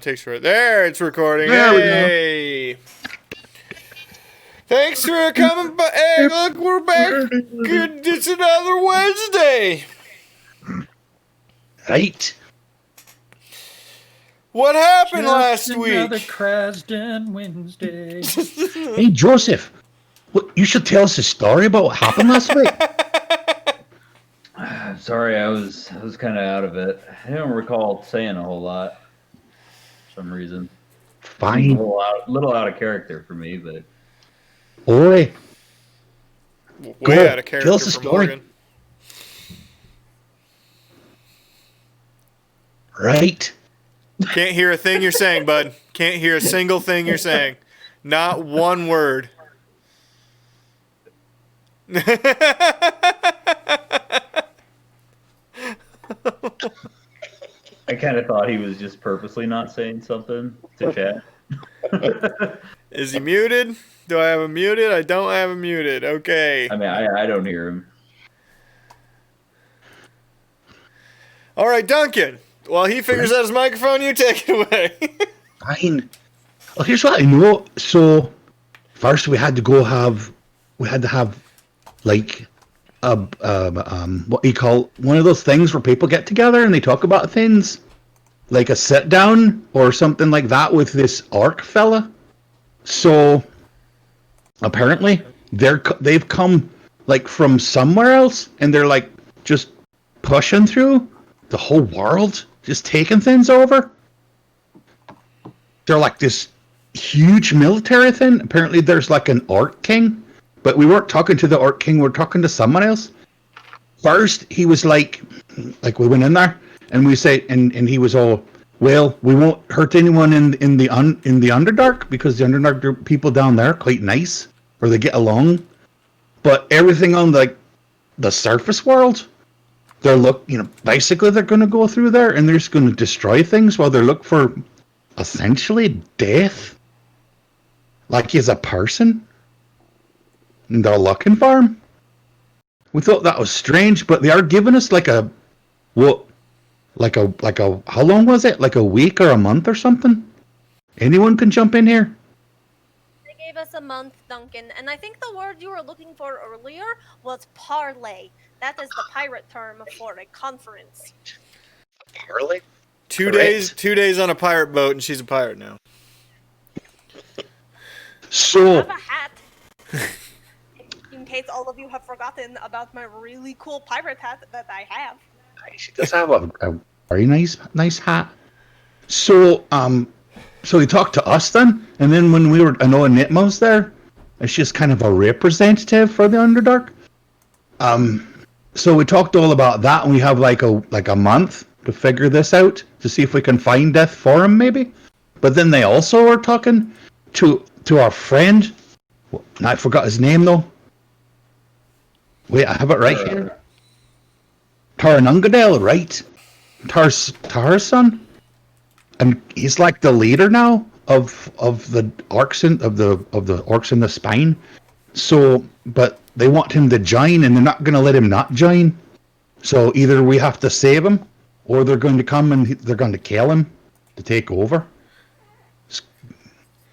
takes for it. There, it's recording. There we go. Hey. Thanks for coming by. Hey, look, we're back. Good. It's another Wednesday. Right. What happened last Just week? another Krasden Wednesday. Hey, Joseph. You should tell us a story about what happened last week. Sorry, I was kind of out of it. I don't recall saying a whole lot for some reason. Fine. A little out of character for me, but Oi. Way Go. out of character Tell us a for story. Morgan. Right. Can't hear a thing you're saying, bud. Can't hear a single thing you're saying. Not one word. I kind of thought he was just purposely not saying something to chat. Is he muted? Do I have him muted? I don't have him muted. Okay. I mean, I don't hear him. All right, Duncan. While he figures out his microphone, you take it away. Fine. Well, here's what I know. So, first we had to have, like, what you call one of those things where people get together and they talk about things, like a sit down or something like that with this orc fella. So, apparently they've come like from somewhere else and they're like just pushing through the whole world, just taking things over. They're like this huge military thing. Apparently there's like an orc king, but we weren't talking to the orc king, we were talking to someone else. First he was like we went in there and we say and he was all, well, we won't hurt anyone in the Underdark because the Underdark people down there are quite nice, or they get along. But everything on like the surface world, basically they're going to go through there and they're just going to destroy things while they look for essentially death. Like he's a person, and they're looking for him. We thought that was strange, but they are giving us like a how long was it? Like a week or a month or something? Anyone can jump in here. They gave us a month, Duncan, and I think the word you were looking for earlier was parlay. That is the pirate term for a conference. Parlay? 2 Correct. 2 days on a pirate boat, and she's a pirate now. I So, have a hat. In case all of you have forgotten about my really cool pirate hat that I have. she does have a very nice hat. So, so he talked to us then, and then when I know Nitmo's there, and she's kind of a representative for the Underdark. So we talked all about that, and we have like a month to figure this out to see if we can find death for him, maybe. But then they also were talking to our friend. I forgot his name though. Wait, I have it right here. Taranungadale, right? Tar's son, and he's like the leader now of the orcs of the orcs in the spine. So, but they want him to join, and they're not going to let him not join. So either we have to save him, or they're going to come and they're going to kill him to take over.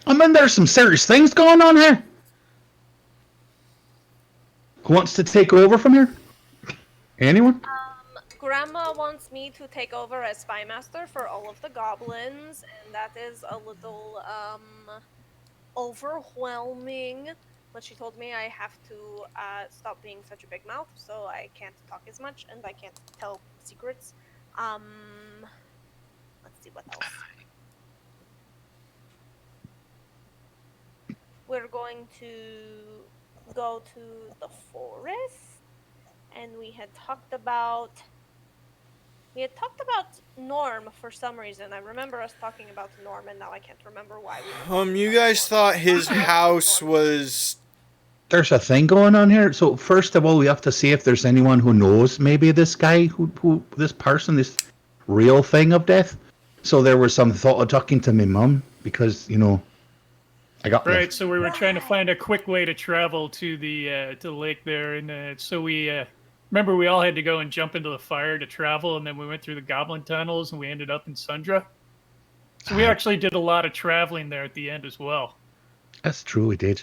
I mean, there's some serious things going on here. Who wants to take over from here? Anyone? Grandma wants me to take over as spy master for all of the goblins, and that is a little overwhelming. But she told me I have to stop being such a big mouth, so I can't talk as much and I can't tell secrets. Let's see what else. We're going to go to the forest, and we had talked about Norm for some reason. I remember us talking about Norm, and now I can't remember why. You guys thought his house was... There's a thing going on here. So first of all, we have to see if there's anyone who knows maybe this guy, this real thing of death. So there was some thought of talking to my mum because, I got Right, so we were trying to find a quick way to travel to the lake there, and so we remember we all had to go and jump into the fire to travel, and then we went through the goblin tunnels, and we ended up in Sundra. So we actually did a lot of traveling there at the end as well. That's true, we did.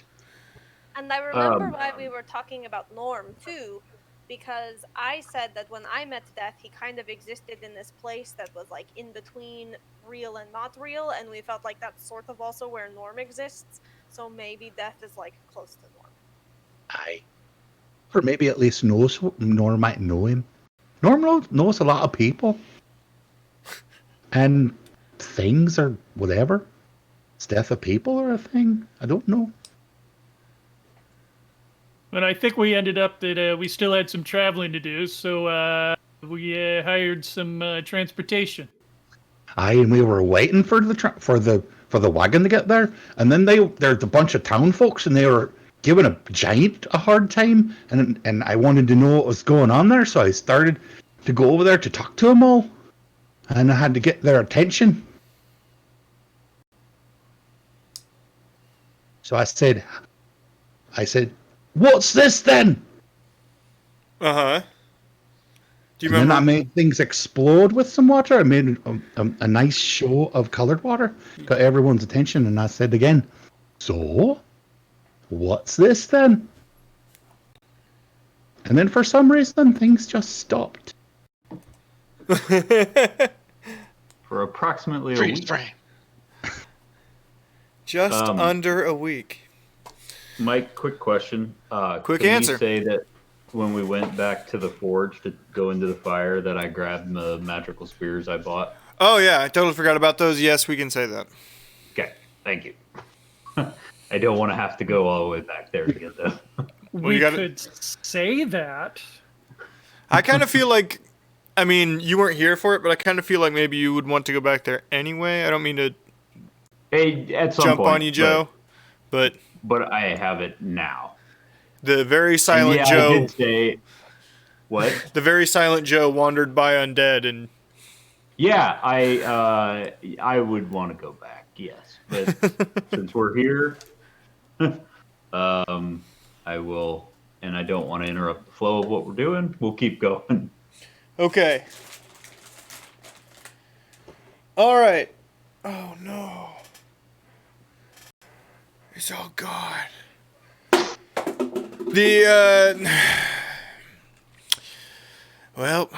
And I remember why we were talking about Norm too, because I said that when I met Death, he kind of existed in this place that was like in between real and not real, and we felt like that's sort of also where Norm exists. So maybe Death is like close to Norm. Aye. Or maybe at least Norm might know him. Norm knows a lot of people. And things or whatever. Is death a people or a thing? I don't know. But I think we ended up that we still had some traveling to do, so we hired some transportation. Aye, and we were waiting for the wagon to get there, and then there's a bunch of town folks, and they were giving a giant a hard time, and I wanted to know what was going on there, so I started to go over there to talk to them all, and I had to get their attention. So I said, "What's this then?" Uh-huh. Do you And then remember? I made things explode with some water. I made a nice show of colored water, got everyone's attention, and I said again, "So, what's this then?" And then for some reason, things just stopped. For approximately a Freeze week. frame. Just under a week. Mike, quick question. Quick can answer. We say that when we went back to the forge to go into the fire, that I grabbed the magical spears I bought? Oh, yeah, I totally forgot about those. Yes, we can say that. Okay, thank you. I don't want to have to go all the way back there to get them. We you gotta- could say that. I kind of feel like, I mean, you weren't here for it, but I kind of feel like maybe you would want to go back there anyway. I don't mean to Hey, at some jump point, on you, Joe, but But I have it now. the very And silent yeah, I Joe, did say what? the very silent Joe wandered by undead, and Yeah, I would want to go back. Yes, but since we're here, I will, and I don't want to interrupt the flow of what we're doing. We'll keep going. okay. All right. Oh no. It's all gone. Well,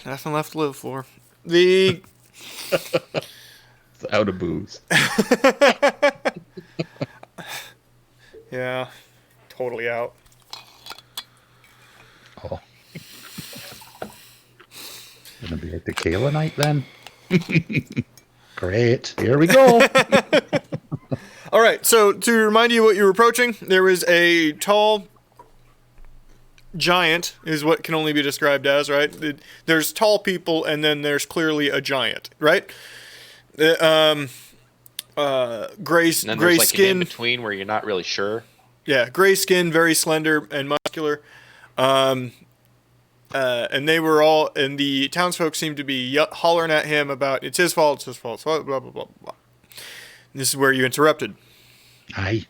nothing left to live for. The It's out of booze. yeah, totally out. Oh. Gonna be a tequila night then? Great. Here we go. All right, so to remind you what you're approaching, there is a tall giant, is what can only be described as, right? There's tall people, and then there's clearly a giant, right? Gray And then gray there's like an skin, in between where you're not really sure. yeah, gray skin, very slender and muscular. And they were all, and the townsfolk seemed to be hollering at him about it's his fault, blah blah blah blah blah. This is where you interrupted. Aye.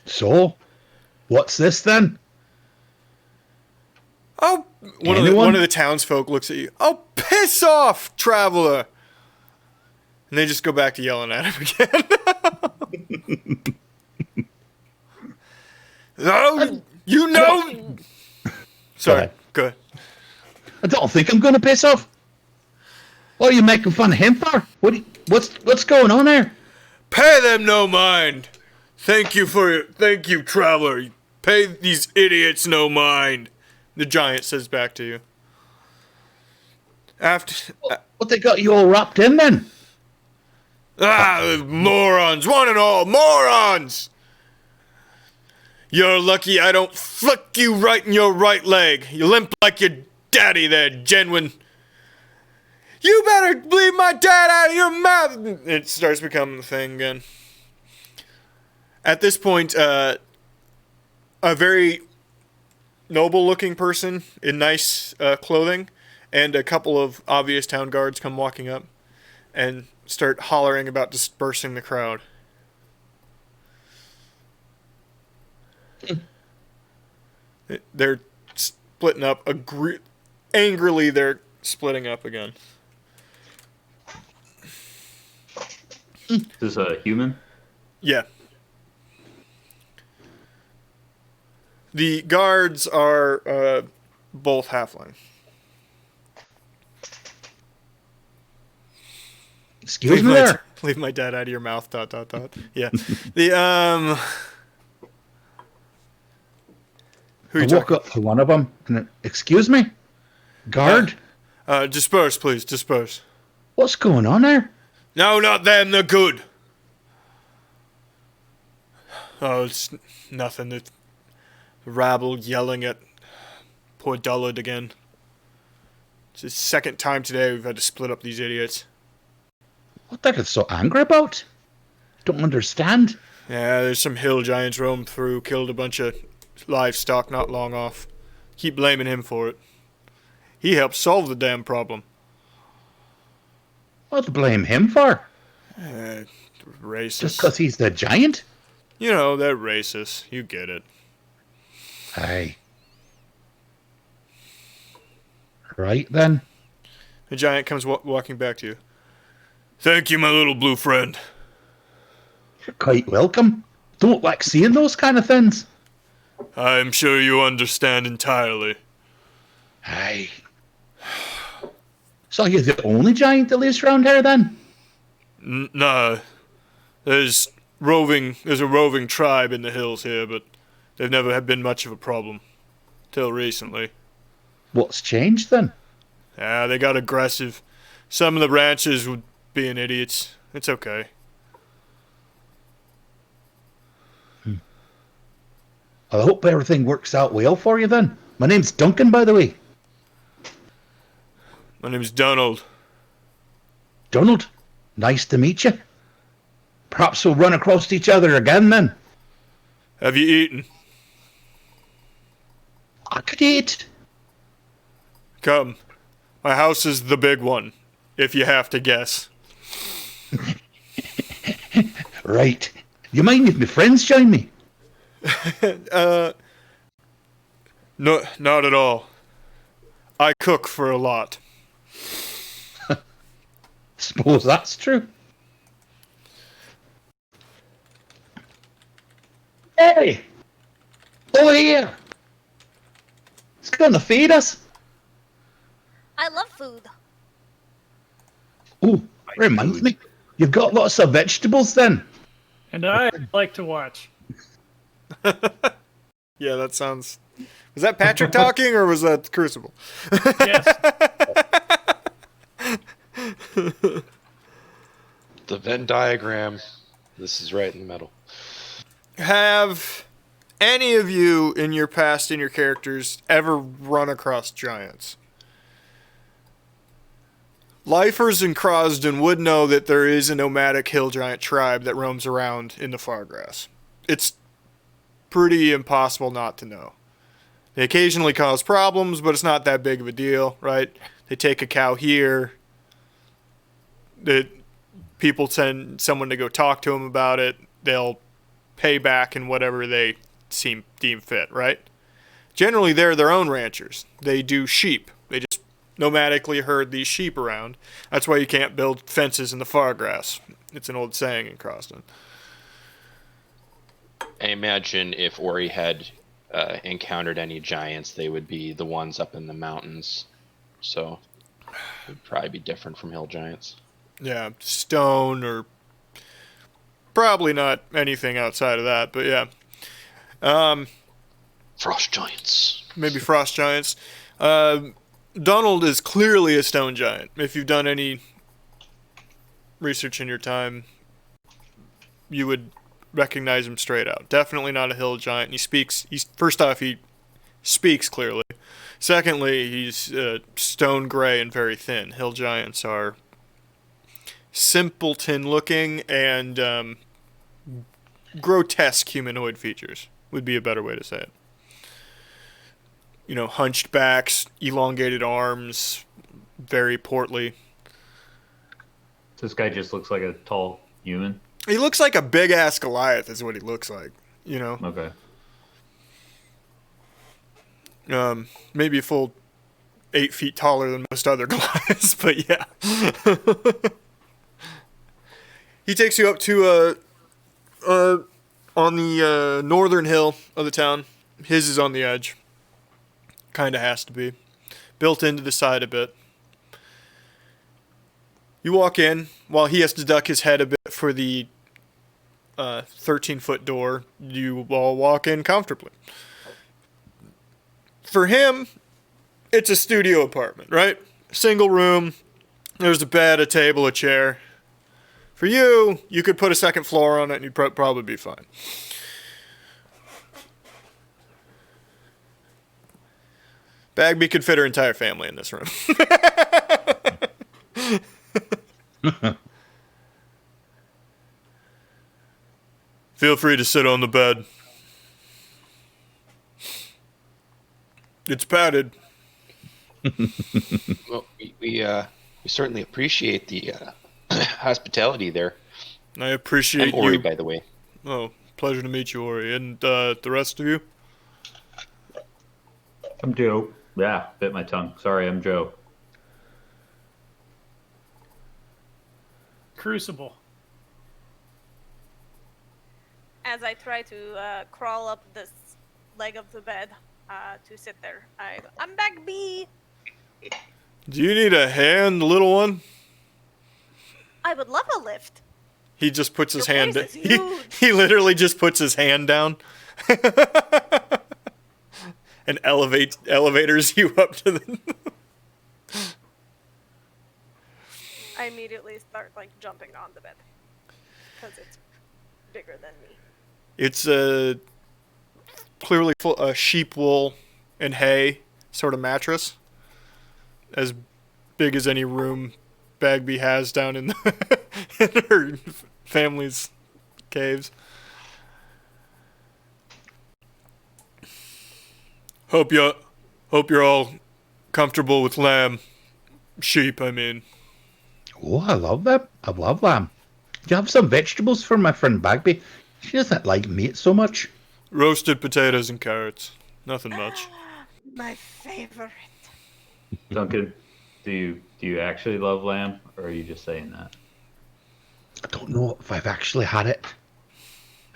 So, what's this then? Oh, one of the townsfolk looks at you. Oh, piss off, traveler! And they just go back to yelling at him again. Oh, you know. Sorry, go ahead. I don't think I'm gonna piss off. What are you making fun of him for? What's going on there? Pay them no mind. Thank you, traveler. Pay these idiots no mind. The giant says back to you. After What they got you all wrapped in then? morons, one and all, morons! You're lucky I don't flick you right in your right leg. You limp like your daddy there, genuine. You better leave my dad out of your mouth. It starts becoming a thing again. At this point, a very noble-looking person in nice clothing and a couple of obvious town guards come walking up and start hollering about dispersing the crowd. They're splitting up. Angrily, they're splitting up again. Is this a human? Yeah. The guards are both halfling. Excuse me there. Leave my dad out of your mouth. ... Yeah. Who I you walk talking? up to one of them and excuse me, guard. Disperse, please. Disperse. What's going on there? No, not them. They're good. Oh, it's nothing. The rabble yelling at poor Dullard again. It's the second time today we've had to split up these idiots. What they're so angry about? Don't understand. Yeah, there's some hill giants roamed through, killed a bunch of livestock not long off. Keep blaming him for it. He helped solve the damn problem. What to blame him for? Racist. Just because he's the giant? You know, they're racist. You get it. Aye. Right then. The giant comes walking back to you. Thank you, my little blue friend. You're quite welcome. Don't like seeing those kind of things. I'm sure you understand entirely. Aye. So you're the only giant that lives around here then? No. There's a roving tribe in the hills here, but they've never been much of a problem. Till recently. What's changed then? Yeah, they got aggressive. Some of the ranchers were being idiots. It's okay. I hope everything works out well for you then. My name's Duncan, by the way. My name's Donald. Donald, nice to meet you. Perhaps we'll run across each other again then. Have you eaten? I could eat. Come. My house is the big one, if you have to guess. Right. You mind if my friends join me? No, not at all. I cook for a lot. Suppose that's true. Hey! Over here! It's gonna feed us. I love food. Oh, reminds me. You've got lots of vegetables then. And I like to watch. Yeah, that sounds... Was that Patrick talking, or was that Crucible? Yes. The Venn diagram. This is right in the middle. Have any of you in your past, in your characters, ever run across giants? Lifers in Krasden would know that there is a nomadic hill giant tribe that roams around in the Fargrass. It's pretty impossible not to know. They occasionally cause problems, but it's not that big of a deal, right? They take a cow here. People send someone to go talk to them about it. They'll pay back in whatever they deem fit, right? Generally, they're their own ranchers. They do sheep. They just nomadically herd these sheep around. That's why you can't build fences in the Fargrass. It's an old saying in Krasden. I imagine if Ori had encountered any giants, they would be the ones up in the mountains. So it would probably be different from hill giants. Yeah, stone or probably not anything outside of that, but yeah. Frost giants. Maybe frost giants. Donald is clearly a stone giant. If you've done any research in your time, you would recognize him straight out. Definitely not a hill giant. First off, he speaks clearly. Secondly, he's stone gray and very thin. Hill giants are simpleton looking and grotesque humanoid features would be a better way to say it. You know, hunched backs, elongated arms, very portly. This guy just looks like a tall human. He looks like a big ass Goliath is what he looks like, you know? Okay. Maybe a full 8 feet taller than most other Goliaths, but yeah. He takes you up to on the northern hill of the town. His is on the edge. Kind of has to be. Built into the side a bit. You walk in while he has to duck his head a bit for the 13-foot door. You all walk in comfortably. For him, it's a studio apartment, right? Single room. There's a bed, a table, a chair. For you, you could put a second floor on it and you'd probably be fine. Bagby could fit her entire family in this room. Feel free to sit on the bed. It's padded. Well, we certainly appreciate the hospitality there. I appreciate I'm Ori, you. by the way. Oh, pleasure to meet you, Ori. And the rest of you? I'm Joe. Yeah, bit my tongue. Sorry, I'm Joe. Crucible. As I try to crawl up this leg of the bed to sit there, I'm back, B. Do you need a hand, little one? I would love a lift. He just puts his Your hand place down. is huge. He literally just puts his hand down. And elevators you up to the... I immediately start jumping on the bed because it's bigger than me. It's clearly full sheep wool and hay sort of mattress, as big as any room Bagby has down in, in her family's caves. Hope you're all comfortable with sheep. I mean. Oh, I love that. I love lamb. Do you have some vegetables for my friend Bagby? She doesn't like meat so much. Roasted potatoes and carrots. Nothing much. My favorite. Duncan, do you actually love lamb, or are you just saying that? I don't know if I've actually had it.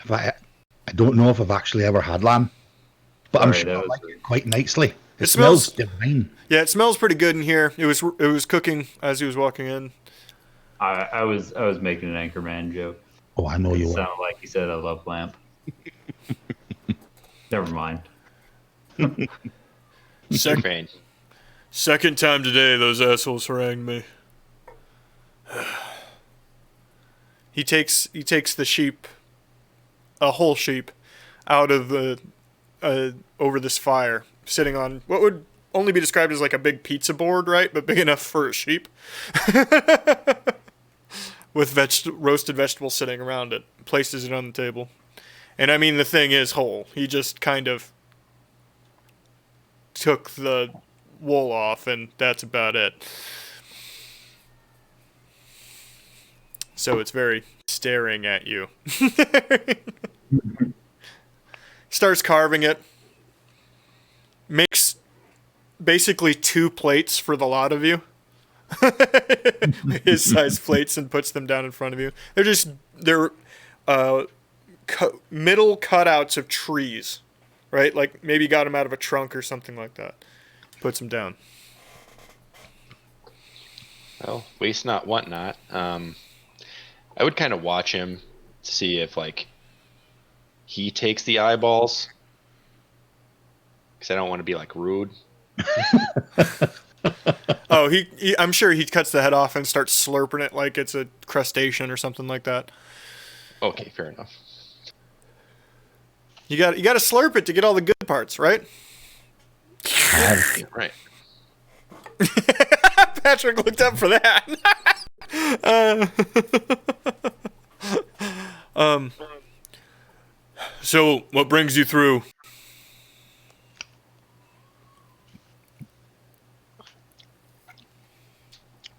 I don't know if I've actually ever had lamb. But I'm Sorry, sure I that like was- it quite nicely. It smells- smells divine. Yeah, it smells pretty good in here. It was cooking as he was walking in. I was making an Anchorman joke. Oh, I know It you are. sounded like he said I love lamb. Never mind. Crane. Second time today, those assholes harangued me. He takes the sheep, a whole sheep, out of the over this fire, sitting on what would only be described as a big pizza board, right? But big enough for a sheep, with roasted vegetables sitting around it. Places it on the table, and I mean the thing is whole. He just kind of took the wool off, and that's about it. So it's very staring at you. Starts carving it. Makes basically 2 plates for the lot of you. His size plates, and puts them down in front of you. They're middle cutouts of trees, right? Maybe got them out of a trunk or something like that. Puts them down. Well, waste not, want not. I would kind of watch him to see if he takes the eyeballs, because I don't want to be rude. Oh, he I'm sure he cuts the head off and starts slurping it like it's a crustacean or something like that. Okay, fair enough. You got to slurp it to get all the good parts, right? Right. Patrick looked up for that. So what brings you through?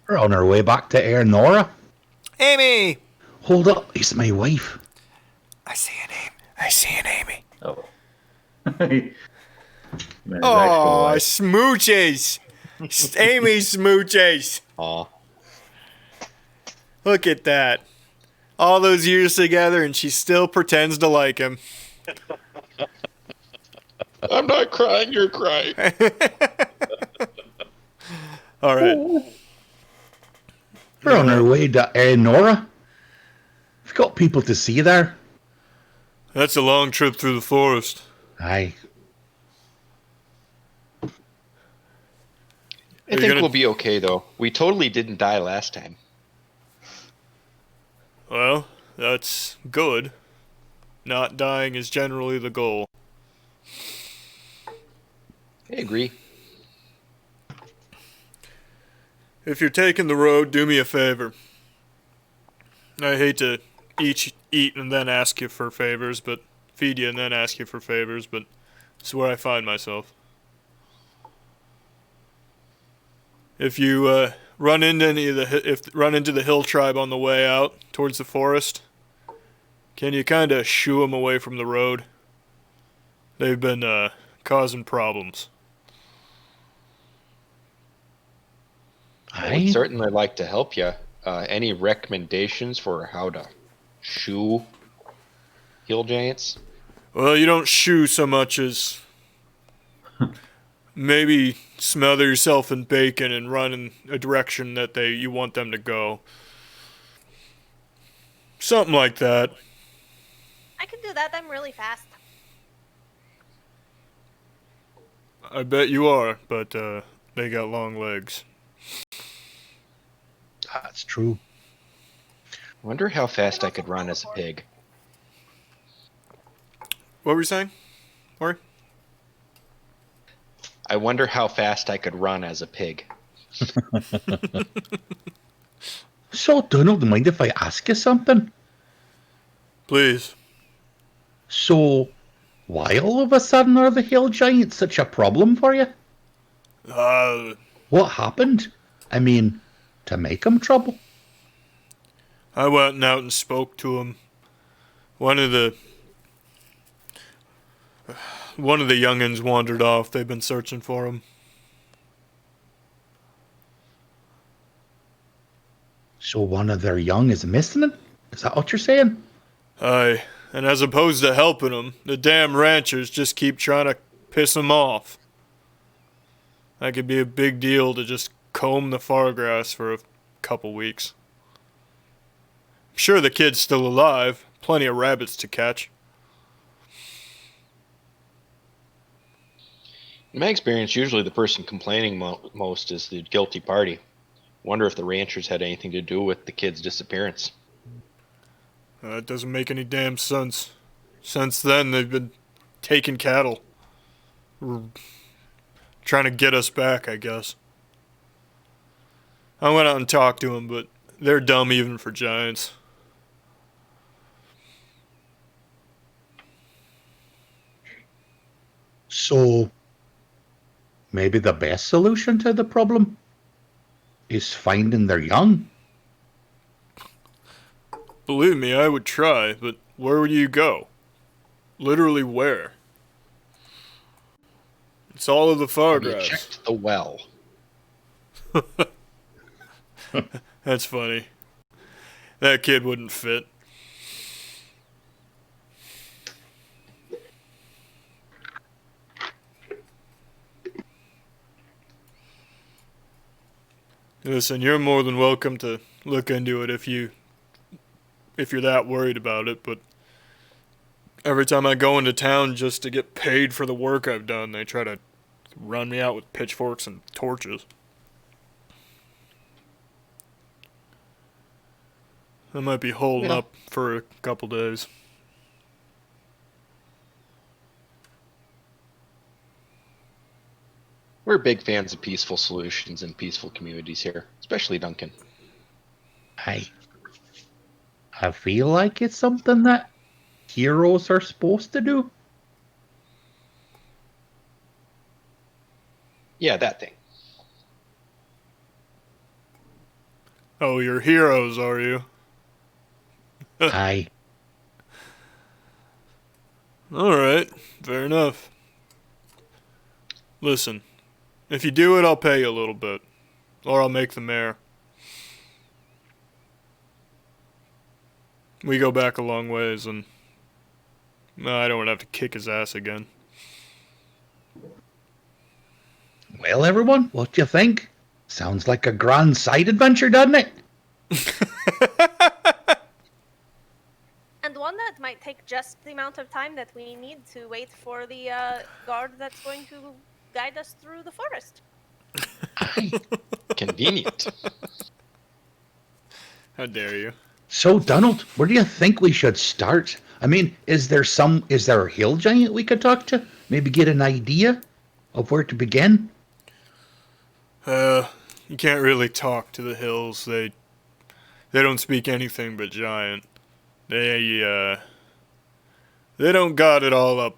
We're on our way back to Air Nora. Amy. Hold up, it's my wife. I see an Amy. Oh. Man, Oh, actually, smooches. Amy smooches. Aw. Look at that. all those years together, and she still pretends to like him. I'm not crying, you're crying. All right. We're on our way to Nora. We've got people to see there. That's a long trip through the forest. Aye. I think we'll be okay, though. We totally didn't die last time. Well, that's good. Not dying is generally the goal. I agree. If you're taking the road, do me a favor. I hate to eat and then ask you for favors, but feed you and then ask you for favors, but it's where I find myself. If you run into the hill tribe on the way out towards the forest, can you kind of shoo them away from the road? They've been causing problems. I would certainly like to help you. Any recommendations for how to shoo hill giants? Well, you don't shoo so much as maybe smother yourself in bacon and run in a direction that you want them to go. Something like that. I can do that. I'm really fast. I bet you are, but they got long legs. That's true. Wonder how fast I could run as a pig. What were you saying? Ori? I wonder how fast I could run as a pig. So, Donald, mind if I ask you something? Please. So, why all of a sudden are the hill giants such a problem for you? What happened? I mean, to make them trouble? I went out and spoke to him. One of the youngins wandered off. They've been searching for him. So one of their young is missing? Is that what you're saying? Aye, and as opposed to helping him, the damn ranchers just keep trying to piss him off. That could be a big deal to just comb the far grass for a couple weeks. I'm sure the kid's still alive. Plenty of rabbits to catch. In my experience, usually the person complaining most is the guilty party. Wonder if the ranchers had anything to do with the kid's disappearance. It doesn't make any damn sense. Since then, they've been taking cattle. Trying to get us back, I guess. I went out and talked to them, but they're dumb even for giants. So, maybe the best solution to the problem is finding their young? Believe me, I would try, but where would you go? Literally where? It's all of the far Have you grass. checked the well? That's funny. That kid wouldn't fit. Listen, you're more than welcome to look into it if you're that worried about it, but every time I go into town just to get paid for the work I've done, they try to run me out with pitchforks and torches. I might be holding up for a couple days. We're big fans of peaceful solutions and peaceful communities here, especially Duncan. I feel like it's something that heroes are supposed to do. Yeah, that thing. Oh, you're heroes, are you? Aye. Alright, fair enough. Listen, if you do it, I'll pay you a little bit. Or I'll make the mayor. We go back a long ways, and I don't want to have to kick his ass again. Well, everyone, what do you think? Sounds like a grand side adventure, doesn't it? And one that might take just the amount of time that we need to wait for the guard that's going to guide us through the forest. Aye. Convenient. How dare you? So, Donald, where do you think we should start? I mean, is there a hill giant we could talk to? Maybe get an idea of where to begin? You can't really talk to the hills. They don't speak anything but giant. They don't got it all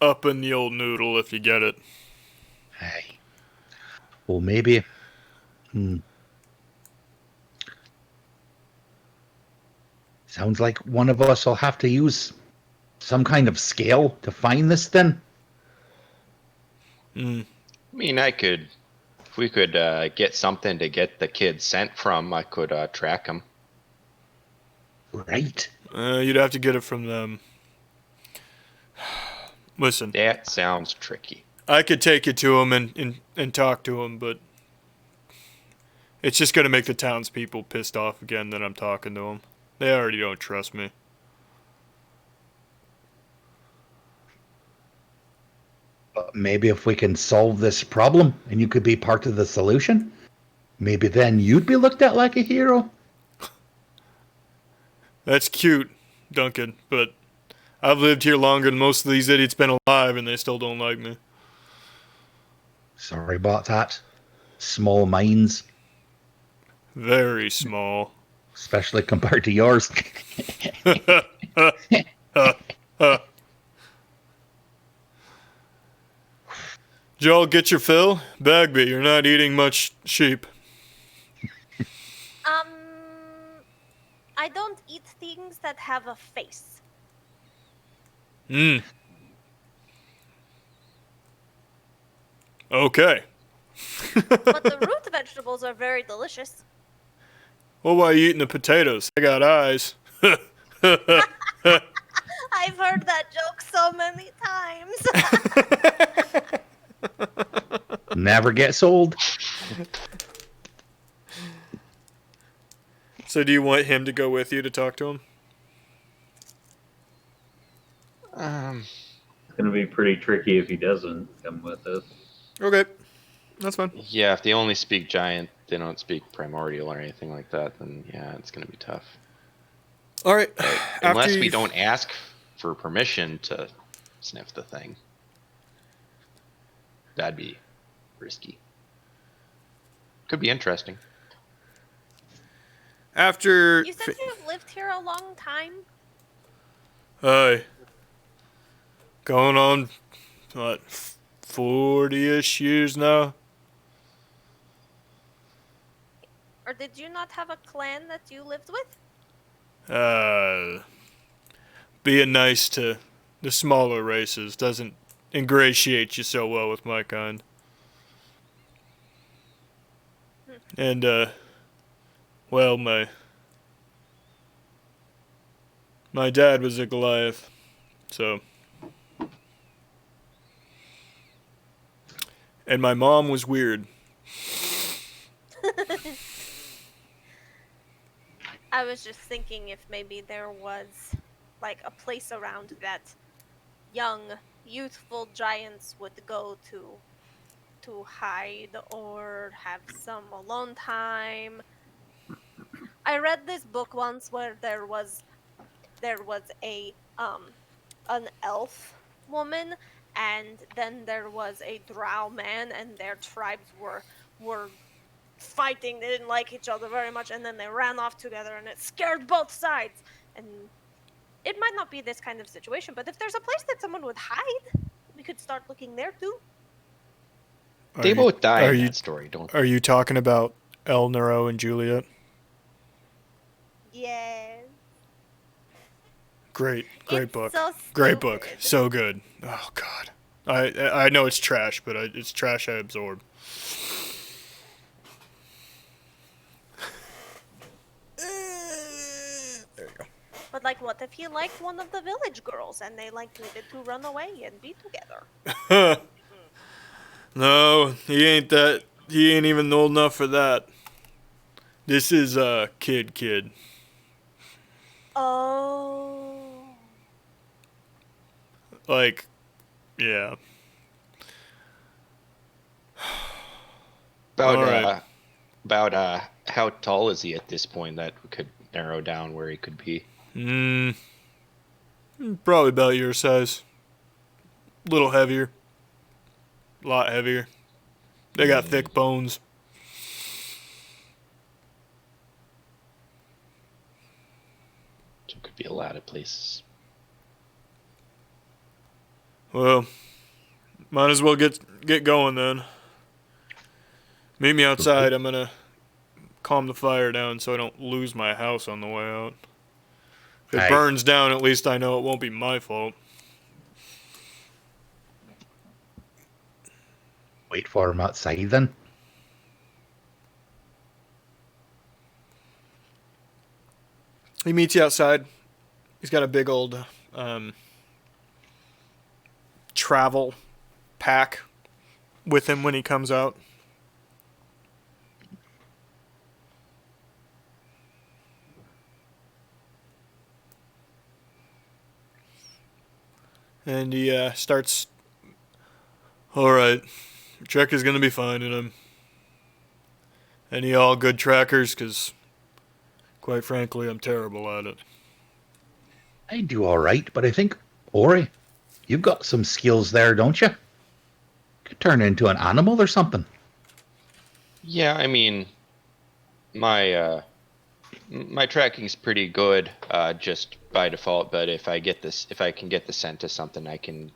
up in the old noodle, if you get it. Aye. Well, maybe. Sounds like one of us will have to use some kind of scale to find this then. I mean, if we could get something to get the kid sent from, I could track him. Right. You'd have to get it from them. Listen, That sounds tricky. I could take you to him and talk to him, but it's just gonna make the townspeople pissed off again that I'm talking to them. They already don't trust me. But maybe if we can solve this problem and you could be part of the solution, maybe then you'd be looked at like a hero. That's cute, Duncan, but I've lived here longer than most of these idiots been alive, and they still don't like me. Sorry about that. Small minds, Very small. especially compared to yours. Joel, get your fill? Bagby, you're not eating much sheep. I don't eat things that have a face. Okay. But the root vegetables are very delicious. Well, why are you eating the potatoes? I got eyes. I've heard that joke so many times. Never gets old. So do you want him to go with you to talk to him? It's gonna be pretty tricky if he doesn't come with us. Okay. That's fine. Yeah, if they only speak giant, they don't speak primordial or anything like that, then yeah, it's gonna be tough. All right. Unless we don't ask for permission to sniff the thing. That'd be risky. Could be interesting. After... You said you've lived here a long time? Hi. Going on, what, 40-ish years now? Or did you not have a clan that you lived with? Being nice to the smaller races doesn't ingratiate you so well with my kind. And, well, my dad was a Goliath, so... And my mom was weird. I was just thinking if maybe there was, like, a place around that young, youthful giants would go to hide or have some alone time. I read this book once where there was a an elf woman, and then there was a drow man, and their tribes were fighting. They didn't like each other very much, and then they ran off together, and it scared both sides. And it might not be this kind of situation, but if there's a place that someone would hide, we could start looking there too. They both die in that story, don't they? Are you talking about El Nero and Juliet? Yes. Great It's book. so Great book. stupid. So good. Oh God. I know it's trash, but it's trash I absorb. There you go. like, what if he liked one of the village girls and they like needed to run away and be together? No, he ain't that. He ain't even old enough for that. This is kid. Oh. Like, yeah. About All right. how tall is he at this point that we could narrow down where he could be? Probably about your size. Little heavier. A lot heavier. They got thick bones. So it could be a lot of places. Well, might as well get going then. Meet me outside. I'm gonna calm the fire down so I don't lose my house on the way out. If it Aye. burns down, at least I know it won't be my fault. Wait for him outside then. He meets you outside. He's got a big old travel pack with him when he comes out. And he starts. All right, your check is gonna be finding him. Any all good trackers? Cause, quite frankly, I'm terrible at it. I do all right, but I think, Ori, you've got some skills there, don't you? Could turn into an animal or something. Yeah, I mean, my tracking's pretty good, just by default. But if I can get the scent to something, I can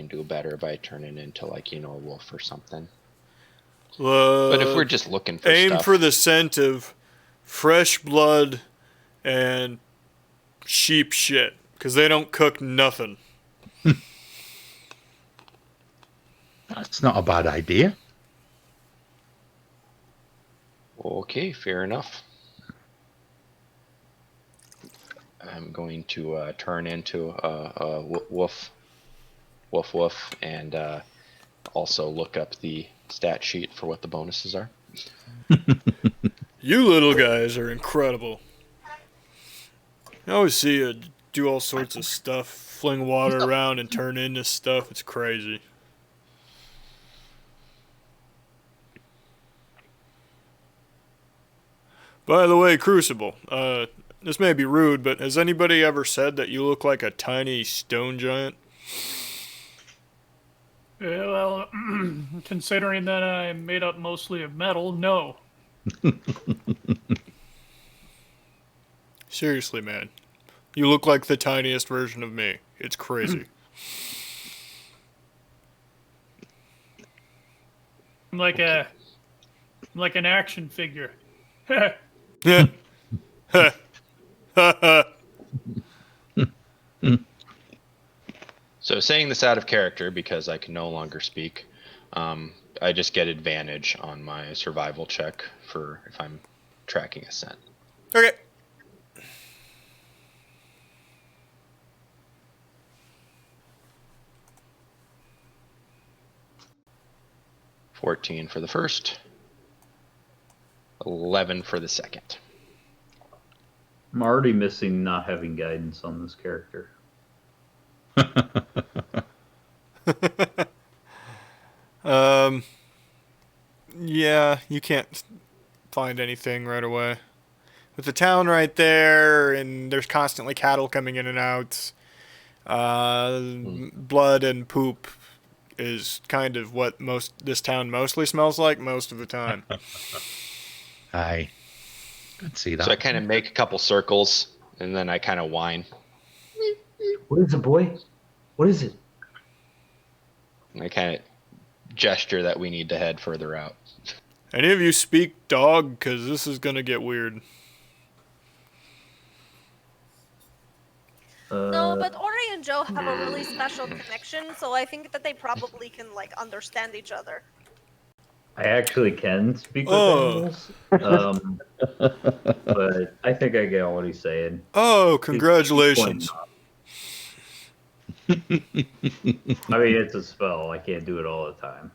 do better by turning into like a wolf or something. But if we're just looking for aim stuff, for the scent of fresh blood and sheep shit, because they don't cook nothing. That's not a bad idea. okay, fair enough. I'm going to turn into a woof, and also look up the stat sheet for what the bonuses are. You little guys are incredible. I always see you do all sorts of stuff, fling water around and turn into stuff. It's crazy. By the way, Crucible, this may be rude, but has anybody ever said that you look like a tiny stone giant? Yeah, well, considering that I'm made up mostly of metal, no. Seriously, man. You look like the tiniest version of me. It's crazy. I'm like an action figure. Yeah. So saying this out of character because I can no longer speak, I just get advantage on my survival check for if I'm tracking a scent. Okay. $14 for the first, 11 for the second. I'm already missing not having guidance on this character. Yeah, you can't find anything right away. With the town right there, and there's constantly cattle coming in and out, blood and poop is kind of what this town mostly smells like most of the time. Aye. Could see that. So I kind of make a couple circles, and then I kind of whine. What is it, boy? What is it? And I kind of gesture that we need to head further out. Any of you speak dog? Because this is going to get weird. No, but Ori and Joe have a really special connection, so I think that they probably can, like, understand each other. I actually can speak with Oh. animals, but I think I get what he's saying. Oh, congratulations. I mean, it's a spell. I can't do it all the time.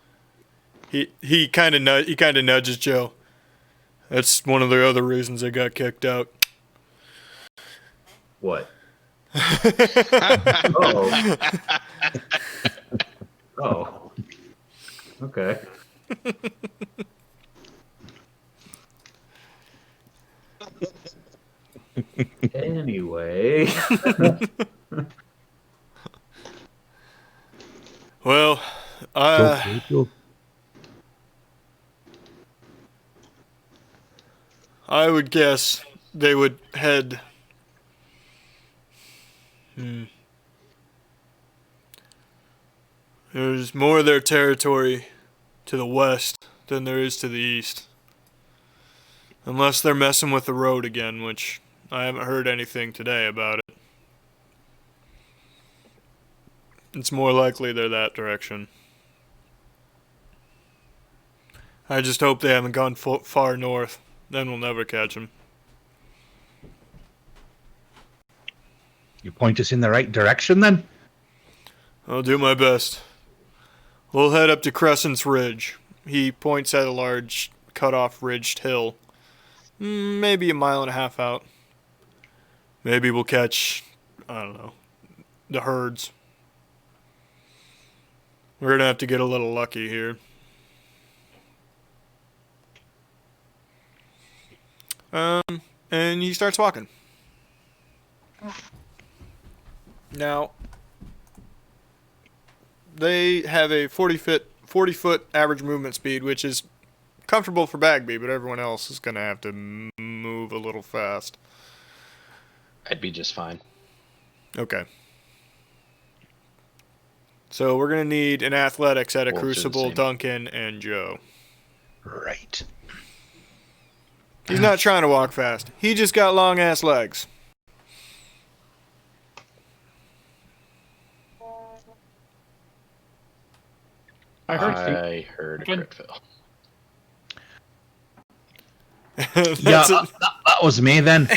He kind of nudges Joe. That's one of the other reasons I got kicked out. What? Oh. Oh. Okay. Anyway. Well, Go. I would guess they would head. There's more of their territory to the west than there is to the east. Unless they're messing with the road again, which I haven't heard anything today about it. It's more likely they're that direction. I just hope they haven't gone far north. Then we'll never catch them. You point us in the right direction, then? I'll do my best. We'll head up to Crescent's Ridge. He points at a large, cut-off ridged hill. Maybe a mile and a half out. Maybe we'll catch, I don't know, the herds. We're gonna have to get a little lucky here. And he starts walking. Now, they have a 40-foot average movement speed, which is comfortable for Bagby, but everyone else is going to have to move a little fast. I'd be just fine. Okay. So we're going to need an athletics at a Wolves are the Crucible, same. Duncan, and Joe. Right. He's not trying to walk fast. He just got long-ass legs. I heard you. I heard a Again. crit fail. Yeah, that was me then.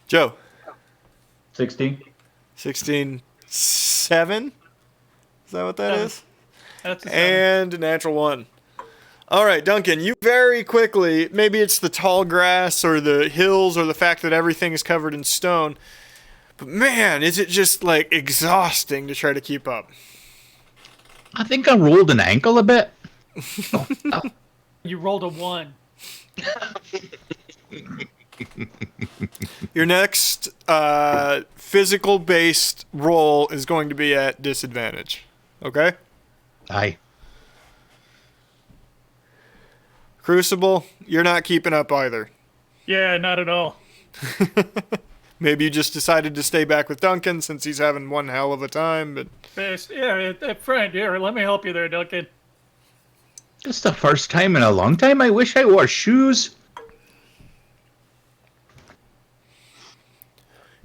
Joe. 16? 16-7? Is that what that is? That's a And a natural 1. All right, Duncan, you very quickly, maybe it's the tall grass or the hills or the fact that everything is covered in stone, but man, is it just like exhausting to try to keep up. I think I rolled an ankle a bit. You rolled a 1. Your next physical-based roll is going to be at disadvantage. Okay? Aye. Crucible, you're not keeping up either. Yeah, not at all. Maybe you just decided to stay back with Duncan since he's having one hell of a time, but Best, yeah, friend, here, let me help you there, Duncan. It's the first time in a long time I wish I wore shoes.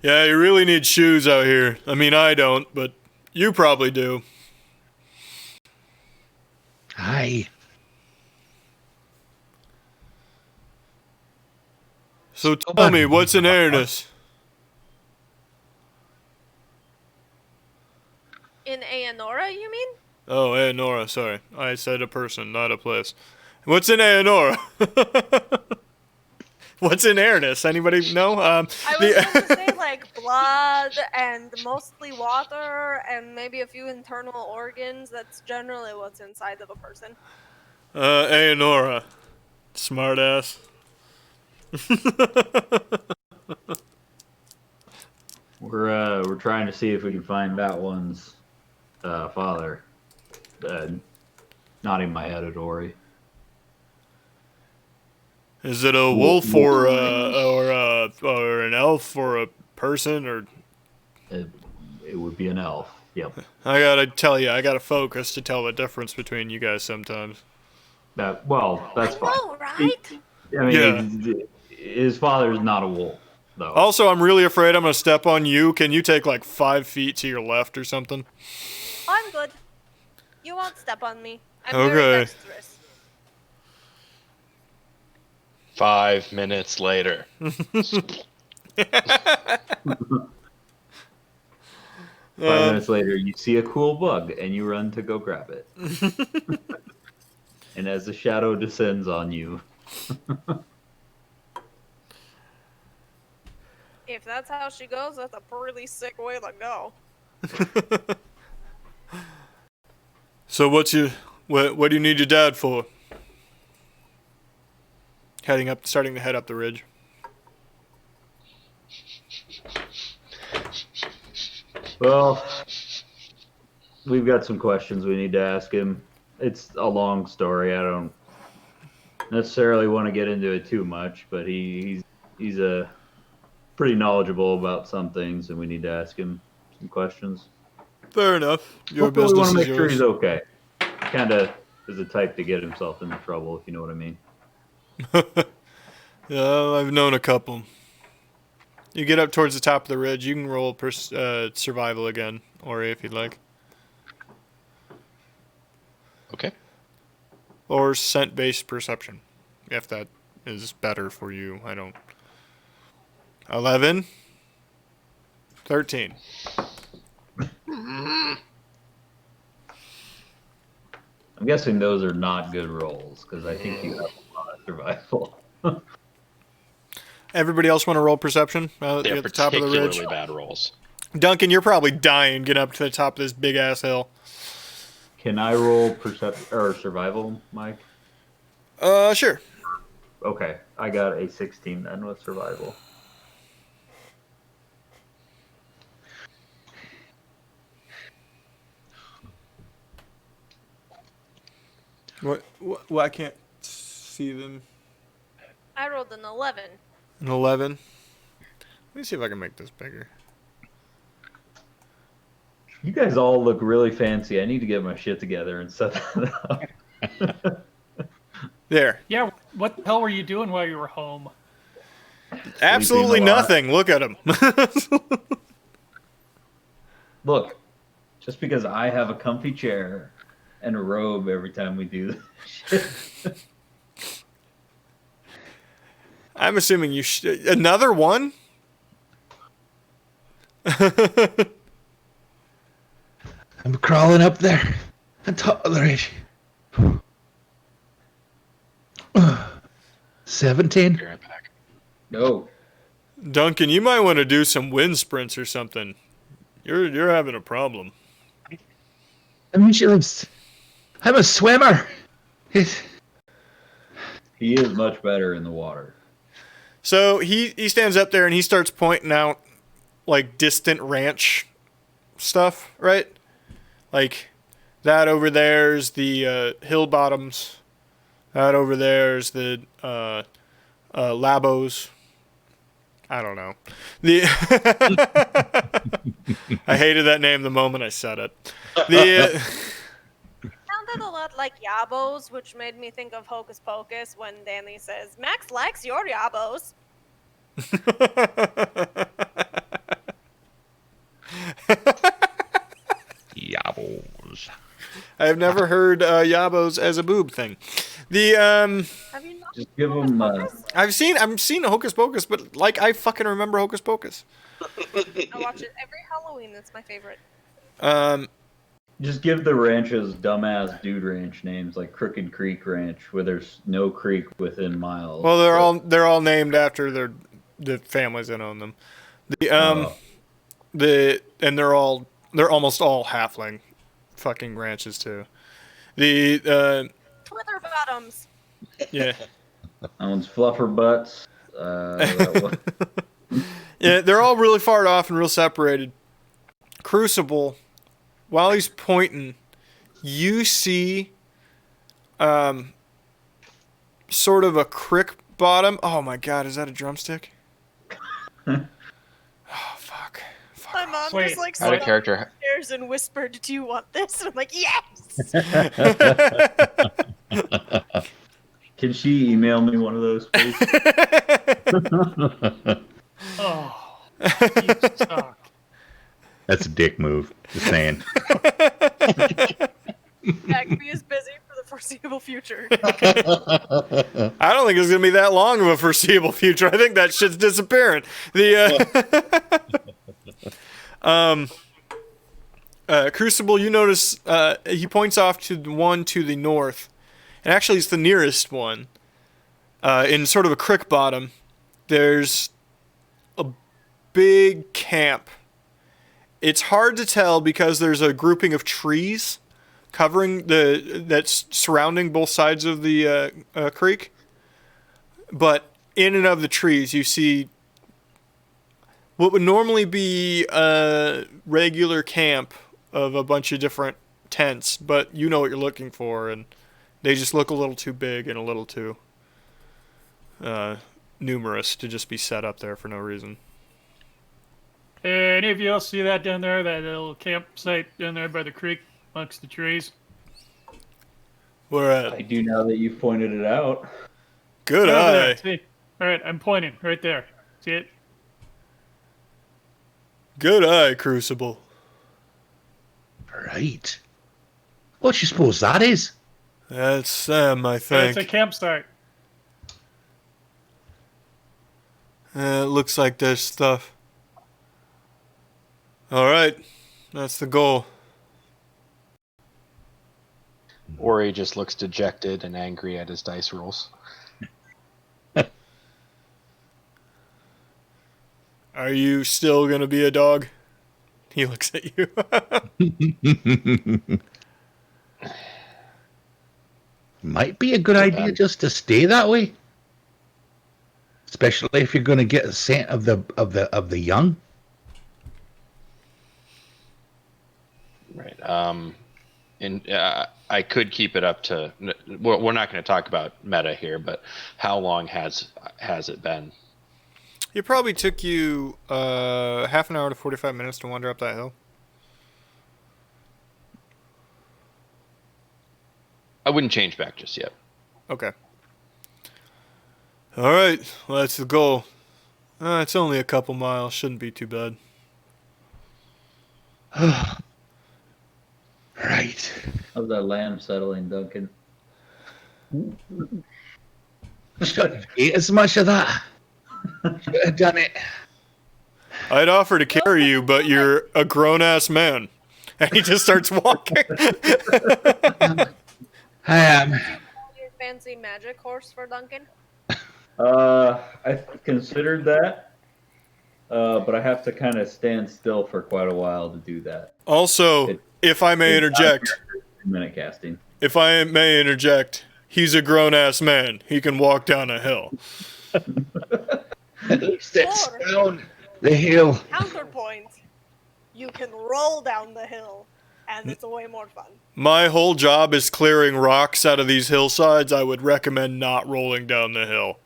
yeah, you really need shoes out here. I mean, I don't, but you probably do. Aye. So tell me, what's in Airness? In Aonora, you mean? Oh, Aonora, sorry. I said a person, not a place. What's in Aonora? What's in Airness? Anybody know? I was going to say like blood and mostly water and maybe a few internal organs. That's generally what's inside of a person. Aonora. Smartass. We're trying to see if we can find that one's father. Nodding my head at Ori. Is it a wolf or an elf or a person or? It would be an elf. Yep. I gotta tell you, I gotta focus to tell the difference between you guys sometimes. Well, that's fine. Oh, right? I mean, his father's not a wolf, though. Also, I'm really afraid I'm gonna step on you. Can you take like 5 feet to your left or something? I'm good. You won't step on me. I'm Okay. very dexterous. 5 minutes later. 5 minutes later, you see a cool bug, and you run to go grab it. And as the shadow descends on you, If that's how she goes, that's a pretty sick way to go. So what do you need your dad for? Starting to head up the ridge. well, we've got some questions we need to ask him. It's a long story. I don't necessarily want to get into it too much, but he's pretty knowledgeable about some things, and we need to ask him some questions. Fair enough. Your Hopefully we business want to is make sure yours. he's okay. Kind of is the type to get himself into trouble, if you know what I mean. Yeah, I've known a couple. You get up towards the top of the ridge, you can roll survival again, or if you'd like. Okay. Or scent-based perception, if that is better for you. I don't. 11. 13. I'm guessing those are not good rolls, because I think you have a lot of survival. Everybody else want to roll perception They're at the top of the particularly ridge? bad rolls. Duncan, you're probably dying getting up to the top of this big-ass hill. Can I roll perception or survival, Mike? Sure. Okay, I got a 16 then with survival. What? I can't see them. I rolled an 11. An 11. Let me see if I can make this bigger. You guys all look really fancy. I need to get my shit together and set that up. There. Yeah, what the hell were you doing while you were home? Absolutely a lot. nothing. Look at him. Look, just because I have a comfy chair and a robe every time we do this shit. I'm assuming you another one? I'm crawling up there on top of the ridge. 17. Be right back. No. Duncan, you might want to do some wind sprints or something. You're having a problem. I'm a swimmer. He is much better in the water. So he stands up there and he starts pointing out like distant ranch stuff, right? Like that over there's the hill bottoms. That over there's the Labos. I don't know. I hated that name the moment I said it. It sounded a lot like Yabos, which made me think of Hocus Pocus when Danny says, Max likes your Yabos. Yabos. I have never heard Yabos as a boob thing. Have you not Just give Hocus him. Pocus? I've seen Hocus Pocus, but like I fucking remember Hocus Pocus. I watch it every Halloween. It's my favorite. Just give the ranches dumbass dude ranch names like Crooked Creek Ranch, where there's no creek within miles. Well, they're all named after the families that own them. They're almost all halfling fucking ranches too. Twitter bottoms. Yeah. That one's Fluffer Butts. That one. Yeah, they're all really far off and real separated. Crucible, while he's pointing, you see sort of a crick bottom. Oh my god, is that a drumstick? Oh, fuck. My mom Wait, just like Out sat of character. upstairs and whispered, "Do you want this?" And I'm like, "Yes." Can she email me one of those, please? Oh, you suck. That's a dick move. Just saying. that could be as busy for the foreseeable future. I don't think it's gonna be that long of a foreseeable future. I think that shit's disappearing. Crucible, you notice he points off to the one to the north, and actually it's the nearest one. In sort of a creek bottom, there's a big camp. It's hard to tell because there's a grouping of trees covering that's surrounding both sides of the creek. But in and of the trees, you see what would normally be a regular camp of a bunch of different tents, but you know what you're looking for, and they just look a little too big and a little too numerous to just be set up there for no reason. Any of you else see that down there? That little campsite down there by the creek amongst the trees? Where I at? do now that you've pointed it out. Good Over eye. there, see? All right, I'm pointing right there. See it? Good eye, Crucible. Right. What you suppose that is? That's them, I It's think. a campsite. It looks like there's stuff. Alright, that's the goal. Ori just looks dejected and angry at his dice rolls. Are you still gonna be a dog? He looks at you. Might be a good idea just to stay that way. Especially if you're going to get a scent of the young. Right. I could keep it up to. We're not going to talk about meta here, but how long has it been? It probably took you half an hour to 45 minutes to wander up that hill. I wouldn't change back just yet. Okay. Alright, well, that's the goal. It's only a couple miles, shouldn't be too bad. Right. How's that lamb settling, Duncan? Shouldn't have ate as much of that. Should have done it. I'd offer to carry you, but you're a grown-ass man. And he just starts walking. I am. Your fancy magic horse for Duncan? I've considered that, but I have to kind of stand still for quite a while to do that. Also, if I may interject, Minute casting. if I may interject, he's a grown-ass man. He can walk down a hill. At least it's Sure. down the hill. Counterpoint. You can roll down the hill, and it's way more fun. My whole job is clearing rocks out of these hillsides. I would recommend not rolling down the hill.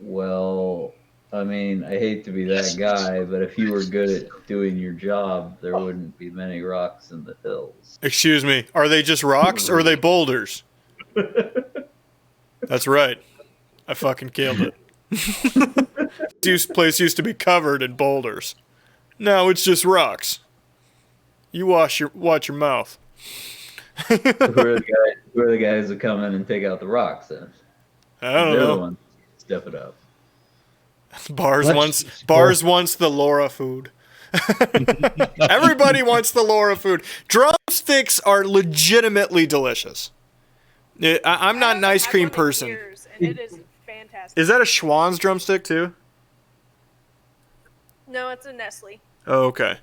Well, I mean, I hate to be that guy, but if you were good at doing your job, there wouldn't be many rocks in the hills. Excuse me, are they just rocks or are they boulders? That's right. I fucking killed it. This place used to be covered in boulders. Now it's just rocks. You watch your mouth. Who are the guys that come in and take out the rocks then? I don't They're the know. ones that step it up. Bars wants the Laura food. Everybody wants the Laura food. Drumsticks are legitimately delicious. I'm not an ice I've cream had one in person. years, and it is fantastic. Is that a Schwann's drumstick too? No, it's a Nestle. Oh, okay.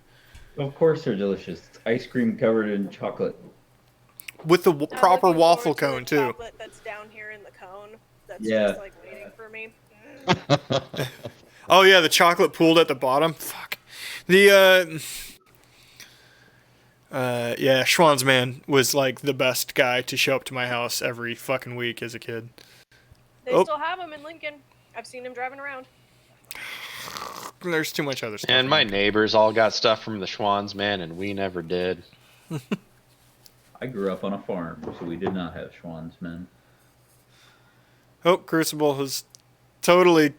Of course they're delicious. It's ice cream covered in chocolate. With the I'm proper looking waffle forward to the cone too. chocolate that's down here in the cone. That's Yeah. just like waiting for me. Oh yeah, the chocolate pooled at the bottom. Fuck. The yeah, Schwann's man was like the best guy to show up to my house every fucking week as a kid. They Oh. still have them in Lincoln. I've seen him driving around. There's too much other stuff. And my neighbors all got stuff from the Schwann's, man, and we never did. I grew up on a farm, so we did not have Schwann's men. Oh, Crucible has totally.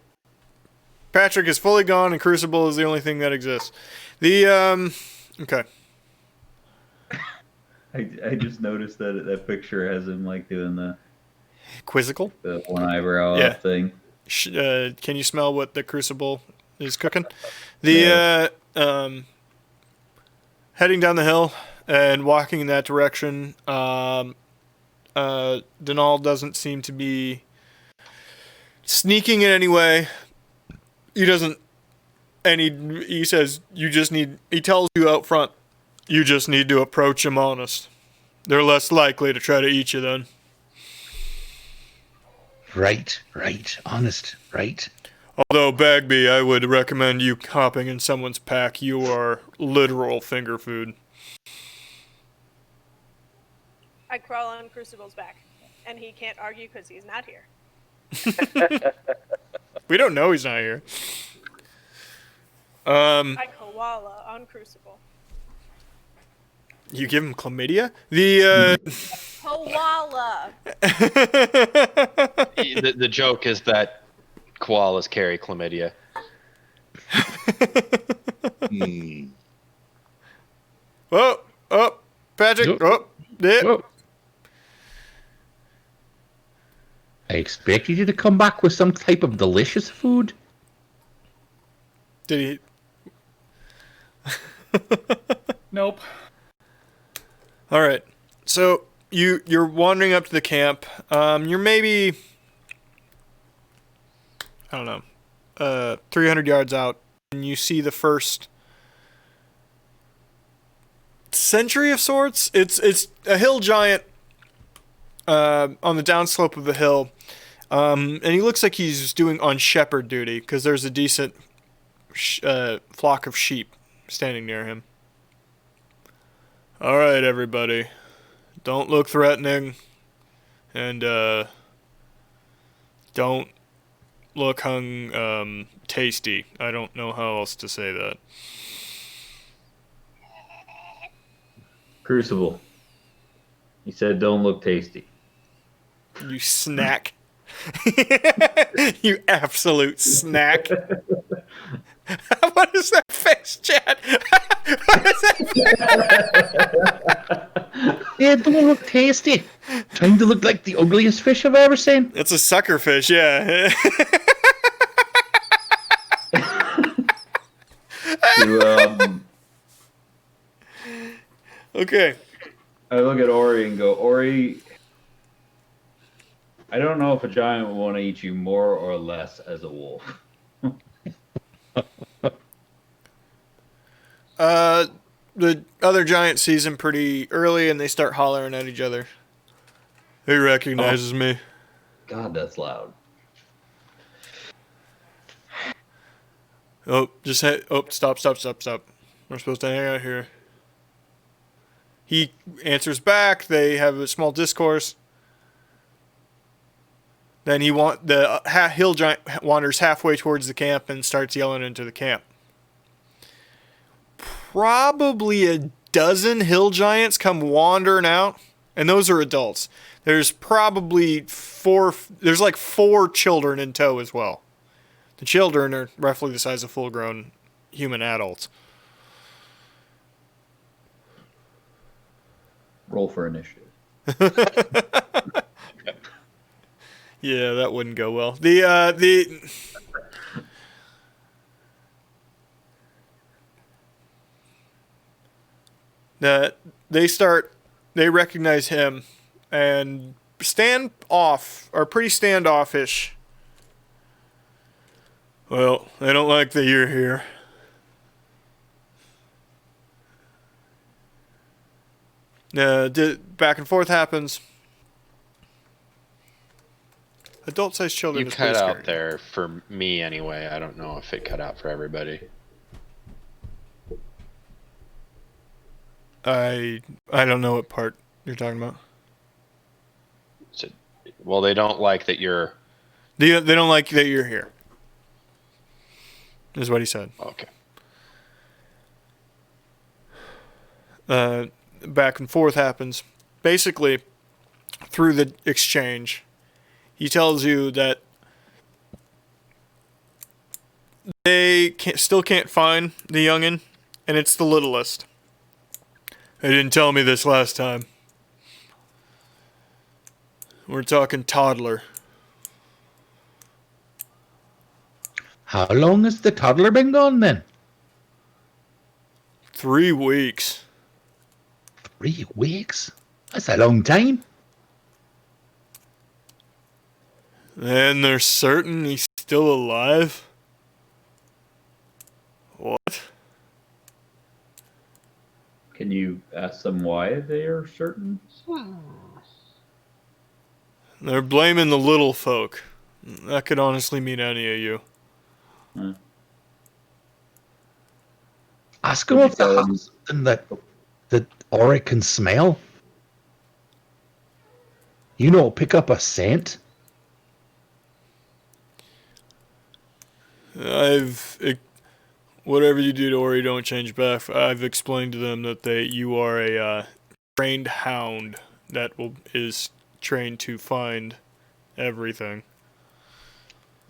Patrick is fully gone, and Crucible is the only thing that exists. The okay. I just noticed that that picture has him like doing Quizzical. the one eyebrow Yeah. off thing. Can you smell what the crucible is cooking? The heading down the hill and walking in that direction. Denal doesn't seem to be sneaking in any way. He doesn't. And he says, you just need, he tells you out front, you just need to approach them honest. They're less likely to try to eat you then. Right. Honest, right? Although, Bagby, I would recommend you hopping in someone's pack. You are literal finger food. I crawl on Crucible's back, and he can't argue because he's not here. We don't know he's not here. I koala on Crucible. You give him chlamydia? The Koala! The joke is that koalas carry chlamydia. Oh, Patrick. Nope. Yeah. Whoa. I expected you to come back with some type of delicious food. Did he? Nope. All right. So you're wandering up to the camp. You're maybe, I don't know, 300 yards out, and you see the first sentry of sorts. It's a hill giant on the downslope of the hill, and he looks like he's doing on shepherd duty because there's a decent flock of sheep standing near him. All right, everybody. Don't look threatening. And, don't look tasty. I don't know how else to say that. Crucible. He said, "Don't look tasty." You snack. You absolute snack. What is that face, Chad? What is that face? Yeah, don't look tasty. Trying to look like the ugliest fish I've ever seen. It's a sucker fish, yeah. Okay. I look at Ori and go, Ori, I don't know if a giant would want to eat you more or less as a wolf. The other giant sees him pretty early, and they start hollering at each other. He recognizes me. God, that's loud. Oh, stop. We're supposed to hang out here. He answers back. They have a small discourse. Then the hill giant wanders halfway towards the camp and starts yelling into the camp. Probably a dozen hill giants come wandering out, and those are adults. There's probably four children in tow as well. The children are roughly the size of full-grown human adults. Roll for initiative. Yeah, that wouldn't go well. They recognize him and are pretty standoffish. Well, they don't like that you're here. Back and forth happens. Adult-sized children. You is cut pretty out scary. there for me anyway. I don't know if it cut out for everybody. I don't know what part you're talking about. So, well, they don't like that you're. They don't like that you're here. Is what he said. Okay. Back and forth happens. Basically, through the exchange, he tells you that they still can't find the youngin', and it's the littlest. They didn't tell me this last time. We're talking toddler. How long has the toddler been gone then? 3 weeks. 3 weeks? That's a long time. And they're certain he's still alive? What? Can you ask them why they are certain? They're blaming the little folk. That could honestly mean any of you. Ask him if they have something that Ori can smell. You know, pick up a scent. Whatever you do to Ori, don't change back. I've explained to them that you are a trained hound that is trained to find everything.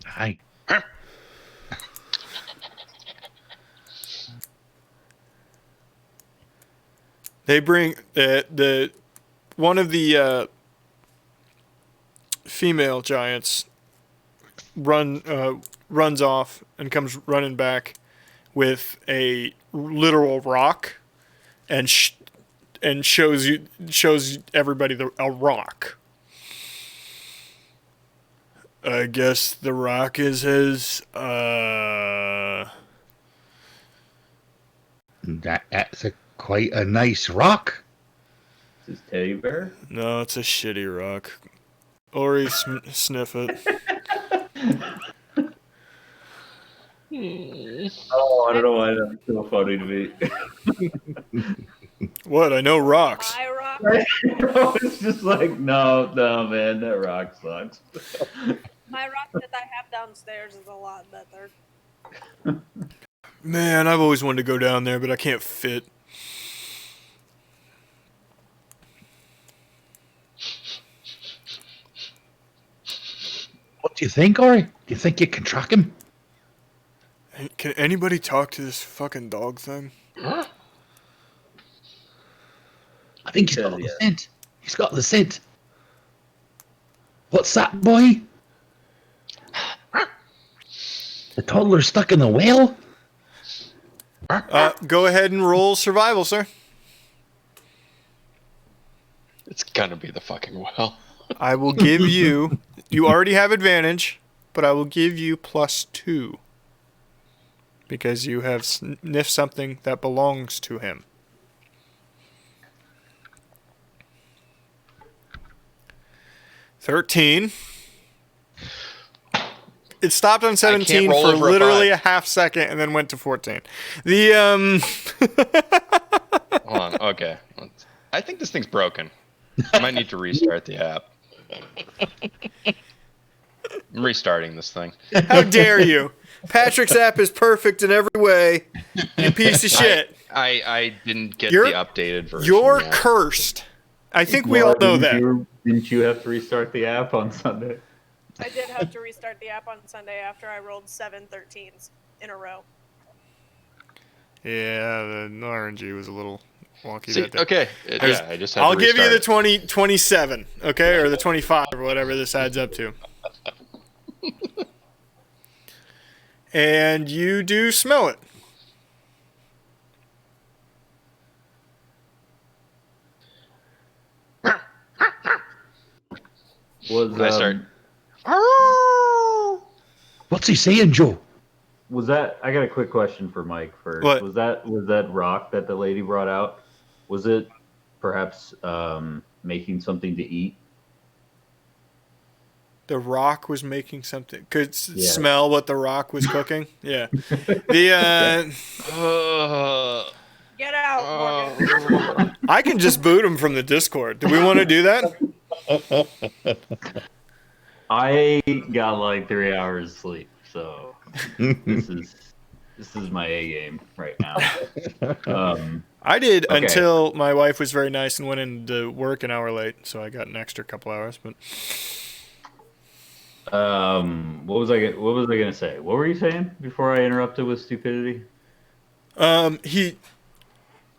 Aye. They bring one of the female giants runs off and comes running back with a literal rock and shows everybody a rock. I guess the rock is his That's quite a nice rock. Is this teddy bear? No, it's a shitty rock. Ori, sniff it. Oh, I don't know why that's so funny to me. What? I know rocks. My rock. It's just like, no, man, that rock sucks. My rock that I have downstairs is a lot better. Man, I've always wanted to go down there, but I can't fit. What do you think, Ori? Do you think you can track him? Can anybody talk to this fucking dog thing? I think he's got the scent. He's got the scent. What's that, boy? The toddler's stuck in the well? Go ahead and roll survival, sir. It's gonna be the fucking well. I will give you... You already have advantage, but I will give you +2. Because you have sniffed something that belongs to him. $13. It stopped on 17 for literally a half second and then went to 14. Hold on, okay. I think this thing's broken. I might need to restart the app. I'm restarting this thing. How dare you? Patrick's app is perfect in every way. You piece of shit. I didn't get the updated version. You're yet. Cursed. I think we all know that. Didn't you have to restart the app on Sunday? I did have to restart the app on Sunday after I rolled 7 13s in a row. Yeah, the RNG was a little wonky. See, that day. okay. I just had I'll to give you the restart 27, okay? Or the 25, or whatever this adds up to. And you do smell it. I start. What's he saying, Joe? Was that? I got a quick question for Mike first. What? Was that rock that the lady brought out? Was it perhaps making something to eat? The rock was making something. Could smell what the rock was cooking. Yeah. Get out, Morgan. I can just boot him from the Discord. Do we want to do that? I got like 3 hours sleep, so this is my A game right now. I did Okay. until my wife was very nice and went into work an hour late, so I got an extra couple hours. But what was I gonna say? What were you saying before I interrupted with stupidity?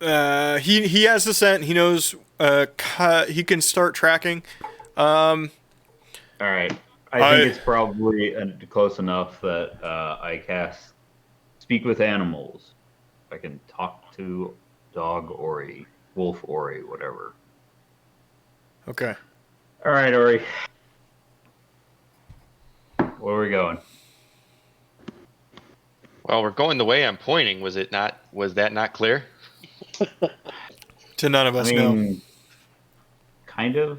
He has the scent. He knows. He can start tracking. All right. I think it's probably close enough that I cast Speak with Animals. I can talk to Dog Ori, Wolf Ori, whatever. Okay. All right, Ori. Where are we going? Well, we're going the way I'm pointing. Was that not clear? To none of us know. Kind of.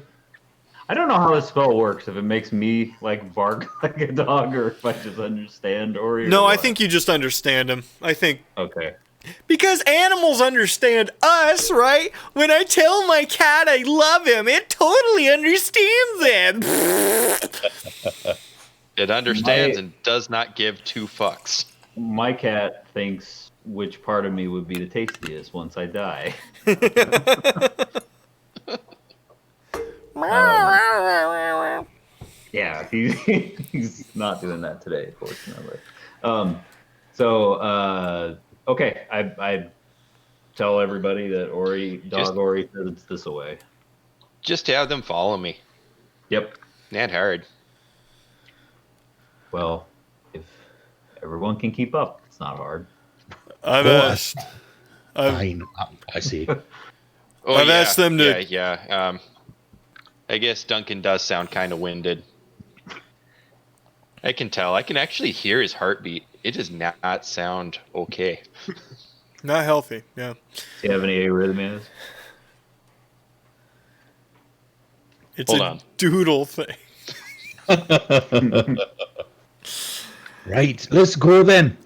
I don't know how this spell works. If it makes me like bark like a dog, or if I just understand Ori. No, I think you just understand him. I think Okay. because animals understand us, right? When I tell my cat I love him, it totally understands him. It understands and does not give two fucks. My cat thinks which part of me would be the tastiest once I die. Yeah, he's not doing that today, fortunately. Okay, I tell everybody that Ori said it's this away. Just have them follow me. Yep. Not hard. Well, if everyone can keep up, it's not hard. I've asked. I see. Oh, I've asked them to. Yeah. I guess Duncan does sound kind of winded. I can tell. I can actually hear his heartbeat. It does not sound okay. Not healthy, yeah. Do you have any arrhythmias? It's Hold a on. doodle thing. Right, let's go then.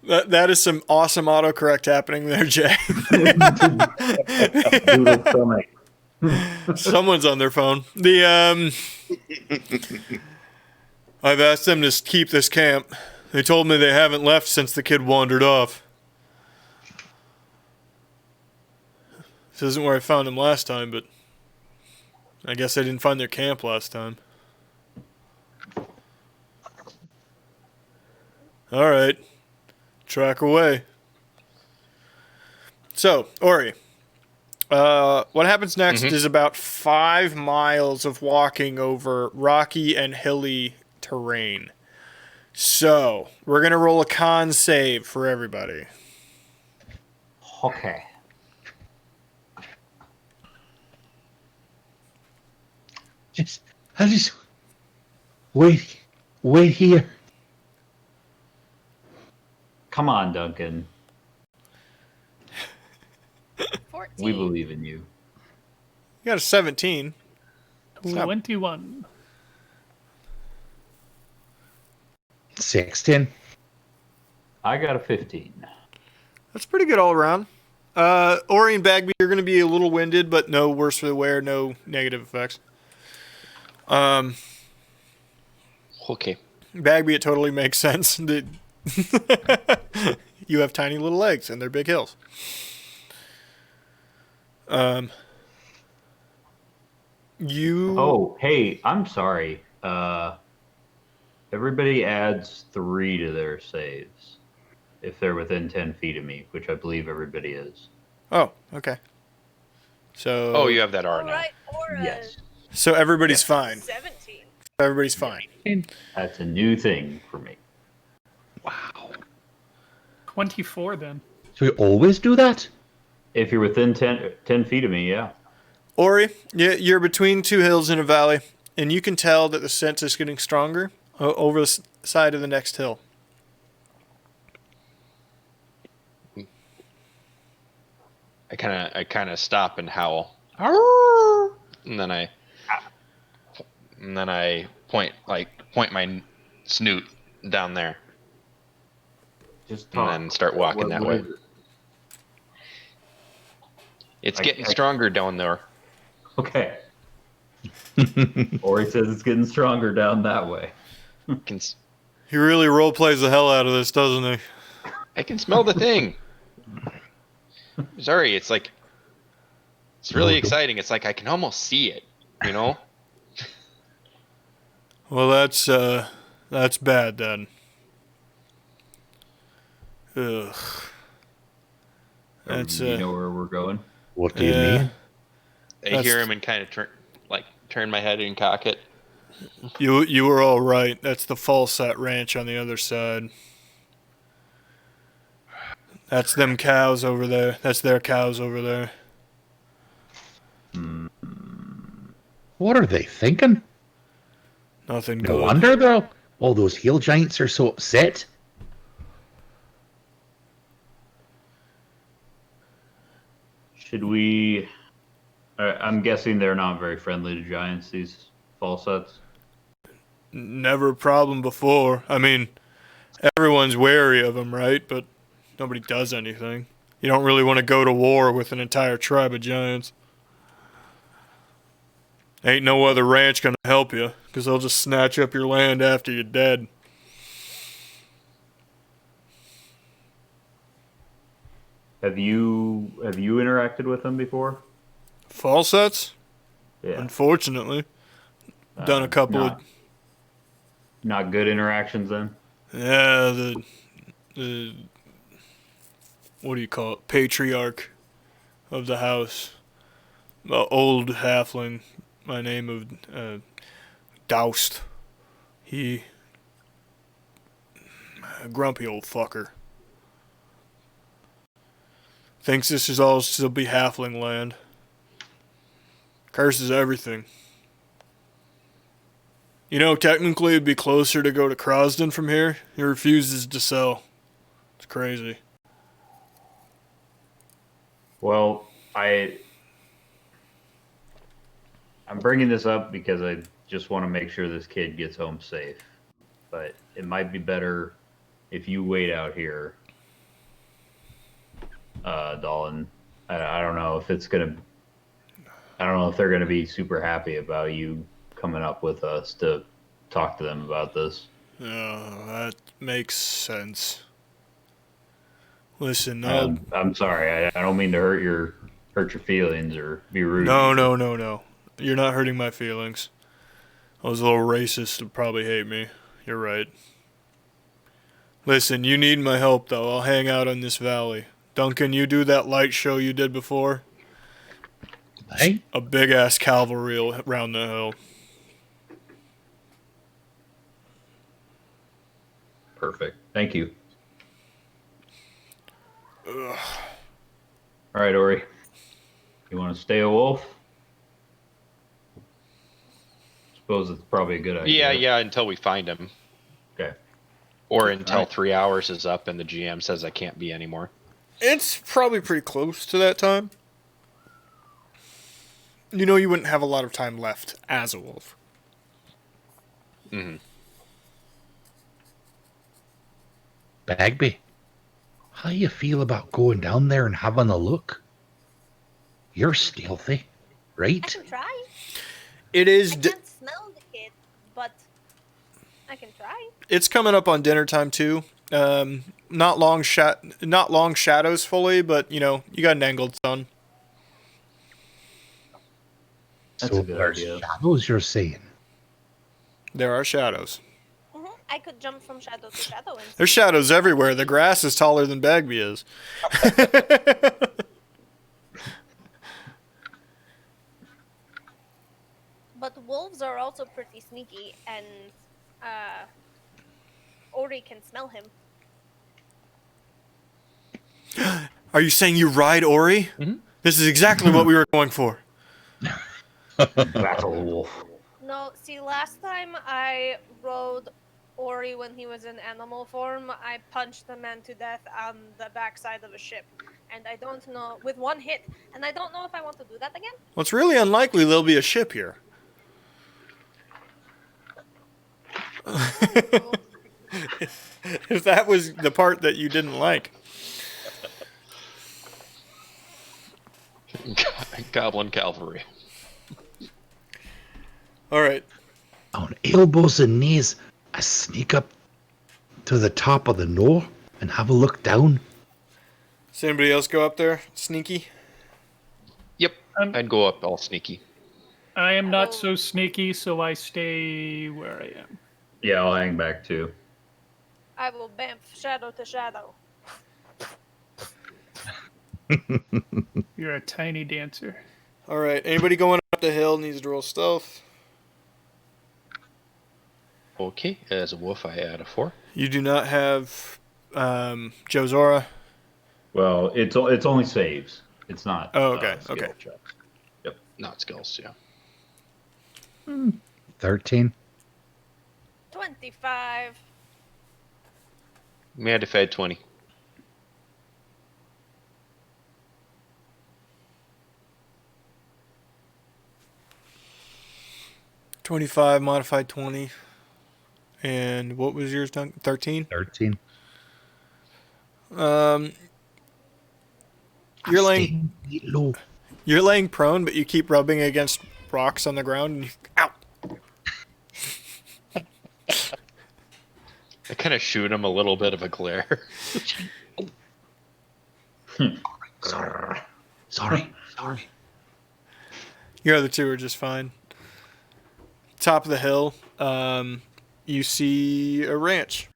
That is some awesome autocorrect happening there, Jay. Doodle stomach. Someone's on their phone. I've asked them to keep this camp. They told me they haven't left since the kid wandered off. This isn't where I found him last time, but I guess I didn't find their camp last time. All right. Track away. So, Ori, what happens next is about 5 miles of walking over rocky and hilly terrain. So, we're going to roll a con save for everybody. Okay. I just wait here. Come on, Duncan. 14. We believe in you. You got a 17. 21. 16. I got a 15. That's pretty good all around. Ori and Bagby are going to be a little winded, but no worse for the wear, no negative effects. Okay. Bagby, it totally makes sense. You have tiny little legs, and they're big hills. Oh, hey, I'm sorry. Everybody adds 3 to their saves if they're within 10 feet of me, which I believe everybody is. Oh, okay. So. Oh, you have that R All now. right, or Yes. So everybody's fine. 17. Everybody's fine. That's a new thing for me. Wow. 24 then. So we always do that? If you're within 10 feet of me, yeah. Ori, you're between 2 hills in a valley, and you can tell that the scent is getting stronger over the side of the next hill. I kind of stop and howl, and then I point my snoot down there, Just talk. and then start walking that way. is it? It's getting stronger down there. Okay. Ori says it's getting stronger down that way. He really role plays the hell out of this, doesn't he? I can smell the thing. Sorry, it's really exciting. It's like I can almost see it, you know? Well, that's bad then. Ugh. That's You know where we're going? What do you Yeah. mean? I hear him and kind of turn my head and cock it. you were all right. That's the Falset Ranch on the other side. That's them cows over there. That's their cows over there. What are they thinking? Nothing No good. wonder though. All those heel giants are so upset. Should we? I'm guessing they're not very friendly to giants. These falsets. Never a problem before. I mean, everyone's wary of them, right? But nobody does anything. You don't really want to go to war with an entire tribe of giants. Ain't no other ranch gonna help you, because they'll just snatch up your land after you're dead. Have you interacted with them before? Falsets? Yeah. Unfortunately. Done a couple Not good interactions then. Yeah, the what do you call it? Patriarch of the house. Old halfling by name of Doust. He a grumpy old fucker. Thinks this is all still be halfling land. Curses everything. You know, technically it'd be closer to go to Krasden from here. He refuses to sell. It's crazy. Well, I'm bringing this up because I just want to make sure this kid gets home safe. But it might be better if you wait out here, Dolan. I don't know if it's gonna. I don't know if they're gonna be super happy about you coming up with us to talk to them about this. Oh, that makes sense. Listen, I'm sorry. I don't mean to hurt your feelings or be rude. No. You're not hurting my feelings. Those little racists would probably hate me. You're right. Listen, you need my help, though. I'll hang out in this valley. Duncan, you do that light show you did before? Hey? A big-ass cavalry around the hill. Perfect. Thank you. Ugh. All right, Ori. You want to stay a wolf? Suppose it's probably a good idea. Yeah, until we find him. Okay. Or until Alright. 3 hours is up and the GM says I can't be anymore. It's probably pretty close to that time. You know you wouldn't have a lot of time left as a wolf. Mm-hmm. Bagby, how you feel about going down there and having a look? You're stealthy, I right? can try. It is. I can't smell the kid, but I can try. It's coming up on dinner time too. Not long shadows fully, but you know you got an angled sun. That's So a good there's idea. shadows, you're saying? There are shadows. I could jump from shadow to shadow. And There's shadows everywhere. The grass is taller than Bagby is. But wolves are also pretty sneaky, and Ori can smell him. Are you saying you ride Ori? Mhm. This is exactly what we were going for. Battle wolf. No, see, last time I rode Ori when he was in animal form, I punched the man to death on the backside of a ship. And I don't know, with one hit, and I don't know if I want to do that again. Well, it's really unlikely there'll be a ship here. If that was the part that you didn't like. Goblin cavalry. All right. On elbows and knees, I sneak up to the top of the knoll and have a look down. Does anybody else go up there? Sneaky? Yep, I'd go up all sneaky. I am not so sneaky, so I stay where I am. Yeah, I'll hang back too. I will bamf shadow to shadow. You're a tiny dancer. All right. Anybody going up the hill needs to roll stealth. Okay, as a wolf, I add a 4. You do not have Joe Zora. Well, it's only saves. It's not. Oh, okay, Skill okay. checks. Not skills, yeah. 13. 25. Mad if I had 20. $25 modified 20. And what was yours, Duncan? 13? 13. You're laying prone, but you keep rubbing against rocks on the ground. And ow! I kind of shoot him a little bit of a glare. Sorry. Your other two are just fine. Top of the hill, you see a ranch.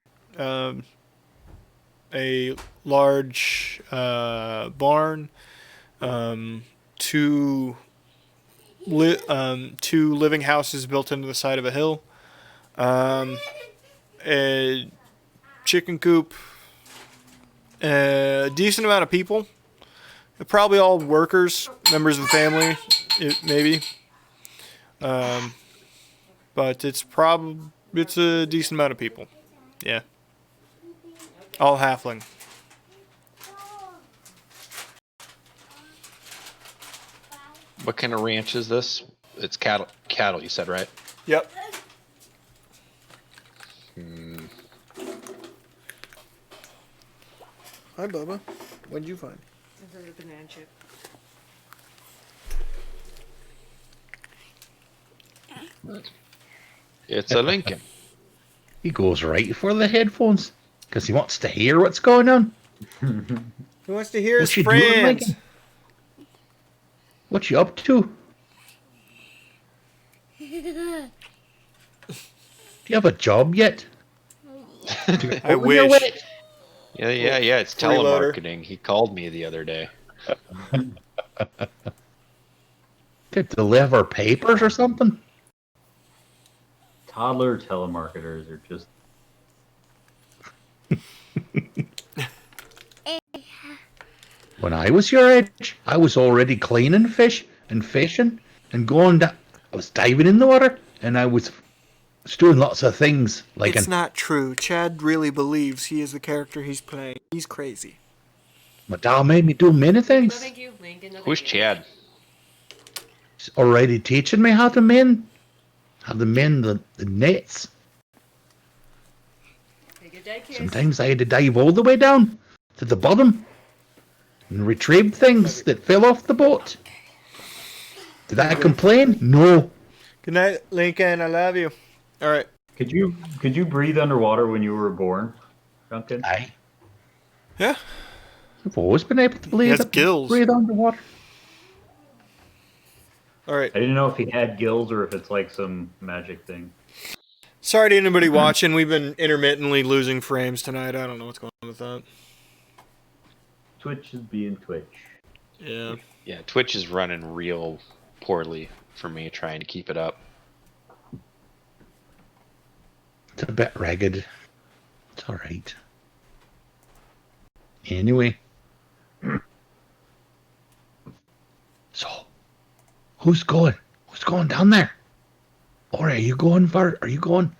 A large barn, two living houses built into the side of a hill, a chicken coop, a decent amount of people. They're probably all workers, members of the family, maybe. But it's a decent amount of people. Yeah. All halfling. What kind of ranch is this? It's cattle, you said, right? Yep. Hi, Bubba. What'd you find? Another banana chip. It's a Lincoln. He goes right for the headphones because he wants to hear what's going on. He wants to hear What his you doing, friends. Lincoln? What you up to? Do you have a job yet? I Over your wish. way? Yeah. It's Freeloader. telemarketing. He called me the other day. To deliver papers or something? Toddler telemarketers are just. When I was your age, I was already cleaning fish and fishing and going down. I was diving in the water and I was doing lots of things. Like It's not true. Chad really believes he is the character he's playing. He's crazy. my dad made me do many No, things. thank you. Lincoln, no, Who's thank you. Chad? He's already teaching me how to mend the nets. Take a dead kiss. Sometimes I had to dive all the way down to the bottom and retrieve things that fell off the boat. Did I complain? No. Good night, Lincoln. I love you. All right. Could you breathe underwater when you were born, Duncan? Yeah. I've always been able to has gills. breathe underwater. All right. I didn't know if he had gills or if it's like some magic thing. Sorry to anybody watching. We've been intermittently losing frames tonight. I don't know what's going on with that. Twitch is being Twitch. Yeah. Yeah, Twitch is running real poorly for me trying to keep it up. It's a bit ragged. It's alright. Anyway. So, who's going? Who's going down there? Or are you going, Vart? Are you going?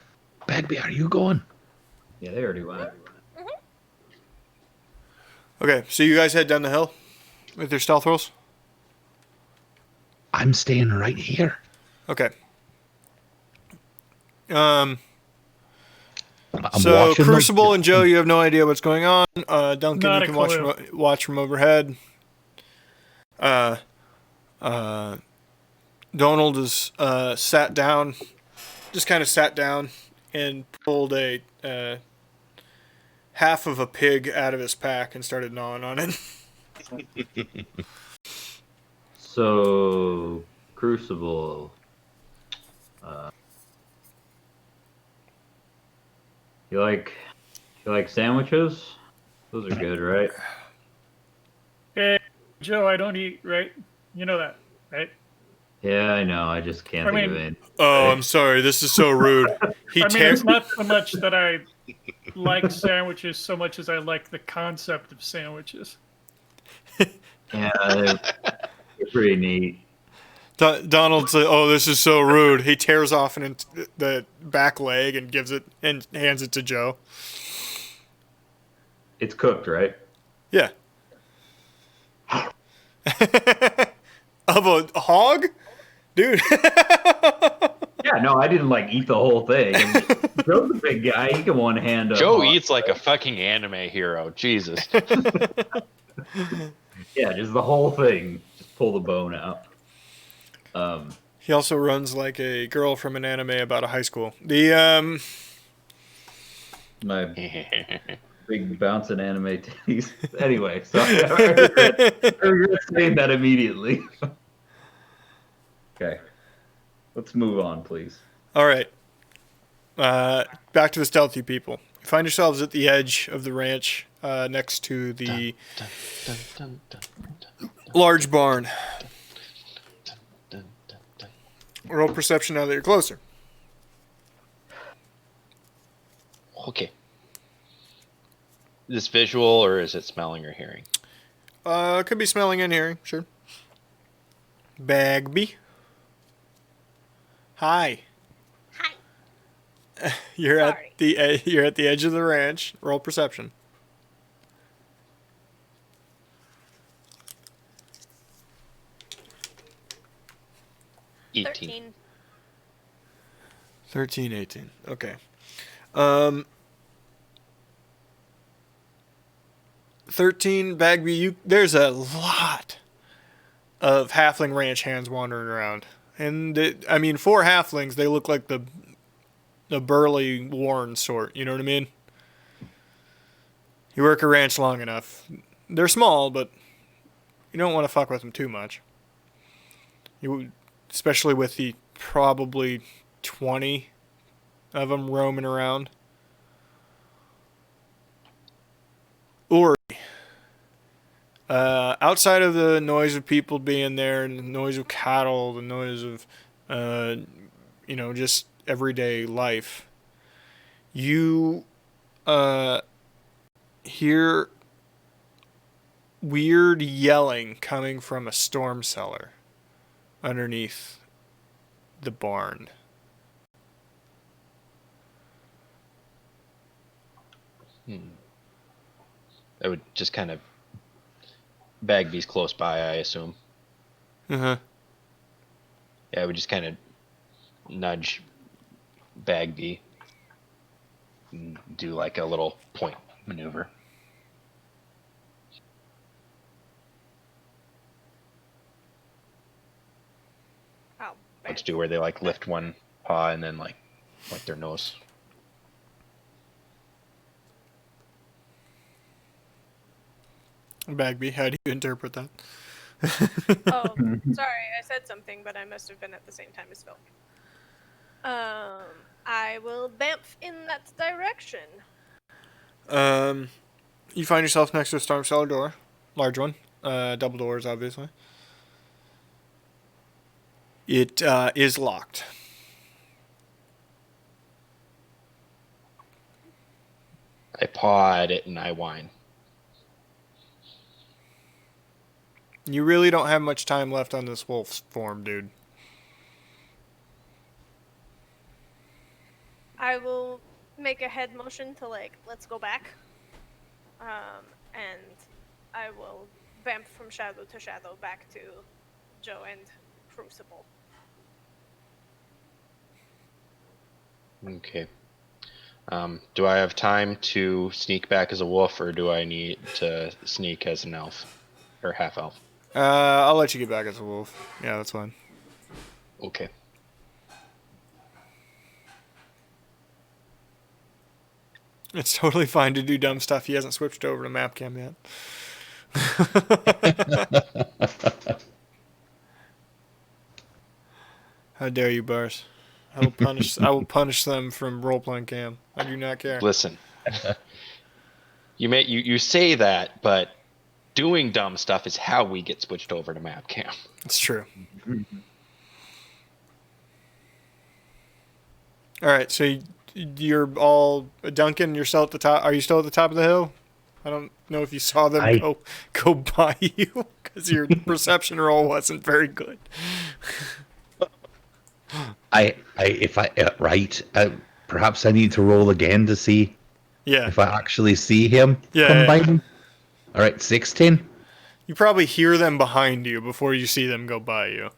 Bagby, are you going? Yeah, they already went. Okay, so you guys head down the hill with your stealth rolls? I'm staying right here. Okay. I'm So watching Crucible them. and Joe, you have no idea what's going on. Duncan, Not you a can clue. watch from overhead. Donald is sat down, just kind of sat down and pulled a half of a pig out of his pack and started gnawing on it. So, Crucible. You like sandwiches? Those are good, right? Okay, Joe, I don't eat, right? You know that, right? Yeah, I know. I just can't I think mean- of it. Oh, I'm sorry. This is so rude. He I mean, tears. it's not so much that I like sandwiches so much as I like the concept of sandwiches. Yeah, they're pretty neat. Donald said, "Oh, this is so rude." He tears off the back leg and gives it and hands it to Joe. It's cooked, right? Yeah. Of a hog, dude. Yeah, no, I didn't like eat the whole thing. Joe's a big guy. He can one hand. Joe eats like a fucking anime hero. Jesus. Yeah, just the whole thing. Just pull the bone out. He also runs like a girl from an anime about a high school. The My big bouncing anime titties. Anyway, sorry. I regret saying that immediately. Okay. Let's move on, please. All right. Back to the stealthy people. You find yourselves at the edge of the ranch, next to the large barn. Roll perception now that you're closer. Okay. Is this visual or is it smelling or hearing? Could be smelling and hearing, sure. Bagby. Hi. Hi. You're Sorry. you're at the edge of the ranch. Roll perception. Eighteen. 13. 13, 18. Okay. 13, Bagby, there's a lot of halfling ranch hands wandering around. And, I mean, for halflings, they look like the burly, worn sort. You know what I mean? You work a ranch long enough. They're small, but you don't want to fuck with them too much. Especially with the probably 20 of them roaming around. Or outside of the noise of people being there, and the noise of cattle, the noise of just everyday life, you hear weird yelling coming from a storm cellar underneath the barn. I would just kind of. Bagby's close by, I assume. Uh-huh. Yeah, I would just kind of nudge Bagby and do like a little point maneuver. Oh, Let's do where they like lift one paw and then like their nose. Bagby, how do you interpret that? Oh, sorry, I said something, but I must have been at the same time as Phil. I will bamf in that direction. You find yourself next to a storm cellar door. Large one. Double doors, obviously. It is locked. I paw at it and I whine. You really don't have much time left on this wolf's form, dude. I will make a head motion to let's go back. And I will vamp from shadow to shadow back to Joe and Crucible. Okay. Do I have time to sneak back as a wolf, or do I need to sneak as an elf or half elf? I'll let you get back as a wolf. Yeah, that's fine. Okay. It's totally fine to do dumb stuff. He hasn't switched over to map cam yet. How dare you, Bars? I will punish them from role playing cam. I do not care. Listen. You say that, but doing dumb stuff is how we get switched over to map cam. It's true. All right, so you're all Duncan. You're still at the top. Are you still at the top of the hill? I don't know if you saw them go by you because your perception roll wasn't very good. Perhaps I need to roll again to see if I actually see him come by me. All right, 16. You probably hear them behind you before you see them go by you.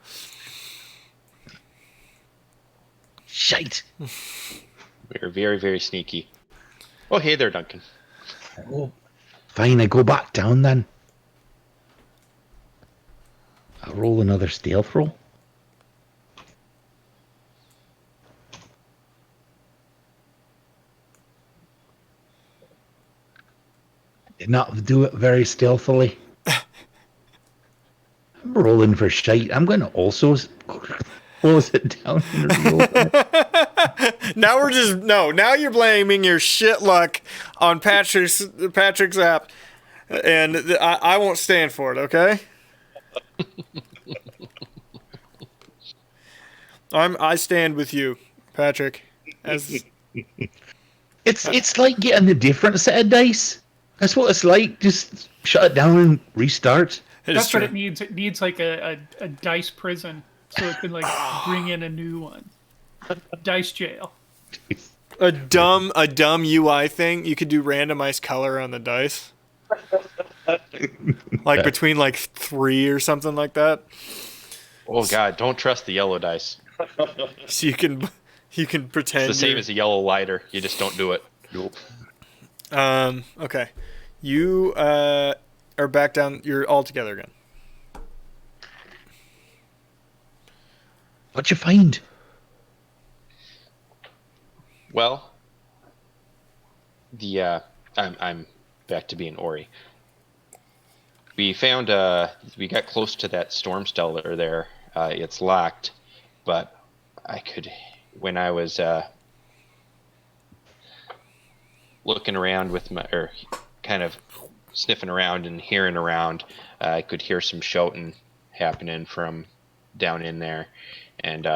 Shite. We're very, very sneaky. Oh, hey there, Duncan. Oh, fine, I go back down then. I'll roll another stealth roll. Did not do it very stealthily. I'm rolling for shite. I'm going to also close it down. Now you're blaming your shit luck on Patrick's app, and I won't stand for it. Okay. I stand with you, Patrick. It's like getting a different set of dice. That's what it's like. Just shut it down and restart. That's what it needs. It needs like a dice prison, so it can like bring in a new one. Dice jail. A dumb UI thing. You could do randomized color on the dice, like between like 3 or something like that. Oh God! Don't trust the yellow dice. So you can pretend It's the same as a yellow lighter. You just don't do it. Nope. Okay. You are back down. You're all together again. What'd you find? Well, I'm back to being Ori. We found we got close to that storm stellar there. It's locked, but when I was looking around kind of sniffing around and hearing around, I could hear some shouting happening from down in there, and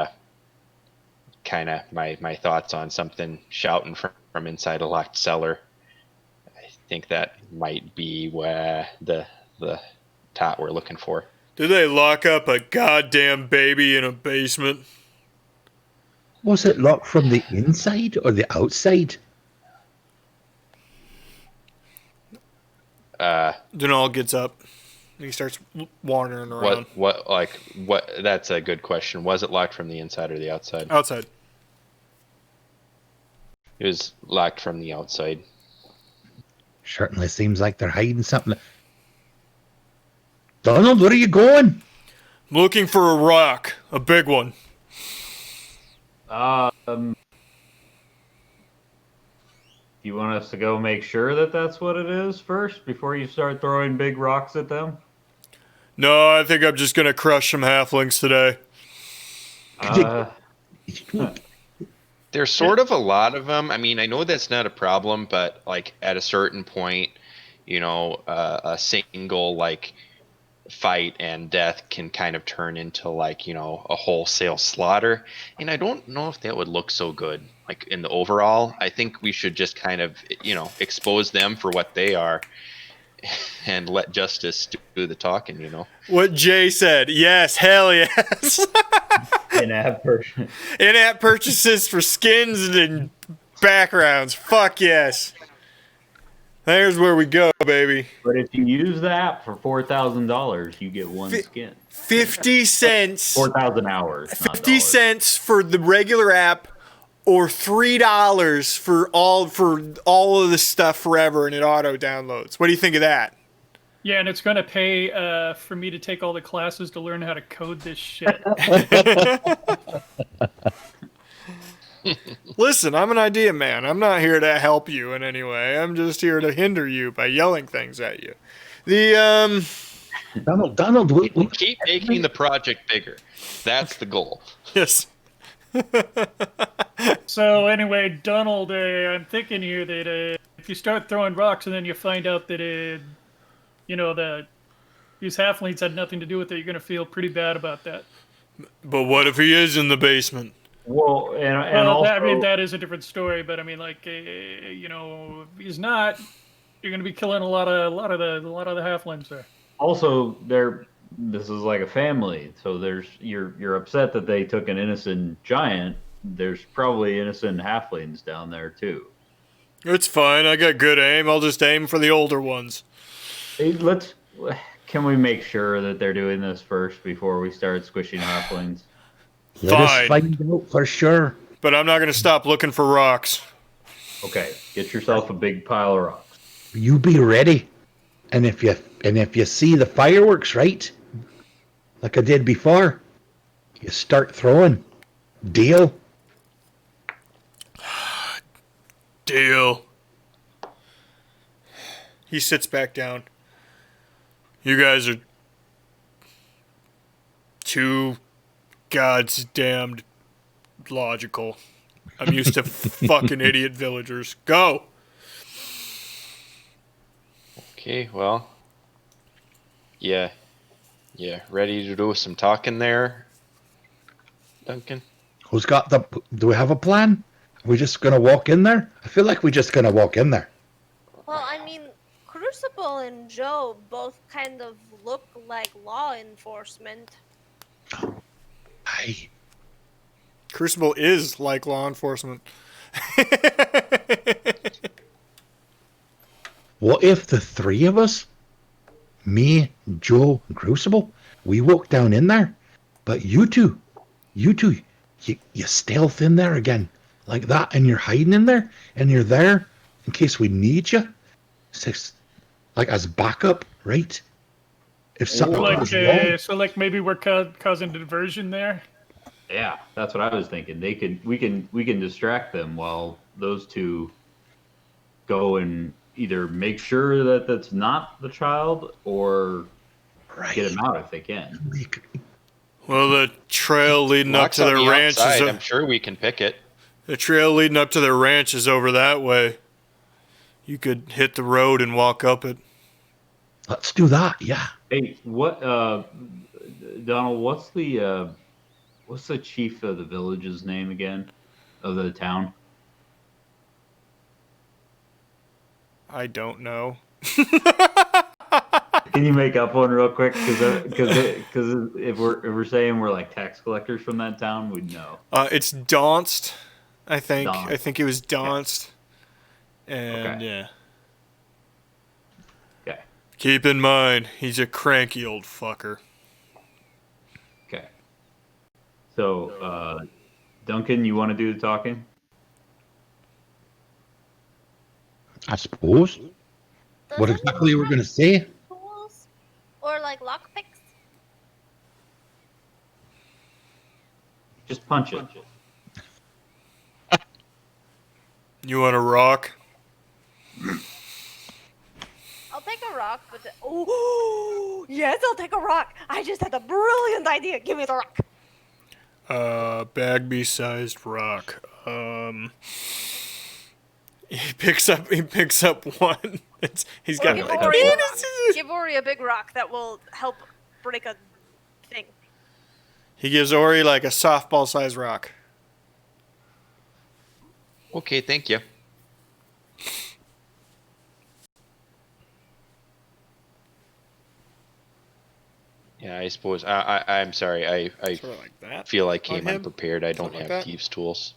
kind of my thoughts on something shouting from inside a locked cellar. I think that might be where the tot we're looking for. Did they lock up a goddamn baby in a basement? Was it locked from the inside or the outside? Denal gets up. He starts wandering around. What? That's a good question. Was it locked from the inside or the outside? Outside. It was locked from the outside. Certainly seems like they're hiding something. Donald, where are you going? I'm looking for a rock. A big one. You want us to go make sure that that's what it is first before you start throwing big rocks at them? No, I think I'm just going to crush some halflings today. There's sort of a lot of them. I mean, I know that's not a problem, but like at a certain point, a single like fight and death can kind of turn into like, a wholesale slaughter. And I don't know if that would look so good. Like in the overall, I think we should just kind of, expose them for what they are and let justice do the talking, What Jay said. Yes, hell yes. In-app purchase. In-app purchases for skins and backgrounds. Fuck yes. There's where we go, baby. But if you use the app for $4,000, you get one skin. 50 cents. 4,000 hours. 50 cents for the regular app, or $3 for all of the stuff forever, and it auto downloads. What do you think of that? Yeah, and it's going to pay for me to take all the classes to learn how to code this shit. Listen, I'm an idea man. I'm not here to help you in any way. I'm just here to hinder you by yelling things at you. Donald, wait. Keep making the project bigger. That's the goal. Yes. So anyway, Donald, I'm thinking here that if you start throwing rocks and then you find out that the These halflings had nothing to do with it. You're going to feel pretty bad about that. But what if he is in the basement? Well, and Well, also, I mean, that is a different story. But I mean, like, you know, if he's not, you're going to be killing a lot of the halflings there. also, this is like a family, so you're upset that they took an innocent giant. There's probably innocent halflings down there too. It's fine. I got good aim. I'll just aim for the older ones. Hey, can we make sure that they're doing this first before we start squishing halflings? Let us Fine. find out for sure. But I'm not going to stop looking for rocks. Okay, get yourself a big pile of rocks. You be ready. And if you see the fireworks, right? Like I did before, you start throwing. Deal? Deal. He sits back down. You guys are too goddamned logical. I'm used to fucking idiot villagers. Go! Okay, well. Yeah. Ready to do some talking there, Duncan? Do we have a plan? Are we just gonna walk in there? I feel like we're just gonna walk in there. Well, I mean, Crucible and Joe both kind of look like law enforcement. Aye. Crucible is like law enforcement. What if the three of us, me, Joe, and Crucible, we walk down in there, but you two, you stealth in there again, like that, and you're hiding in there, and you're there in case we need you, like as backup, right? If something goes wrong. So like maybe we're causing diversion there. Yeah, that's what I was thinking. We can distract them while those two go and either make sure that that's not the child or get him out if they can. Well, the trail leading up Rock's to on their the ranch outside. is I'm sure we can pick it. the trail leading up to their ranch is over that way. You could hit the road and walk up it. Let's do that, yeah. Hey, Donald? What's the chief of the village's name again? Of the town? I don't know. Can you make up one real quick? Because if we're saying we're like tax collectors from that town, we'd know. It's Daunced, I think. Daunced. I think it was Daunced. And Okay. yeah. Okay. Keep in mind, he's a cranky old fucker. Okay. So, Duncan, you want to do the talking? I suppose. What Doesn't exactly it we're have gonna say? tools? Or like lockpicks? Just punch it. You want a rock? I'll take a rock, but oh yes, I'll take a rock. I just had a brilliant idea. Give me the rock. Bagby-sized rock. He picks up one. He's got give like Ori a rock. a Give Ori a big rock that will help break a thing. He gives Ori like a softball-sized rock. Okay, thank you. Yeah, I suppose. I'm sorry. I Sort of like that. feel I on came him? unprepared. I don't Something like have that? thieves' tools.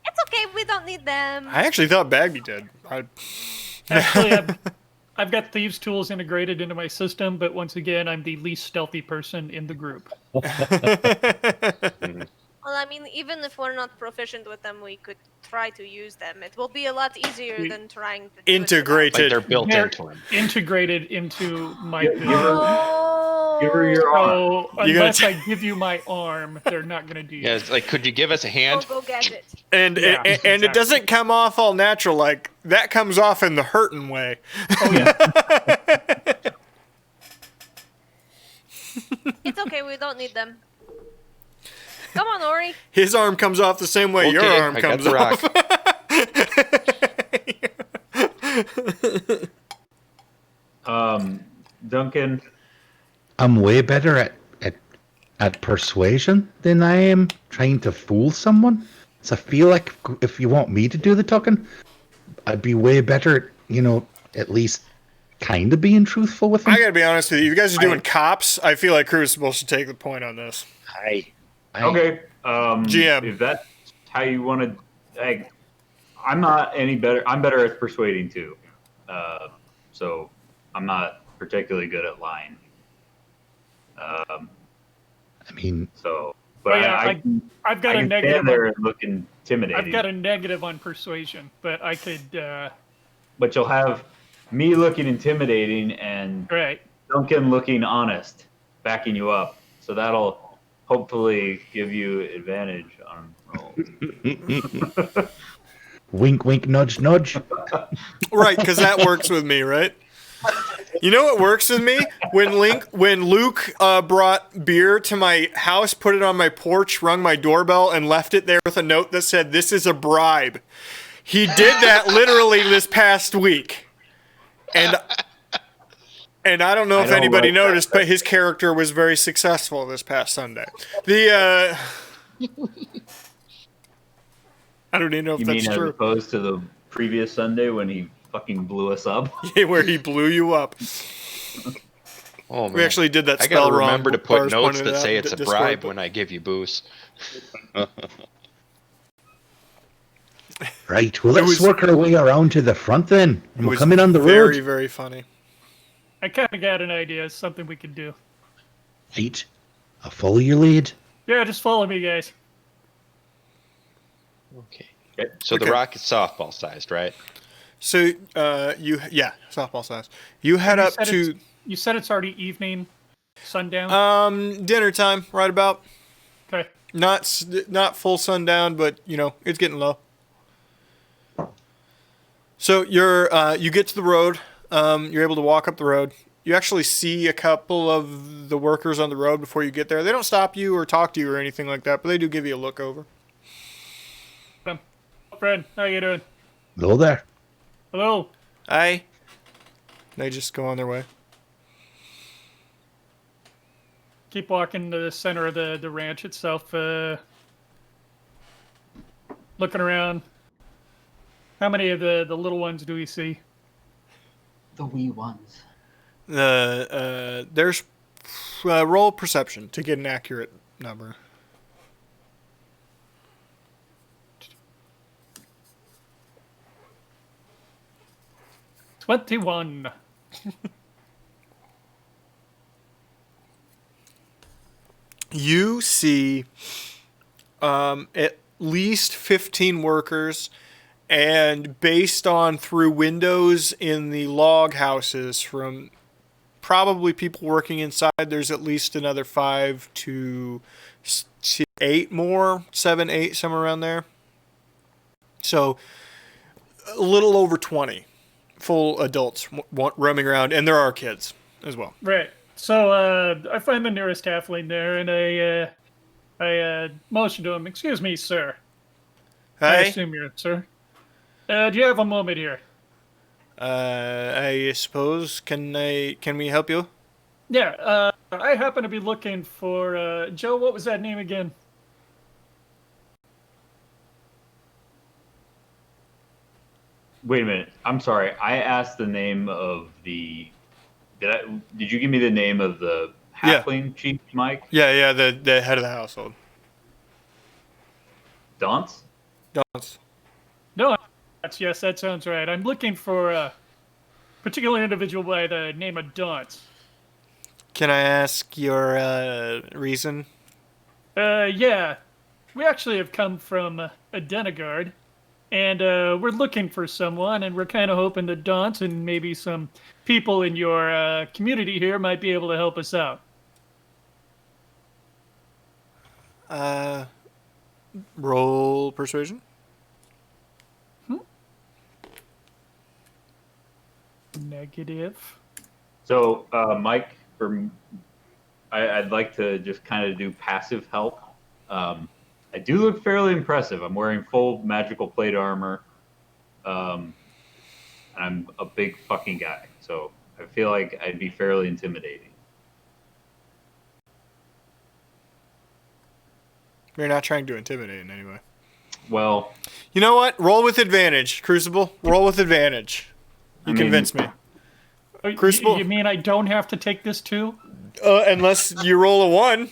It's okay. We don't need them. I actually thought Bagby did. Actually, I've got thieves' tools integrated into my system, but once again, I'm the least stealthy person in the group. Well, I mean, even if we're not proficient with them, we could try to use them. It will be a lot easier than trying to do it Integrated. Like they're built They're into him. integrated into my Give her your arm. So You're unless gonna I give you my arm, they're not going to do Yeah, that. it's like, could you give us a hand? Go gadget. And Yeah, and it exactly. doesn't come off all natural. Like that comes off in the hurting way. Oh yeah. It's okay. We don't need them. Come on, Ori. His arm comes off the same way your Okay, arm I got comes the off. rock. Duncan, I'm way better at persuasion than I am trying to fool someone. So I feel like if you want me to do the talking, I'd be way better, at least kind of being truthful with them. I gotta be honest with you. You guys are doing cops. I feel like Crew's supposed to take the point on this. Okay. GM. If that's how you want to, I'm not any better. I'm better at persuading too. So I'm not particularly good at lying. I mean, So, but Oh, yeah, I've got I a can negative. stand there and look intimidating. I've got a negative on persuasion, but I could. But you'll have me looking intimidating and Right. Duncan looking honest, backing you up. So that'll hopefully give you advantage on rolls. wink, wink, nudge, nudge. Right, because that works with me, right? You know what works with me? When Luke brought beer to my house, put it on my porch, rung my doorbell, and left it there with a note that said, "This is a bribe." He did that literally this past week. And I don't know if anybody noticed, but his character was very successful this past Sunday. I don't even know if You that's mean as true. opposed to the previous Sunday when he fucking blew us up? Where he blew you up. Oh, man. We actually did that I spell gotta wrong. remember to put Bars notes pointed that it say out it's a Discord, bribe but- when I give you booze. Right, well, let's work our way around to the front then. And we'll come in on the very, road. very funny. I kind of got an idea. It's something we could do. Right, I'll follow your lead. Yeah, just follow me, guys. Okay. Okay. So the rock is softball sized, right? So, softball size. You head up to You said it's already evening, sundown. dinner time, right about. Okay. Not full sundown, but it's getting low. So you get to the road. You're able to walk up the road. You actually see a couple of the workers on the road before you get there. They don't stop you or talk to you or anything like that, but they do give you a look over. Fred, how you doing? Hello there. Hello. Aye. They just go on their way. Keep walking to the center of the ranch itself. Looking around. How many of the little ones do we see? The wee ones. There's roll perception to get an accurate number. 21. You see at least 15 workers, and based on through windows in the log houses from probably people working inside, there's at least another 5 to 8 more, 7, 8, somewhere around there. So a little over 20 full adults roaming around, and there are kids as well. Right. So I find the nearest halfling there, and I motion to him. Excuse me, sir. I Hey, assume you're sir. Do you have a moment here? I suppose can we help you? Yeah. I happen to be looking for Joe. What was that name again? Wait a minute. I'm sorry. I asked the name of the. Did you give me the name of the Yeah. halfling chief, Mike? Yeah, the head of the household. Dance? Dance. No. Yes, that sounds right. I'm looking for a particular individual by the name of Dunce. Can I ask your reason? Yeah. We actually have come from a Denegard, and we're looking for someone, and we're kind of hoping that Dunce and maybe some people in your community here might be able to help us out. Roll persuasion. Negative. So, Mike, I'd like to just kind of do passive help. I do look fairly impressive. I'm wearing full magical plate armor. And I'm a big fucking guy. So I feel like I'd be fairly intimidating. We're not trying to intimidate in any way. Well, You know what? Roll with advantage, Crucible. Roll with advantage. You convinced me. Crucible? You mean I don't have to take this too? Unless you roll a 1.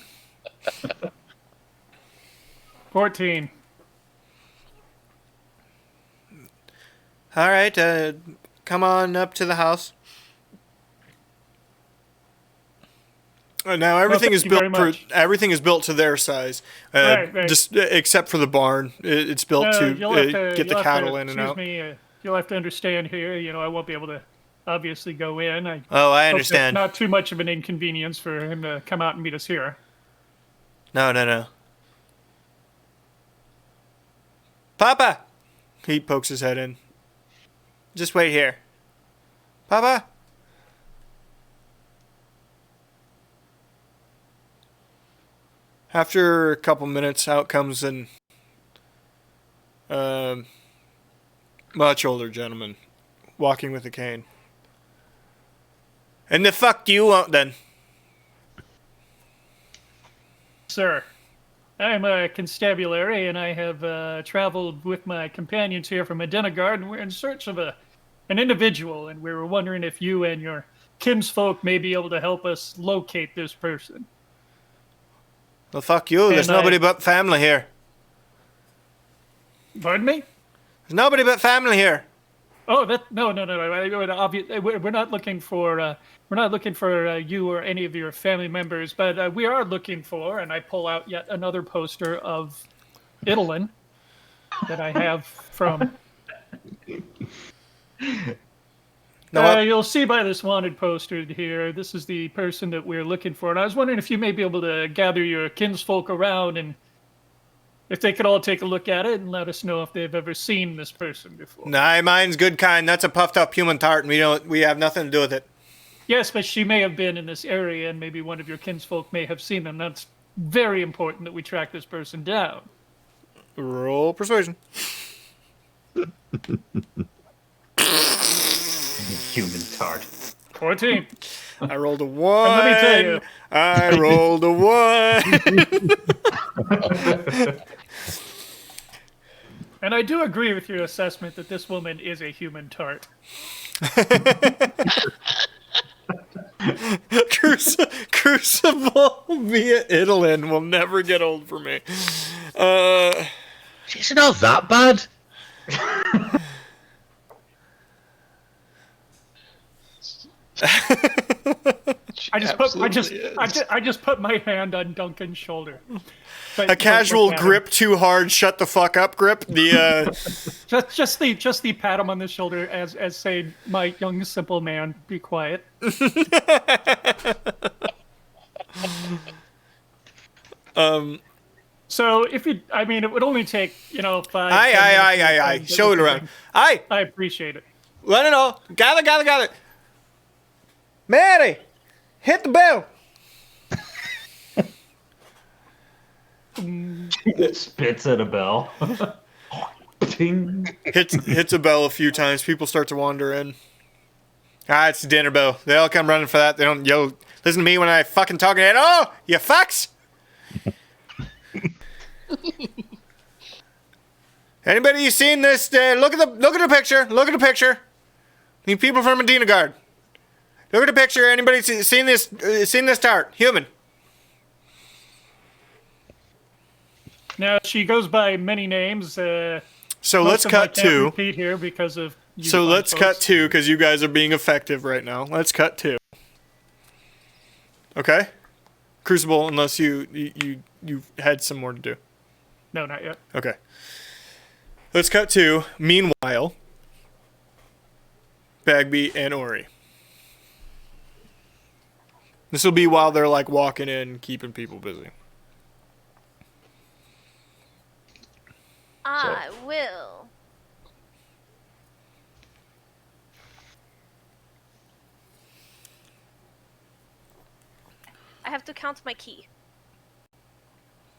14. All right, come on up to the house. Now everything is thank you very built much. everything is built to their size, Right. just except for the barn. It's built to You'll have to- get the you'll have cattle to- in and excuse out. me, you'll have to understand here. I won't be able to obviously go in. I Oh, I hope that's understand. not too much of an inconvenience for him to come out and meet us here. No. Papa! He pokes his head in. Just wait here. Papa? After a couple minutes, out comes an much older gentleman walking with a cane. And the fuck do you want then? Sir, I'm a constabulary, and I have traveled with my companions here from Adenagard, and we're in search of an individual, and we were wondering if you and your kinsfolk may be able to help us locate this person. Well, fuck you. There's And nobody but family here. Pardon me? There's nobody but family here. Oh, no. We're not looking for you or any of your family members, but we are looking for, and I pull out yet another poster of Idolin that I have from. You'll see by this wanted poster here. This is the person that we're looking for, and I was wondering if you may be able to gather your kinsfolk around and if they could all take a look at it and let us know if they've ever seen this person before. Nah, mine's good kind. That's a puffed up human tart, and we have nothing to do with it. Yes, but she may have been in this area, and maybe one of your kinsfolk may have seen them. That's very important that we track this person down. Roll persuasion. human tart. 14. I rolled a 1. And let me tell you. I rolled a 1. And I do agree with your assessment that this woman is a human tart. Crucible via Idolin will never get old for me. She's not that bad. I just put my hand on Duncan's shoulder. A casual grip, too hard, shut the fuck up grip. The just the pat him on the shoulder as saying, "My young simple man, be quiet." So if it would only take 5. Aye. Show it around. Aye. I appreciate it. Let it all. Gather. Mary, hit the bell. It spits at a bell. Ting. Hits a bell a few times. People start to wander in. It's the dinner bell. They all come running for that. They don't listen to me when I fucking talking at oh, you fucks. Anybody you seen this? Look at the picture. Look at the picture. You people from Medina Guard. Look at the picture. Anybody seen this? Seen this tart? Human. Now she goes by many names. So let's cut to. Repeat here because of. So let's cut to because you guys are being effective right now. Let's cut to. Okay. Crucible, unless you had some more to do. No, not yet. Okay. Let's cut to. Meanwhile, Bagby and Ori. This will be while they're like walking in, keeping people busy. I will. I have to count my key.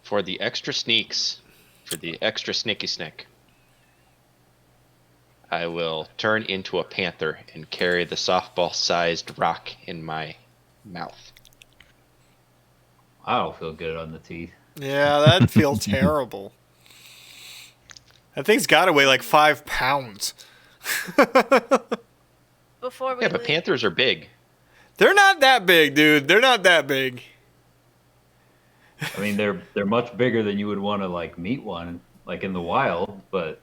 For the extra sneaks, for the extra snicky snick, I will turn into a panther and carry the softball-sized rock in my mouth. I don't feel good on the teeth. Yeah, that'd feel terrible. That thing's got to weigh like 5 pounds. Before we Yeah, but leave, panthers are big. They're not that big, dude. They're not that big. I mean, they're much bigger than you would want to like meet one like in the wild, but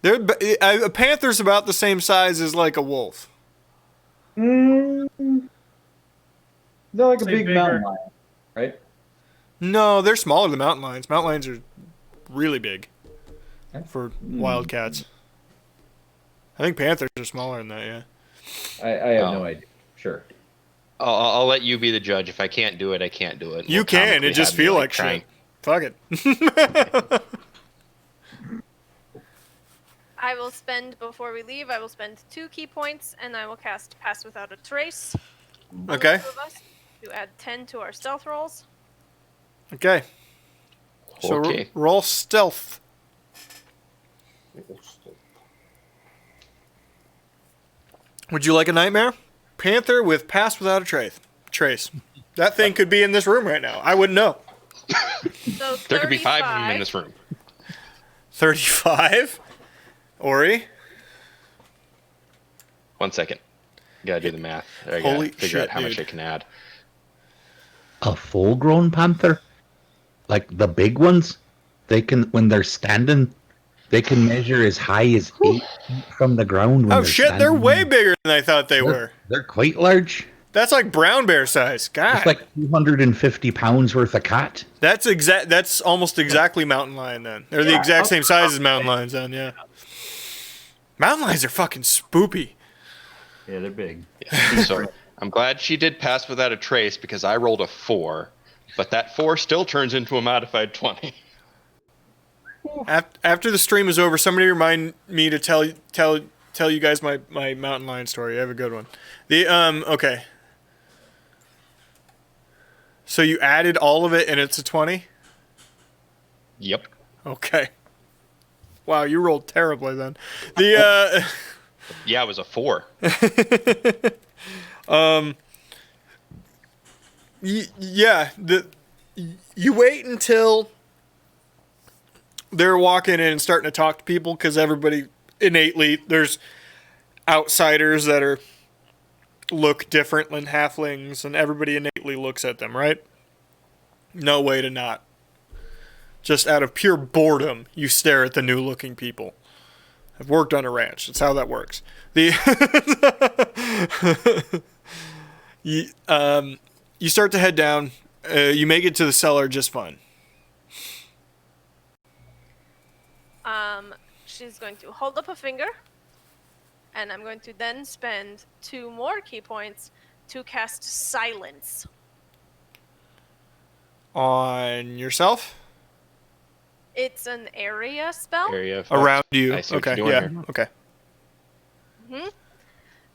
A panther's about the same size as like a wolf. they're like a Say big bigger. mountain lion, right? No, they're smaller than mountain lions. Mountain lions are really big for wildcats. I think panthers are smaller than that, yeah. I have Oh. no idea. Sure. I'll let you be the judge. If I can't do it, I can't do it. You We'll can. comically It just have me, feel like trying. shit. Fuck it. I will spend, before we leave, I will spend 2 key points, and I will cast Pass Without a Trace. on the Okay. two of us to add 10 to our stealth rolls. Okay. So Okay. roll stealth. Would you like a nightmare? Panther with Pass Without a Trace. That thing could be in this room right now. I wouldn't know. So There could be 5 of them 35. in this room. 35. Ori? 1 second. Gotta do the math. I Holy gotta figure shit, out how much dude. Oh, I can add. A full-grown panther, like the big ones, they can when they're standing, they can measure as high as 8 feet from the ground. When Oh shit, they're standing. way bigger than I thought they were. They're quite large. That's like brown bear size. God. It's like 250 pounds worth of cat. That's almost exactly mountain lion then. They're the exact same size as mountain lions then, yeah. Mountain lions are fucking spoopy. Yeah, they're big. Yeah. So I'm glad she did Pass Without a Trace because I rolled a 4, but that 4 still turns into a modified 20. After the stream is over, somebody remind me to tell you guys my mountain lion story. I have a good one. Okay. So you added all of it and it's a 20? Yep. Okay. Wow, you rolled terribly then. Yeah, it was a 4. You wait until they're walking in and starting to talk to people because everybody innately, there's outsiders that look different than halflings and everybody innately looks at them, right? No way to not. Just out of pure boredom, you stare at the new looking people. I've worked on a ranch. That's how that works. You start to head down. You make it to the cellar just fine. She's going to hold up a finger, and I'm going to then spend 2 more key points to cast Silence. On yourself? It's an area spell. Area effect. Around you. I see what Okay, you're doing yeah. here. Okay.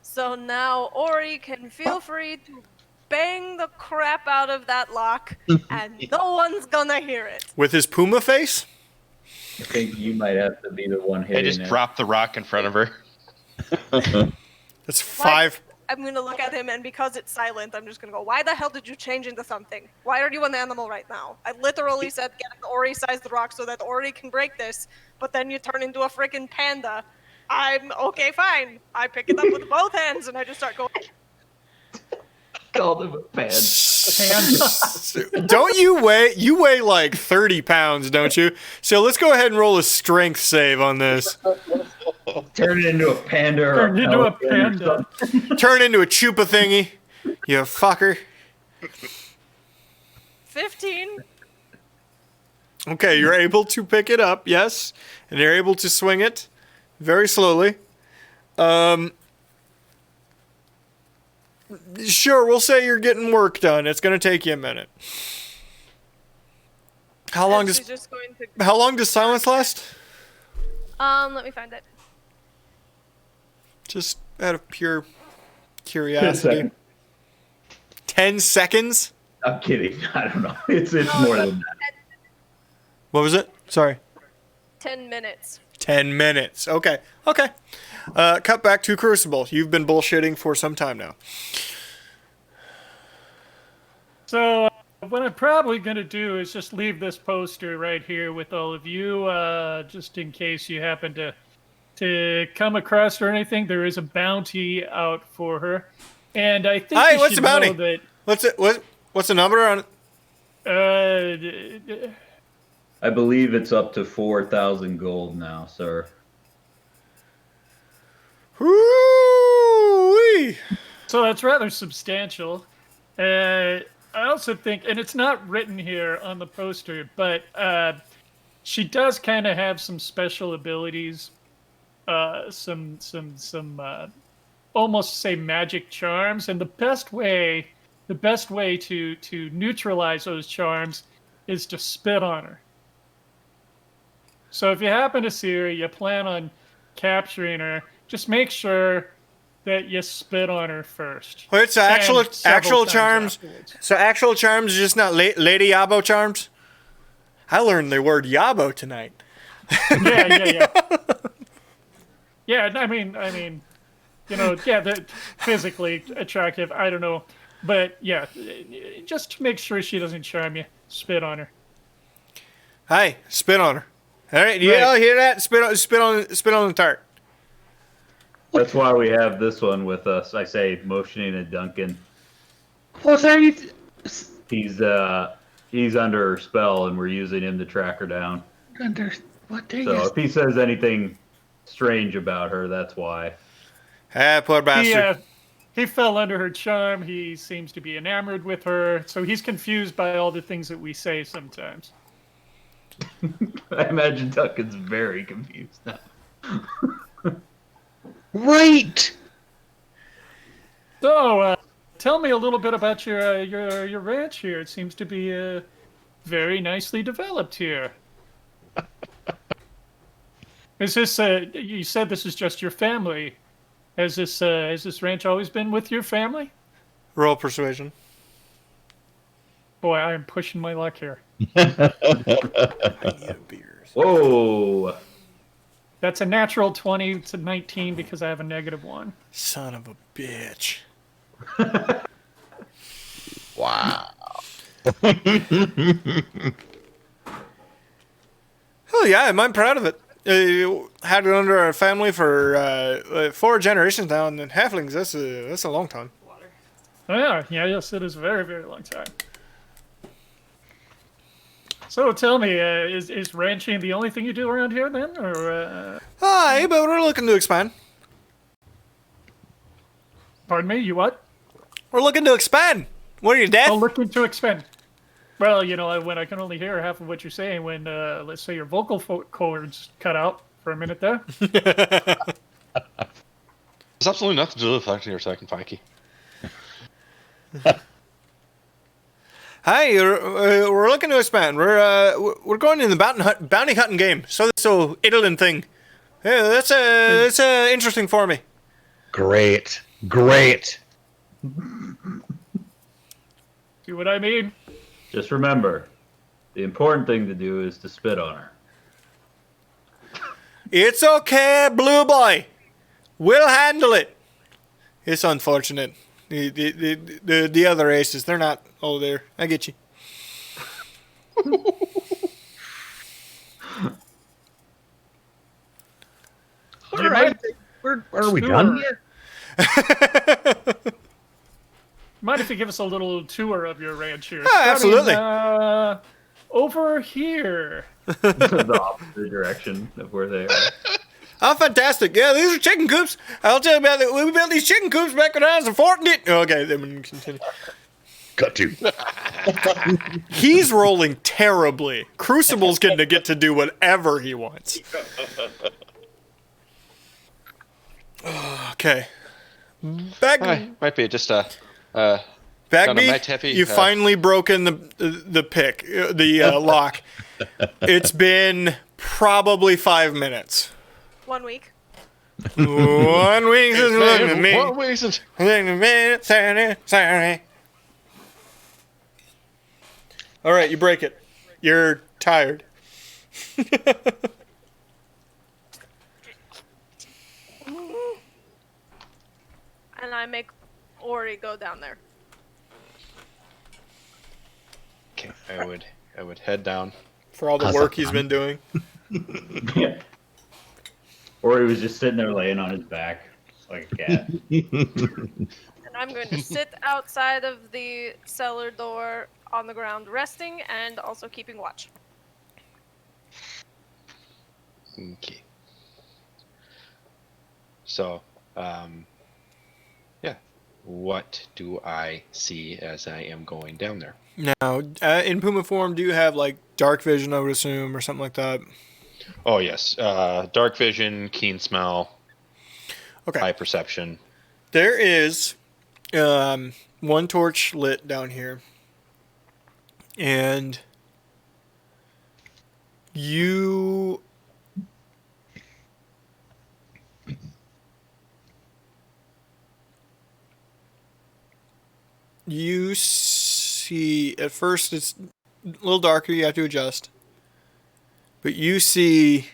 So now Ori can feel free to bang the crap out of that lock, and no one's gonna hear it. With his puma face? I think you might have to be the one I hitting just it. dropped the rock in front of her. That's 5. I'm gonna look at him, and because it's silent, I'm just gonna go, why the hell did you change into something? Why are you an animal right now? I literally said get an Ori-sized rock so that Ori can break this, but then you turn into a freaking panda. I'm okay, fine. I pick it up with both hands, and I just start going. Called him a pan. Don't you weigh like 30 pounds, don't you? So let's go ahead and roll a strength save on this. Turn it into a panda or Turned into a pelican or panda. something. Turn into a chupa thingy. You fucker. 15. Okay, you're able to pick it up, yes. And you're able to swing it very slowly. Sure, we'll say you're getting work done. It's going to take you a minute. How long She's does just going to. silence last? Let me find it. Just out of pure 10 curiosity. seconds. 10 seconds? I'm kidding. I don't know. It's more than that. What was it? Sorry. 10 minutes. 10 minutes. Okay. Cut back to Crucible. You've been bullshitting for some time now. So what I'm probably going to do is just leave this poster right here with all of you, just in case you happen to come across her or anything. There is a bounty out for her, and I think Hi, you what's should the bounty? know that. What's the number on it? I believe it's up to 4,000 gold now, sir. Woo-wee. So that's rather substantial. I also think, and it's not written here on the poster, but she does kind of have some special abilities, some almost say magic charms, and the best way to neutralize those charms is to spit on her. So if you happen to see her, you plan on capturing her, just make sure that you spit on her first. Wait, so And actual several times charms? afterwards. So actual charms, just not Lady Yabo charms? I learned the word Yabo tonight. Yeah. Yeah, I mean, they're physically attractive. I don't know, but yeah, just to make sure she doesn't charm you, spit on her. Hey, spit on her. All right, you all hear that? Spit on the tart. That's why we have this one with us. I say motioning at Duncan. What are you? He's under her spell, and we're using him to track her down. What are So you? if he says anything strange about her, that's why. Ah, poor bastard. He fell under her charm. He seems to be enamored with her, so he's confused by all the things that we say sometimes. I imagine Duncan's very confused now. Right. So, tell me a little bit about your ranch here. It seems to be very nicely developed here. Is this? You said this is just your family. Has this ranch always been with your family? Roll persuasion. Boy, I am pushing my luck here. I need a beer. Whoa! That's a natural 20 to 19 because I have a -1. Son of a bitch. Wow. Oh yeah, I'm proud of it. Had it under our family for 4 generations now, and then halflings. That's a long time. Oh, yes, it is a very, very long time. So tell me, is ranching the only thing you do around here then, or? Aye, but we're looking to expand. Pardon me, you what? We're looking to expand. What are you, deaf? Oh, looking to expand. Well, when I can only hear half of what you're saying when, let's say, your vocal cords cut out for a minute there. There's absolutely nothing to do with acting your second, Fikey. Hi, we're looking to expand. We're going in the bounty hunting game. So Idolin thing. Yeah, that's interesting for me. Great. See what I mean? Just remember, the important thing to do is to spit on her. It's okay, Blue Boy. We'll handle it. It's unfortunate. The other races, they're not all there. I get you. All right. Are we done here? Mind if you give us a little tour of your ranch here? Oh, absolutely. Over here. The opposite direction of where they are. Oh, fantastic. Yeah, these are chicken coops. I'll tell you about it. We built these chicken coops back when I was a Fortnite. Okay, then we can continue. Cut to. He's rolling terribly. Crucible's going to get to do whatever he wants. Okay. Might be just a Bagby, you finally broken the pick, the lock. It's been probably 5 minutes. 1 week. 1 week since looking at me. 1 week since. Sorry. All right, you break it. You're tired. And I make Ori go down there. Okay, I would head down. For all the How's work that he's been doing. Yeah. Or he was just sitting there laying on his back like a cat. And I'm going to sit outside of the cellar door on the ground resting and also keeping watch. Okay. So, yeah. What do I see as I am going down there? Now, in Puma form, do you have like dark vision, I would assume, or something like that? Oh yes, dark vision, keen smell, Okay. high perception. There is one torch lit down here, and you see, at first it's a little darker, you have to adjust, but you see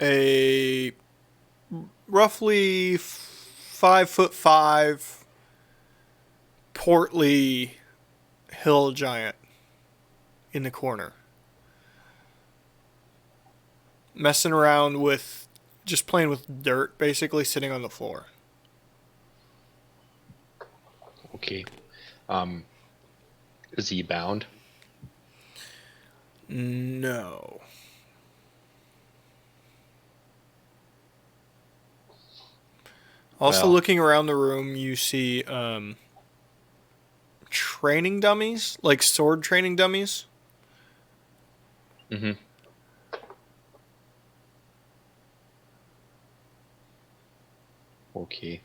a roughly 5'5" portly hill giant in the corner, messing around with, just playing with dirt, basically sitting on the floor. Okay. Is he bound? No. Also, Well. looking around the room, you see training dummies, like sword training dummies. Mm-hmm. Okay.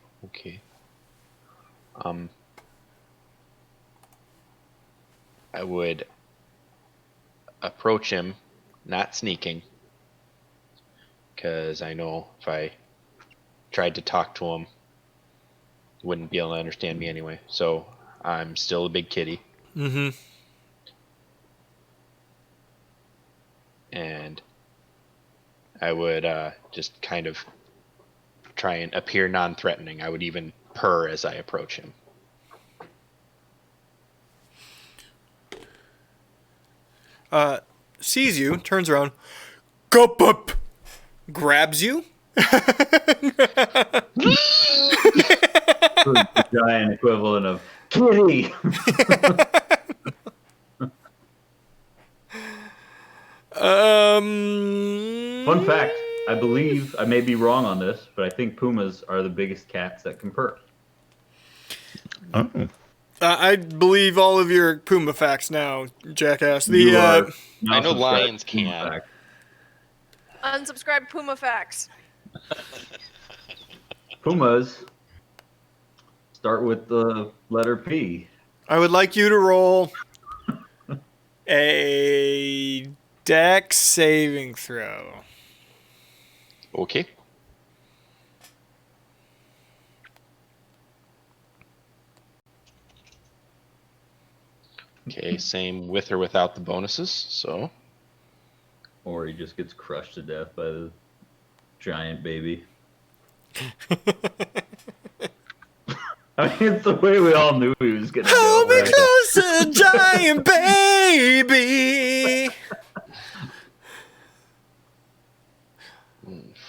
I would approach him, not sneaking, because I know if I tried to talk to him, he wouldn't be able to understand me anyway. So I'm still a big kitty, Mm-hmm. and I would just kind of try and appear non-threatening. I would even purr as I approach him. Sees you, turns around, go up, grabs you. The giant equivalent of kitty. Fun fact, I believe, I may be wrong on this, but I think pumas are the biggest cats that can purr. Oh. I believe all of your Puma facts now, jackass. You are now I know subscribed lions to Puma can. Fact. Unsubscribe Puma facts. Pumas start with the letter P. I would like you to roll a dex saving throw. Okay. Okay, same with or without the bonuses, so. Or he just gets crushed to death by the giant baby. I mean, it's the way we all knew he was gonna Hold go. me Right? closer, giant baby.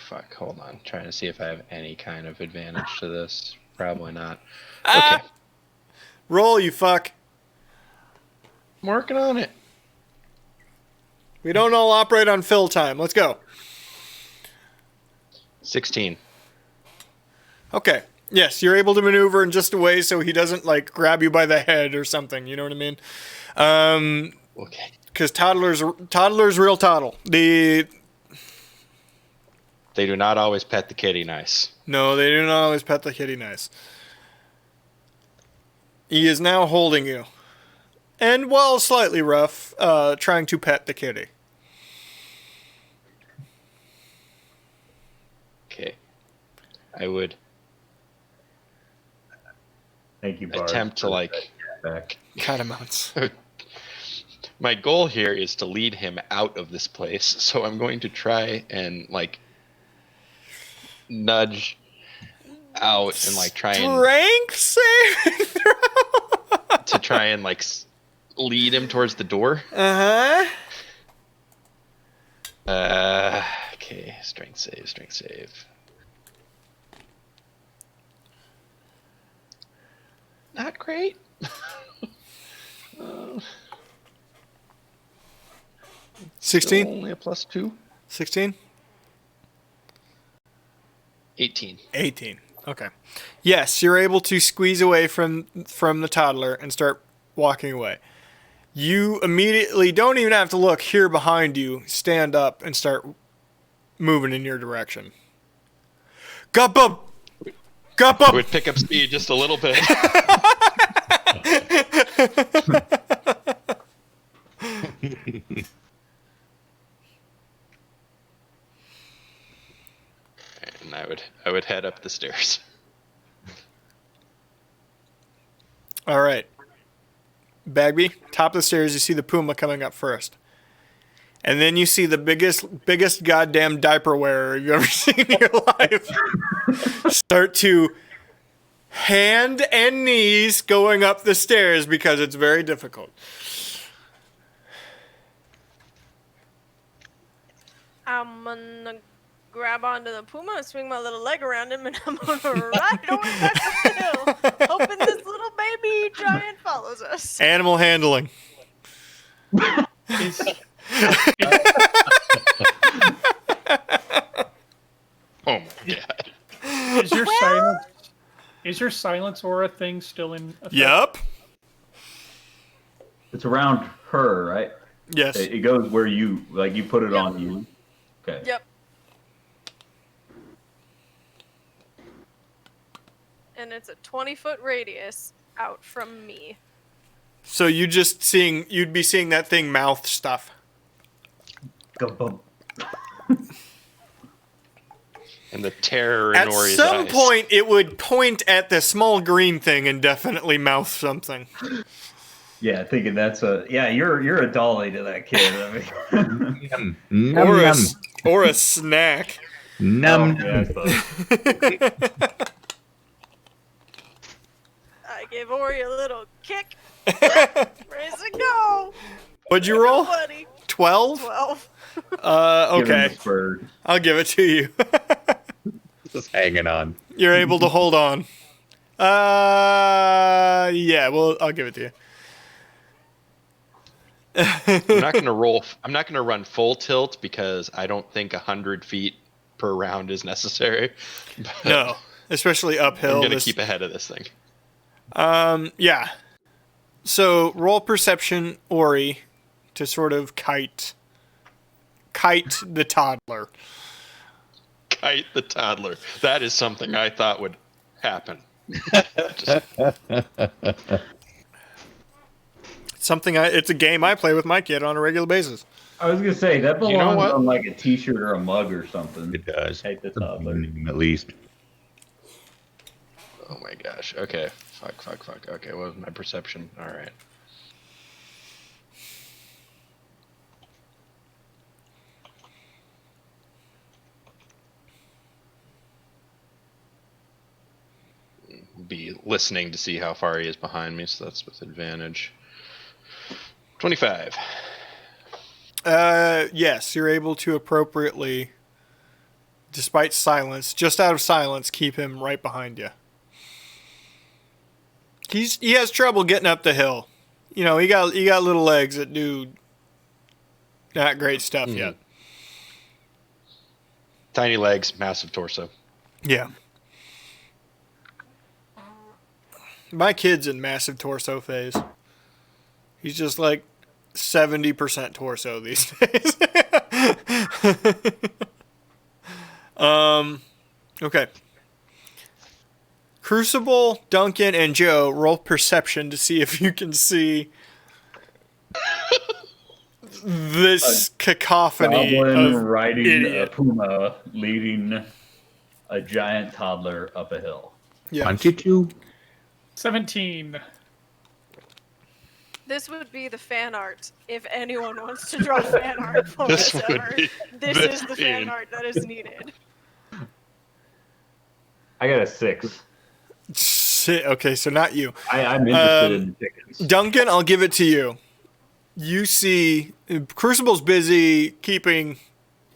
Fuck, hold on. Trying to see if I have any kind of advantage to this. Probably not. Ah! Okay. Roll, you fuck. I'm working on it. We don't all operate on fill time. Let's go. 16. Okay. Yes, you're able to maneuver in just a way so he doesn't like grab you by the head or something. You know what I mean? Okay. Because toddlers real toddle. They do not always pet the kitty nice. No, they do not always pet the kitty nice. He is now holding you. And while slightly rough, trying to pet the kitty. Okay. I would Thank you, Bart. attempt to like. Back. Catamounts. My goal here is to lead him out of this place, so I'm going to try and like nudge out and like try and Strength saving throw. to try and like lead him towards the door. Okay, strength save. Not great. 16? Only a +2. 16? 18. 18. Okay. Yes, you're able to squeeze away from the toddler and start walking away. You immediately don't even have to look here behind you. Stand up and start moving in your direction. Gup up! Gup I up! would pick up speed just a little bit. And I would head up the stairs. All right. Bagby, top of the stairs, you see the puma coming up first. And then you see the biggest goddamn diaper wearer you've ever seen in your life start to hand and knees going up the stairs because it's very difficult. I'm gonna grab onto the puma and swing my little leg around him, and I'm gonna ride over back up the hill, hoping this little baby giant follows us. Animal handling. Oh my god. Is your silence aura thing still in effect? Yep. It's around her, right? Yes. It goes where you put it on you. Okay. Yep. And it's a 20-foot radius out from me. So you'd be seeing that thing mouth stuff. Go bump. And the terror in At Ori's some eyes. point, it would point at the small green thing and definitely mouth something. Yeah, thinking that's you're a dolly to that kid. I mean, Num, Or a snack. num, yeah, I suppose. I gave Ori a little kick. Raise and go. What'd you roll? Buddy. 12? 12. Give him Okay. the spur. I'll give it to you. just hanging on. You're able to hold on. Yeah, well, I'll give it to you. I'm not going to run full tilt because I don't think 100 feet per round is necessary. But No, especially uphill. I'm going to keep ahead of this thing. Yeah. So roll perception, Ori, to sort of kite the toddler. Kite the toddler. That is something I thought would happen. It's a game I play with my kid on a regular basis. I was gonna say that belongs You know what? on like a T-shirt or a mug or something. It does. Take the toddler. At least. Oh my gosh. Okay. Fuck. Okay, what was my perception? All right. Be listening to see how far he is behind me, so that's with advantage. 25. Yes, you're able to appropriately, despite silence, just out of silence, keep him right behind you. He has trouble getting up the hill. You know, he got little legs that do not great stuff yet. Tiny legs, massive torso. Yeah. My kid's in massive torso phase. He's just like 70% torso these days. Okay. Crucible, Duncan, and Joe roll perception to see if you can see this cacophony Goblin of riding idiot. a puma, leading a giant toddler up a hill. Yeah. 22. 17. This would be the fan art if anyone wants to draw fan art for This us would ever. be This the is the fan scene. art that is needed. I got a 6. Okay, so not you. I'm interested in chickens. Duncan, I'll give it to you. You see, Crucible's busy keeping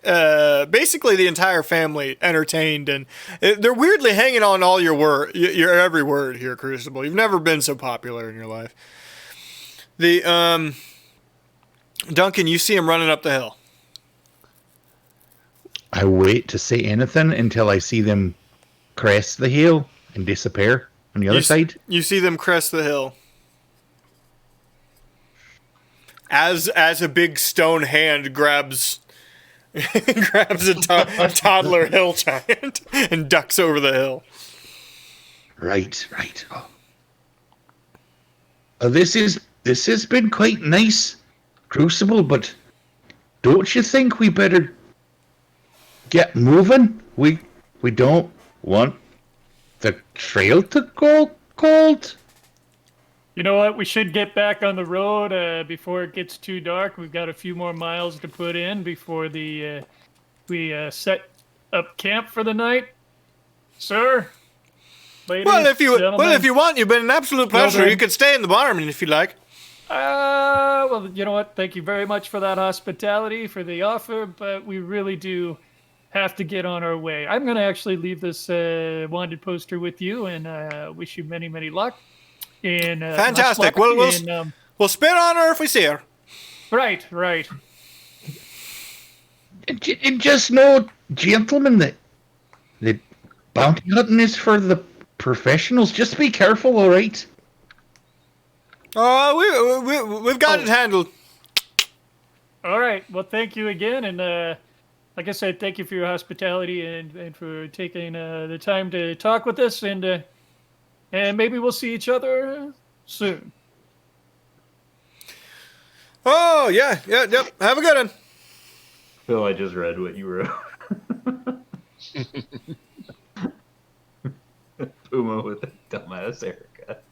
basically the entire family entertained, and they're weirdly hanging on all your every word here, Crucible. You've never been so popular in your life. Duncan, you see him running up the hill. I wait to say anything until I see them crest the hill and disappear on the other side. You see them crest the hill. As a big stone hand grabs a toddler hill giant and ducks over the hill. Right. This has been quite nice, Crucible, but don't you think we better get moving? We don't want the trail to go cold. You know what? We should get back on the road before it gets too dark. We've got a few more miles to put in before we set up camp for the night. Sir, ladies, Well, if you gentlemen. want, you've been an absolute pleasure. Children. You could stay in the barn if you like. Well, you know what? Thank you very much for that hospitality, for the offer, but we really do have to get on our way. I'm going to actually leave this wanted poster with you and wish you many, many luck. Fantastic. We'll spit on her if we see her. Right. And just know, gentlemen, that bounty hunting is for the professionals. Just be careful, all right? We've got it handled. All right. Well, thank you again. And like I said, thank you for your hospitality and for taking the time to talk with us. And maybe we'll see each other soon. Oh, yeah. Have a good one. Phil, I just read what you wrote. Puma with a dumbass haircut.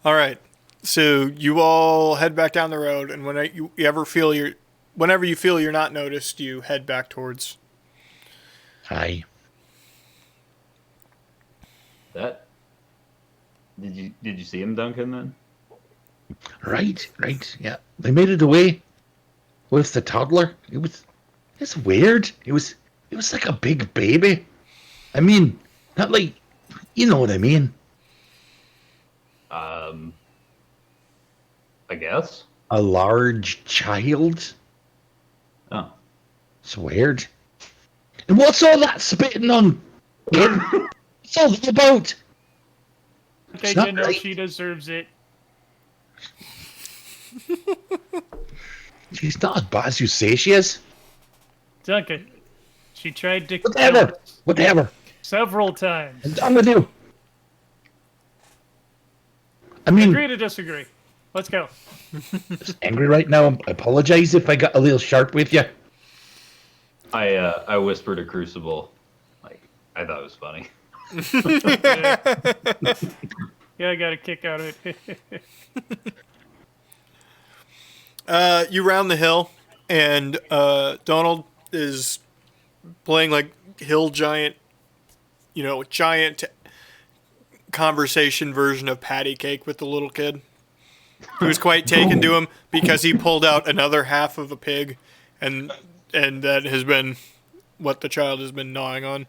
All right. So you all head back down the road, and whenever you feel you're not noticed, you head back towards. Aye. That. Did you see him, Duncan? Then. Right. Yeah, they made it away with the toddler. It's weird. It was like a big baby. I mean, not like, you know what I mean. I guess. A large child. Oh. It's weird. And what's all that spitting on? What's all that about? Okay, not you know right. she deserves it. She's not as bad as you say she is. Duncan, she tried to kill Whatever. us several times. I'm done with you. I mean, Agree to disagree. Let's go. I'm just angry right now. I apologize if I got a little sharp with you. I whispered to Crucible, like I thought it was funny. Yeah, I got a kick out of it. You round the hill, and Donald is playing like hill giant, giant conversation version of patty cake with the little kid, who's quite taken to him because he pulled out another half of a pig, and that has been what the child has been gnawing on.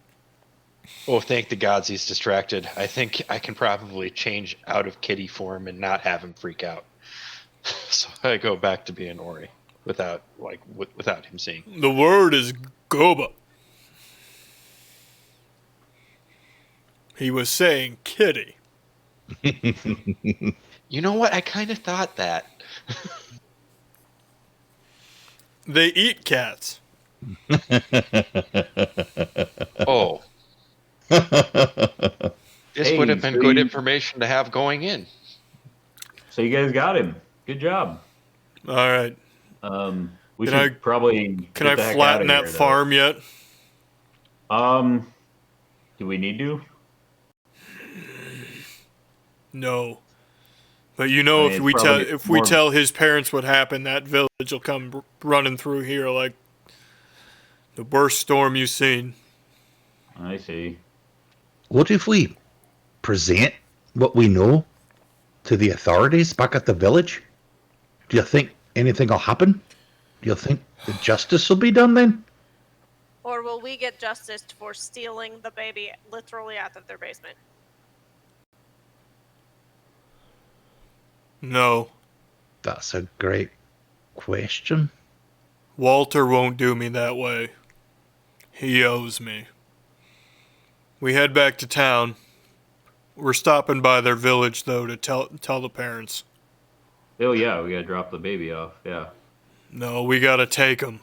Oh, thank the gods he's distracted. I think I can probably change out of kitty form and not have him freak out. So I go back to being Ori without him seeing. The word is Goba. He was saying kitty. You know what? I kind of thought that. They eat cats. Oh. This would have been good information to have going in. So you guys got him. Good job. All right. We should probably. Can I flatten that farm yet? Do we need to? No. But if we tell his parents what happened, that village will come running through here like the worst storm you've seen. I see. What if we present what we know to the authorities back at the village? Do you think anything will happen? Do you think the justice will be done then? Or will we get justice for stealing the baby literally out of their basement? No. That's a great question. Walter won't do me that way. He owes me. We head back to town. We're stopping by their village, though, to tell the parents. Oh yeah, we gotta drop the baby off. Yeah. No, we gotta take him.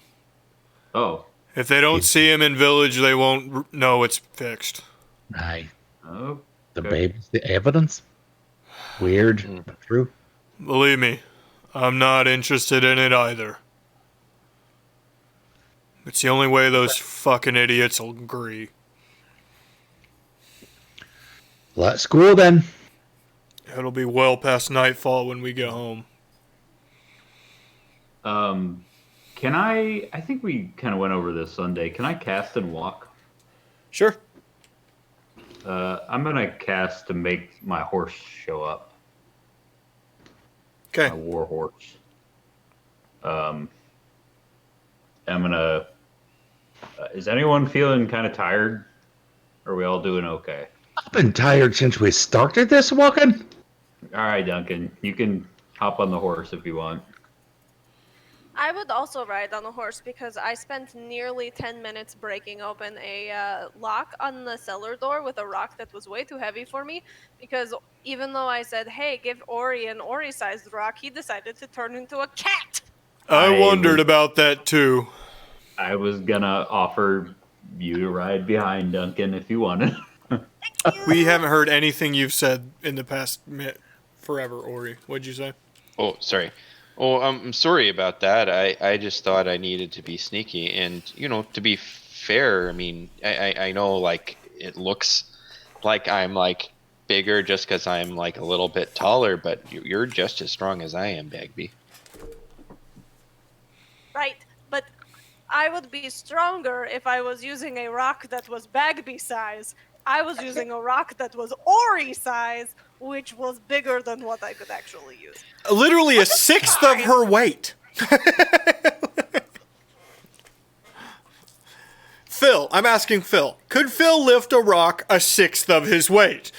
Oh. If they don't see him in village, they won't know it's fixed. Aye. Oh. The Okay. baby's the evidence. Weird, but true. Believe me, I'm not interested in it either. It's the only way those fucking idiots will agree. Let's go then. It'll be well past nightfall when we get home. Can I think we kind of went over this Sunday. Can I cast and walk? Sure. I'm gonna cast to make my horse show up. Okay. My war horse. I'm gonna. Is anyone feeling kind of tired? Are we all doing okay? I've been tired since we started this walking. All right, Duncan, you can hop on the horse if you want. I would also ride on a horse because I spent nearly 10 minutes breaking open a lock on the cellar door with a rock that was way too heavy for me. Because even though I said, hey, give Ori an Ori-sized rock, he decided to turn into a cat. I wondered about that too. I was gonna offer you to ride behind Duncan if you wanted. We haven't heard anything you've said in the past forever, Ori. What'd you say? Oh, sorry. Oh, I'm sorry about that. I just thought I needed to be sneaky. And, to be fair, I mean, I know, like, it looks like I'm, like, bigger just because I'm, like, a little bit taller, but you're just as strong as I am, Bagby. Right, but I would be stronger if I was using a rock that was Bagby size. I was using a rock that was Ori size, which was bigger than what I could actually use. Literally a sixth of her weight. Phil, I'm asking Phil. Could Phil lift a rock a sixth of his weight?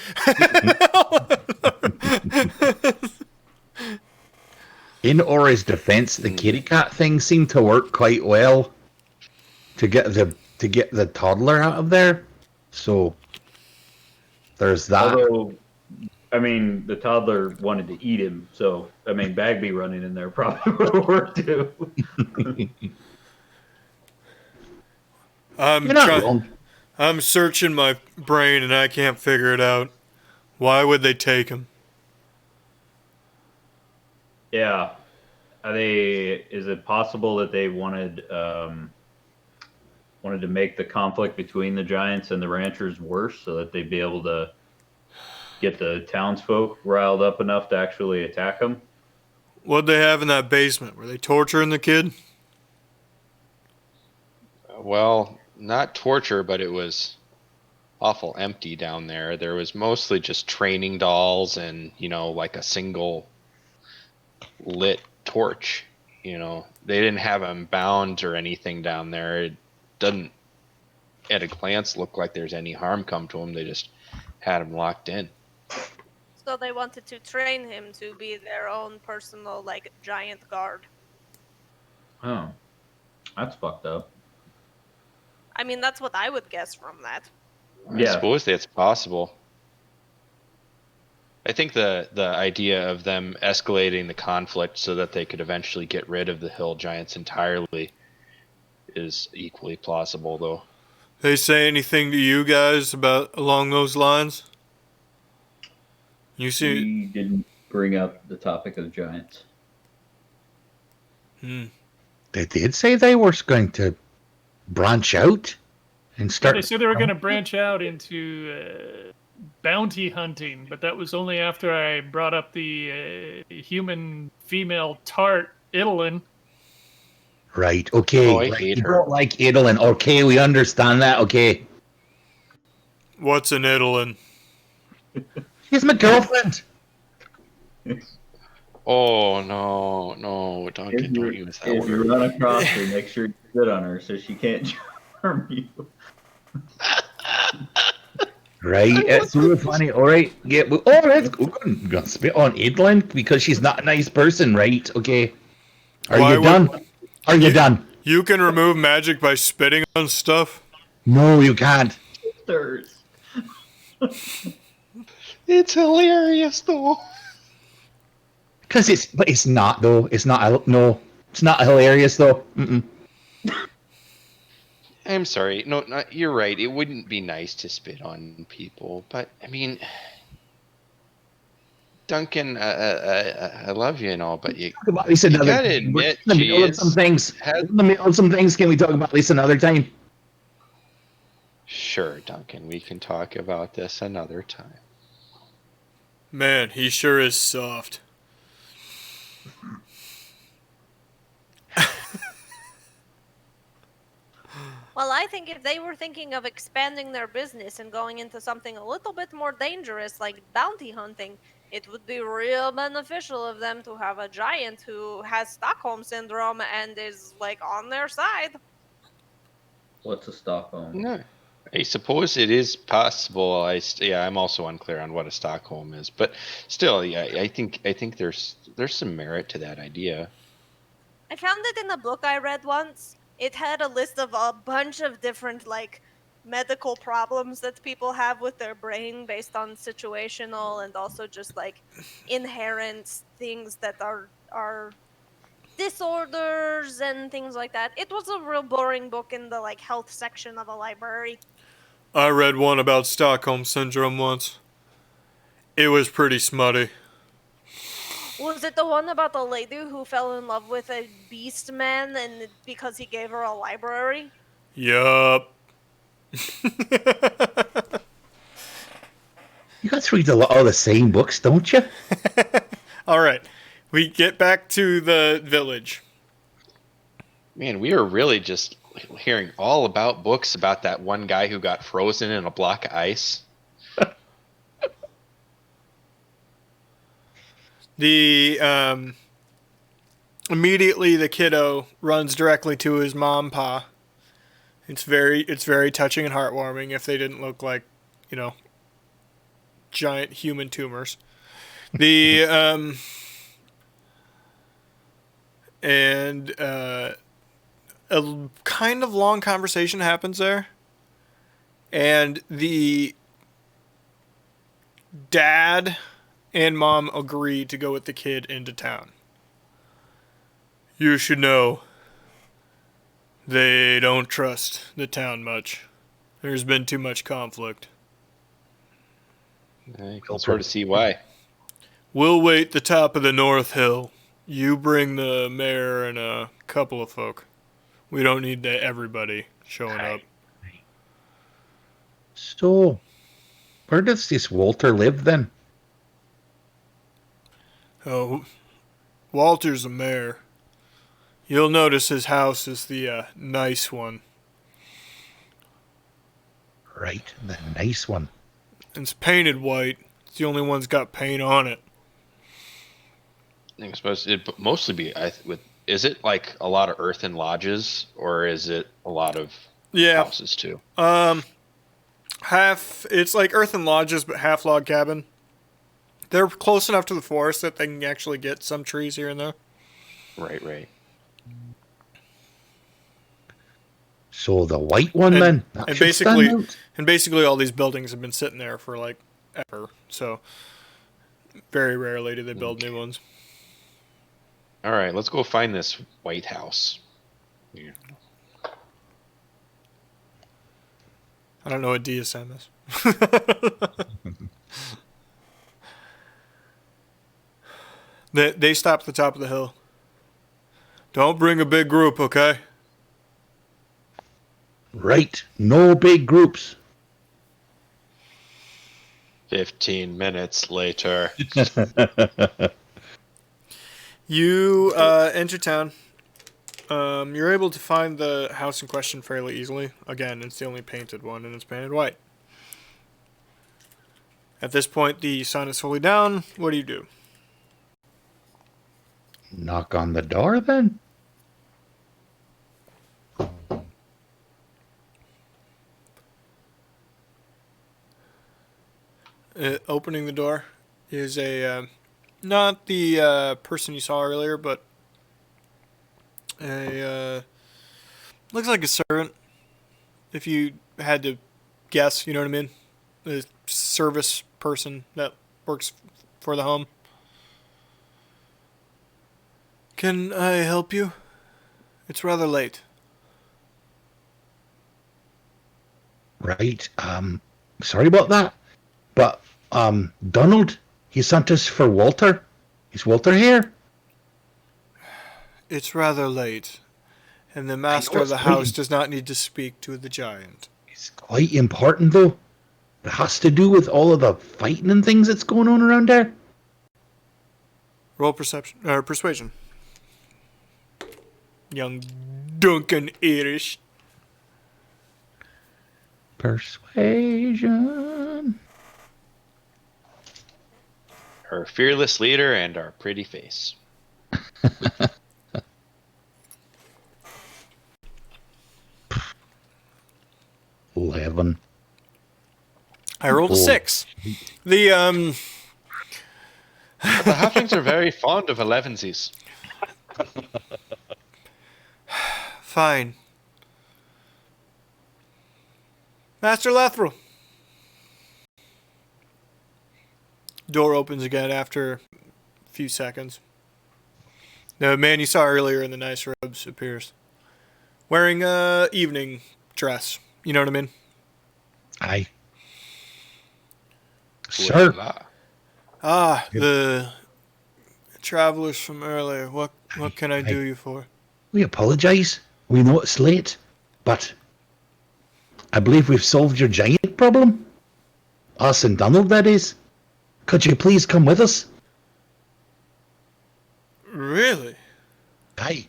In Ori's defense, the kitty cat thing seemed to work quite well to get the toddler out of there. So there's that. Although, I mean, the toddler wanted to eat him, so I mean, Bagby running in there probably would have worked too. I'm searching my brain and I can't figure it out. Why would they take him? Yeah. Is it possible that they wanted to make the conflict between the Giants and the Ranchers worse so that they'd be able to get the townsfolk riled up enough to actually attack them? What'd they have in that basement? Were they torturing the kid? Well, not torture, but it was awful empty down there. There was mostly just training dolls and, like a single lit torch. They didn't have him bound or anything down there. It doesn't, at a glance, look like there's any harm come to him. They just had him locked in. So they wanted to train him to be their own personal, giant guard. Oh. That's fucked up. I mean, that's what I would guess from that. I suppose that's possible. I think the idea of them escalating the conflict so that they could eventually get rid of the hill giants entirely is equally plausible, though. They say anything to you guys about along those lines? You see, We didn't bring up the topic of giants. They did say they were going to branch out and start. They said they were going to branch out into bounty hunting, but that was only after I brought up the human female tart, Idolin. Right, okay. Oh, I hate you her. don't like Idolin. Okay, we understand that. Okay. what's an Idolin? She's my girlfriend. Oh no, Duncan, don't use that If you word. run across her, make sure you sit on her so she can't charm you. Right, it's really funny. All right, yeah. Well, all right, we're gonna spit on Edlin because she's not a nice person, right? Okay. Are Why you would- done? Are you done? You can remove magic by spitting on stuff? No, you can't. Sisters. It's hilarious though. Because but it's not though. It's not. No, it's not hilarious though. Mm-mm. I'm sorry. No, you're right. It wouldn't be nice to spit on people, but I mean, Duncan, I love you and all, but you Talk about this another gotta time. We're admit, in the she middle of some is. things. We're in the middle of some things. Can we talk about this another time? Sure, Duncan. We can talk about this another time. Man, he sure is soft. Well, I think if they were thinking of expanding their business and going into something a little bit more dangerous like bounty hunting, it would be real beneficial of them to have a giant who has Stockholm syndrome and is like on their side. What's a Stockholm? No, I suppose it is possible. I'm also unclear on what a Stockholm is, but still, yeah, I think there's some merit to that idea. I found it in a book I read once. It had a list of a bunch of different like medical problems that people have with their brain based on situational and also just like inherent things that are disorders and things like that. It was a real boring book in the like health section of a library. I read one about Stockholm Syndrome once. It was pretty smutty. Was it the one about the lady who fell in love with a beast man and because he gave her a library? Yup. You got to read all the same books, don't you? Alright, we get back to the village. Man, we are really just hearing all about books about that one guy who got frozen in a block of ice. Immediately the kiddo runs directly to his mom pa. It's very touching and heartwarming if they didn't look like, giant human tumors. And a kind of long conversation happens there. And the dad and mom agree to go with the kid into town. You should know, they don't trust the town much. There's been too much conflict. I can sort of see why. We'll wait the top of the North Hill. You bring the mayor and a couple of folk. We don't need everybody showing up. So, where does this Walter live then? Oh, Walter's the mayor. You'll notice his house is the nice one. Right, the nice one. It's painted white. It's the only one's got paint on it. I suppose it'd mostly be is it like a lot of earthen lodges or is it a lot of houses too? Half, it's like earthen lodges, but half log cabin. They're close enough to the forest that they can actually get some trees here and there. Right. So the white one then? That should stand out. And basically all these buildings have been sitting there for like ever. So very rarely do they build new ones. All right, let's go find this White House. Yeah. I don't know what DSM is. They stop at the top of the hill. Don't bring a big group, okay? Right, no big groups. 15 minutes later. You enter town. You're able to find the house in question fairly easily. Again, it's the only painted one, and it's painted white. At this point, the sun is fully down. What do you do? Knock on the door then? Opening the door is not the person you saw earlier, but looks like a servant. If you had to guess, you know what I mean? A service person that works for the home. Can I help you? It's rather late. Right. Sorry about that. But, Donald, he sent us for Walter. Is Walter here? It's rather late, and the master of the house does not need to speak to the giant. It's quite important, though. It has to do with all of the fighting and things that's going on around there. Roll perception or persuasion. Young Duncan Irish. Persuasion. Our fearless leader and our pretty face. 11. I rolled a 6. The halflings are very fond of 11s. Fine. Master Lethril. Door opens again after a few seconds. The man you saw earlier in the nice robes appears. Wearing a evening dress. You know what I mean? Aye. Sir. The travelers from earlier. What can I do you for? We apologize. We know it's late, but I believe we've solved your giant problem. Us and Donald, that is. Could you please come with us? Really? Aye.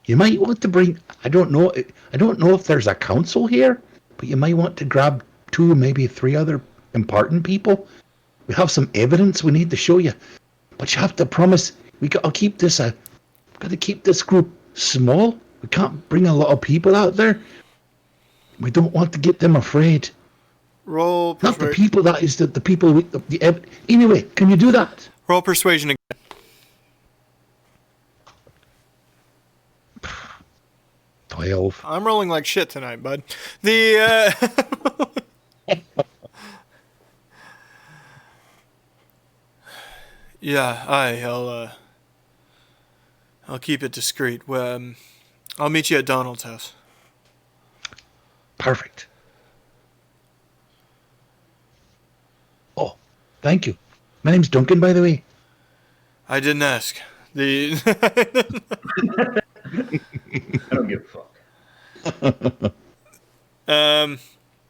You might want to bring... I don't know if there's a council here, but you might want to grab 2, maybe 3 other important people. We have some evidence we need to show you. But you have to promise we've got to keep this group small. We can't bring a lot of people out there. We don't want to get them afraid. Roll Not the people, that is the people anyway, can you do that? Roll persuasion again. 12. I'm rolling like shit tonight, bud. Yeah, I'll keep it discreet. I'll meet you at Donald's house. Perfect. Oh, thank you. My name's Duncan, by the way. I didn't ask. I don't give a fuck.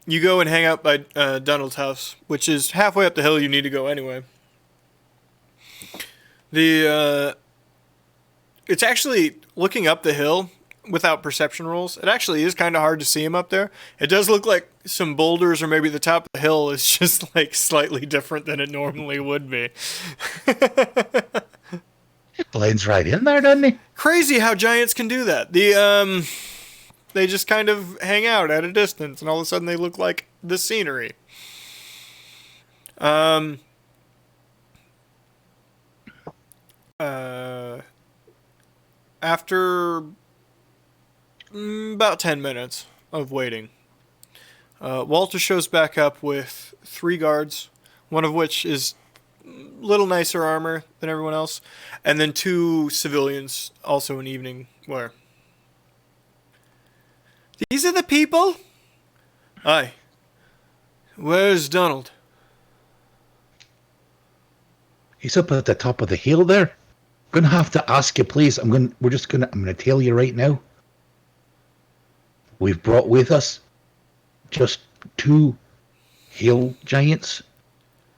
You go and hang out by Donald's house, which is halfway up the hill you need to go anyway. It's actually, looking up the hill without perception rolls, it actually is kind of hard to see him up there. It does look like some boulders, or maybe the top of the hill is just like slightly different than it normally would be. It blends right in there, doesn't he? Crazy how giants can do that. They just kind of hang out at a distance, and all of a sudden they look like the scenery. After about 10 minutes of waiting, Walter shows back up with 3 guards, one of which is little nicer armor than everyone else, and then 2 civilians, also in evening wear. These are the people? Aye. Where's Donald? He's up at the top of the hill there. I'm gonna have to ask you, please. I'm gonna tell you right now. We've brought with us just 2 hill giants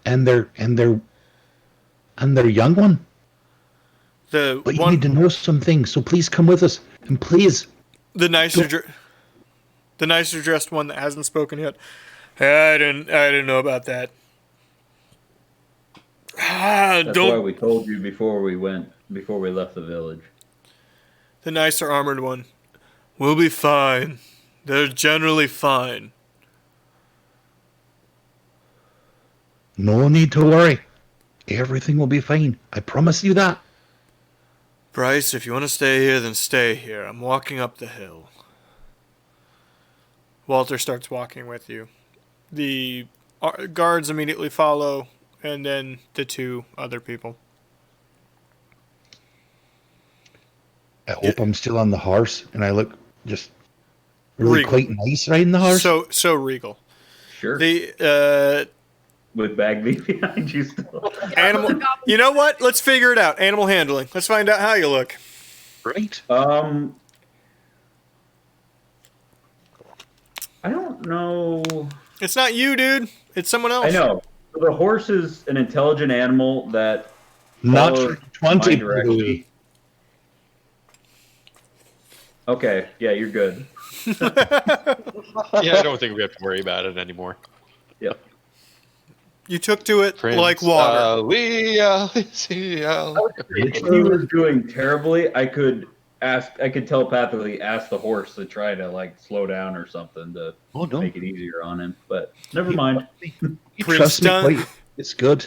and their young one. But you need to know some things, so please come with us. And please, the nicer dressed one that hasn't spoken yet. I didn't know about that. That's why Don't. we told you before we left the village. The nicer armored one. We'll be fine. They're generally fine. No need to worry. Everything will be fine. I promise you that. Bryce, if you want to stay here, then stay here. I'm walking up the hill. Walter starts walking with you. The guards immediately follow, and then the two other people. I hope I'm still on the horse and I look just really Regal. quite nice riding the horse. So regal. Sure. The With Bagby behind you still. animal. You know what? Let's figure it out. Animal handling. Let's find out how you look. Right. I don't know. It's not you, dude. It's someone else. I know. The horse is an intelligent animal that Not follows for 20, my by the direction. way. Okay, yeah, you're good. Yeah, I don't think we have to worry about it anymore. Yep. You took to it Prince like water. If he was doing terribly, I could telepathically ask the horse to try to like slow down or something to Oh, no. make it easier on him. But never mind. You Prince trust me Dun- quite. It's good.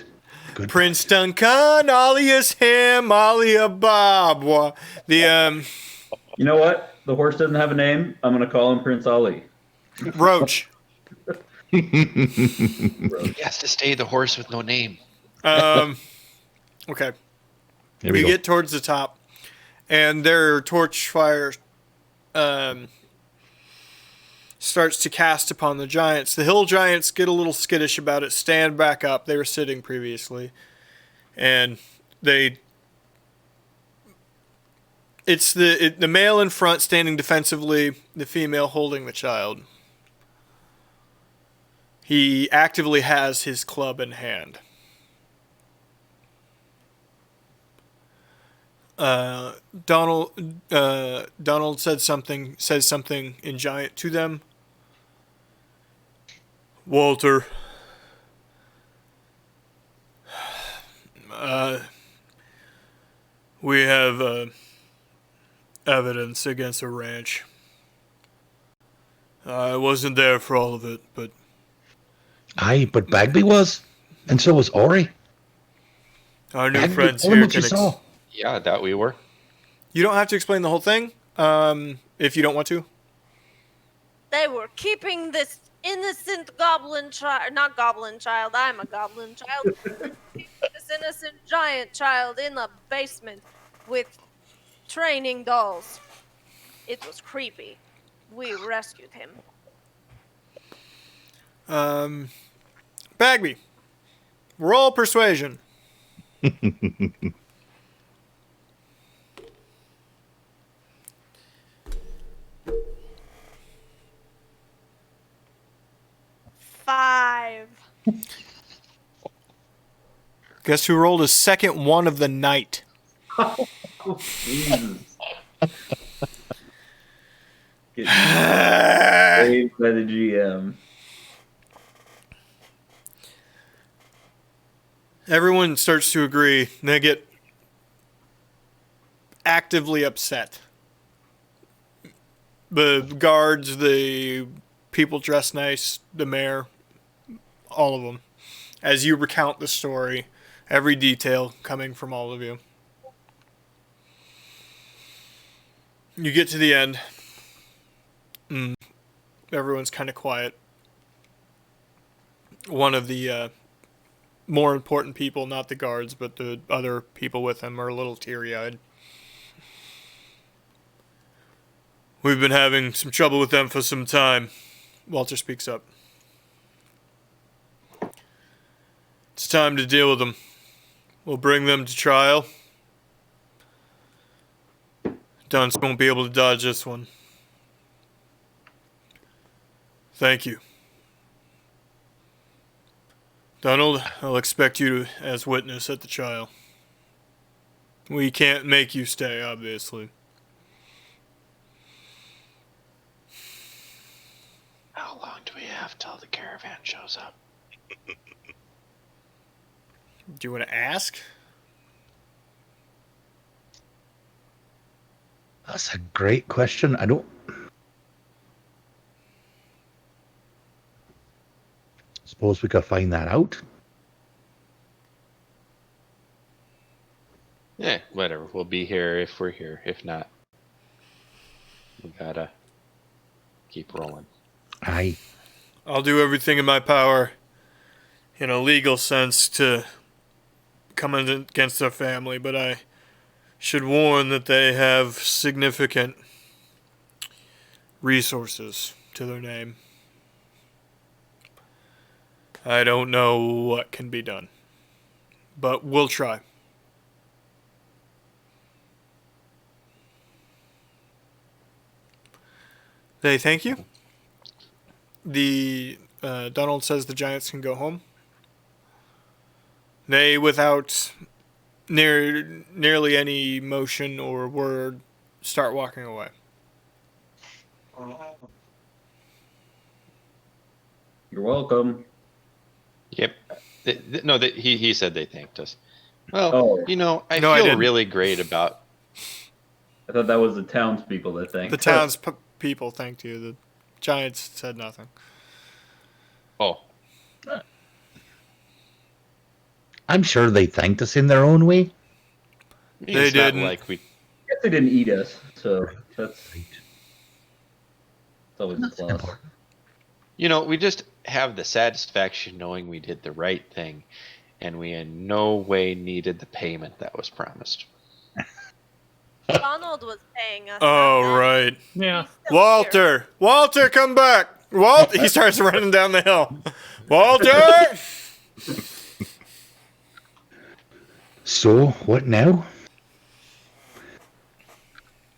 Good. Prince Duncan, alias him, alias Bob. The You know what? The horse doesn't have a name. I'm gonna call him Prince Ali. Roach. He has to stay the horse with no name. Okay. Here we You go. get towards the top, and their torch fire starts to cast upon the giants. The hill giants get a little skittish about it, stand back up. They were sitting previously, and it's the male in front standing defensively, the female holding the child. He actively has his club in hand. Donald says something in giant to them. Walter, we have evidence against a ranch. I wasn't there for all of it, but Aye, but Bagby was. And so was Ori. our new Bagby, friends tell him here what you can. saw. Yeah, that we were. You don't have to explain the whole thing, if you don't want to. They were keeping this innocent goblin child, not goblin child, I'm a goblin child. This innocent giant child in the basement with training dolls. It was creepy. We rescued him. Bagby, roll persuasion. Five. Guess who rolled a second one of the night? Jesus. Getting saved by the GM. Everyone starts to agree. They get actively upset. The guards, the people dressed nice, the mayor, all of them. As you recount the story, every detail coming from all of you. You get to the end. Everyone's kind of quiet. One of the more important people, not the guards, but the other people with him, are a little teary-eyed. We've been having some trouble with them for some time. Walter speaks up. It's time to deal with them. We'll bring them to trial. Dunce won't be able to dodge this one. Thank you. Donald, I'll expect you as witness at the trial. We can't make you stay, obviously. How long do we have till the caravan shows up? Do you want to ask? That's a great question. I don't suppose we could find that out. Yeah, whatever. We'll be here if we're here. If not, we gotta keep rolling. Aye. I'll do everything in my power, in a legal sense, to come against their family, but I should warn that they have significant resources to their name. I don't know what can be done, but we'll try. They thank you. The Donald says the Giants can go home. They, without nearly any motion or word, start walking away. You're welcome. Yep. No, he said they thanked us. Well, Oh. I No, I feel didn't. really great about. I thought that was the townspeople that thanked The us. town's people thanked you. The Giants said nothing. Oh, I'm sure they thanked us in their own way. They it's not didn't. like we. I guess they didn't eat us, so that's always a That's plus. important. We just have the satisfaction knowing we did the right thing, and we in no way needed the payment that was promised. Donald was paying us. Oh, not them. right. Yeah. He's still here. Walter! Walter, come back! He starts running down the hill. Walter! So, what now?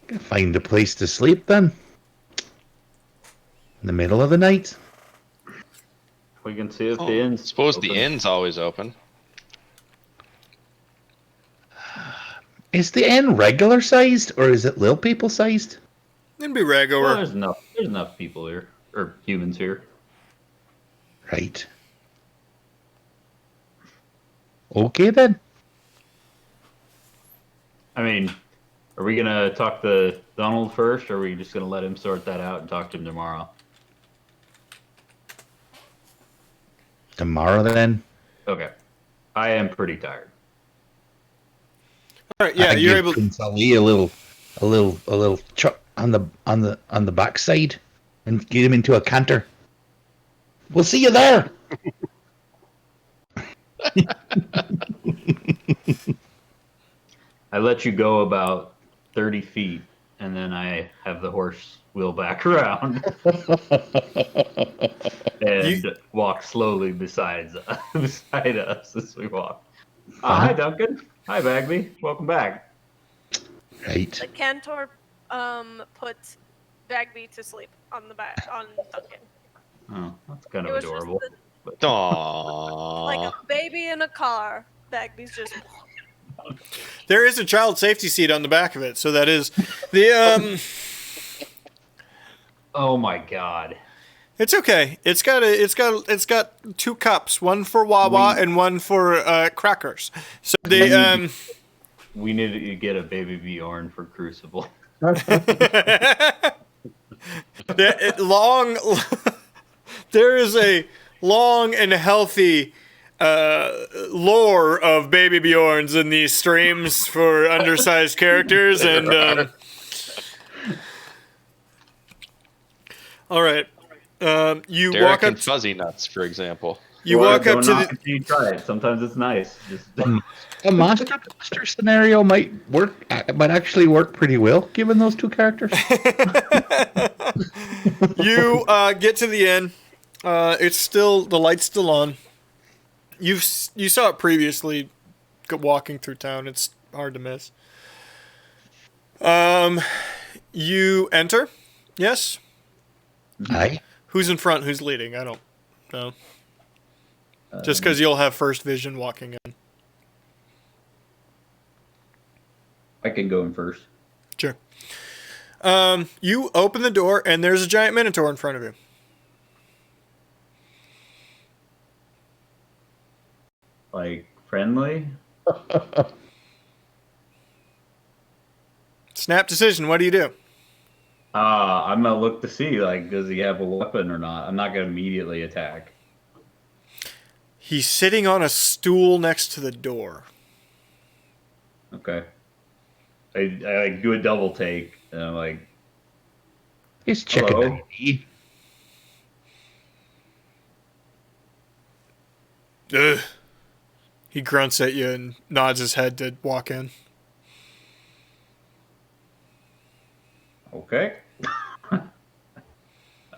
Gotta find a place to sleep then. In the middle of the night. We can see if Oh, the inn's suppose open. the inn's always open. Is the inn regular sized or is it little people sized? It'd be Well, regular. there's enough people here, or humans here. Right. Okay then. I mean, are we gonna talk to Donald first, or are we just gonna let him sort that out and talk to him tomorrow? Tomorrow then. Okay. I am pretty tired. All right, yeah, I you're give able. Prince Ali a little chuck on the backside and get him into a canter. We'll see you there. I let you go about 30 feet, and then I have the horse wheel back around and walk slowly beside us as we walk. Hi, Duncan. Hi, Bagby. Welcome back. Right. The Cantor put Bagby to sleep on Duncan. Oh, that's kind It of was adorable. just Aww. like a baby in a car. Bagby's just. There is a child safety seat on the back of it, so that is the Oh my god. It's okay. It's got two cups, one for Wawa and one for crackers. So the We need to get a baby Bjorn for Crucible. there is a long and healthy lore of baby Bjorns in these streams for undersized characters, and all right. You Derek walk up. and Fuzzy Nuts, for example. You walk up to the. Until you try it. Sometimes it's nice. Just A master blaster scenario might actually work pretty well given those two characters. You get to the inn. It's still the light's still on. You saw it previously, walking through town. It's hard to miss. You enter. Yes. Aye. Who's in front? Who's leading? I don't know. Just because you'll have first vision walking in. I can go in first. Sure. You open the door and there's a giant minotaur in front of you. Like Friendly? Snap decision. What do you do? I'm gonna look to see, like, does he have a weapon or not? I'm not gonna immediately attack. He's sitting on a stool next to the door. Okay. I like do a double take, and I'm like, It's chicken hello? ID. Ugh. He grunts at you and nods his head to walk in. Okay.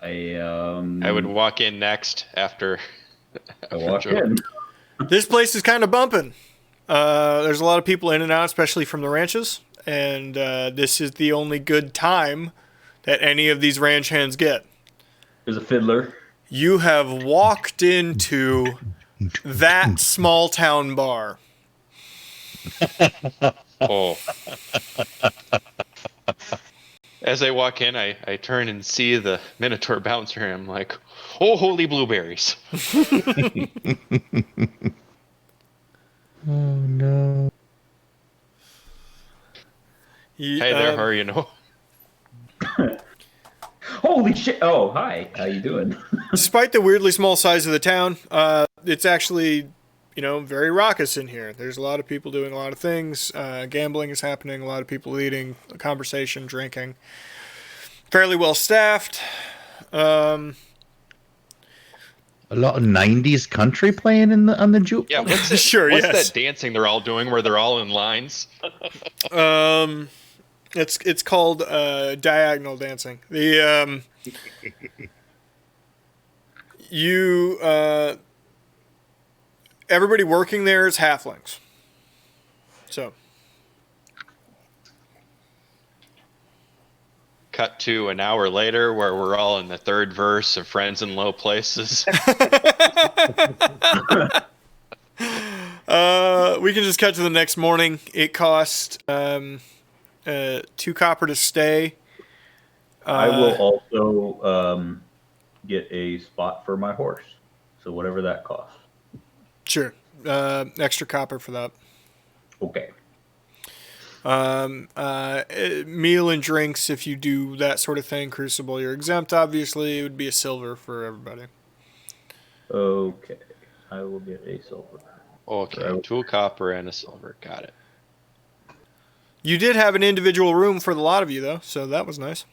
I would walk in next after. I walk in. This place is kind of bumping. There's a lot of people in and out, especially from the ranches. And this is the only good time that any of these ranch hands get. There's a fiddler. You have walked into that small town bar. Oh. As I walk in, I turn and see the Minotaur bouncer, and I'm like, oh, holy blueberries. Oh no. He, Hey there, how are you? Know? Holy shit! Oh, hi. How you doing? Despite the weirdly small size of the town, it's actually, very raucous in here. There's a lot of people doing a lot of things. Gambling is happening. A lot of people eating, conversation, drinking. Fairly well staffed. A lot of '90s country playing on the jukebox. Yeah, what's that, Sure, what's yes. that dancing they're all doing where they're all in lines? It's called diagonal dancing. The everybody working there is halflings. So Cut to an hour later where we're all in the third verse of Friends in Low Places. we can just cut to the next morning. It cost 2 copper to stay. I will also get a spot for my horse. So whatever that costs. Sure. Extra copper for that. Okay. Meal and drinks, if you do that sort of thing, Crucible, you're exempt, obviously. It would be a silver for everybody. Okay. I will get a silver. Okay, 2 copper and a silver. Got it. You did have an individual room for the lot of you, though, so that was nice.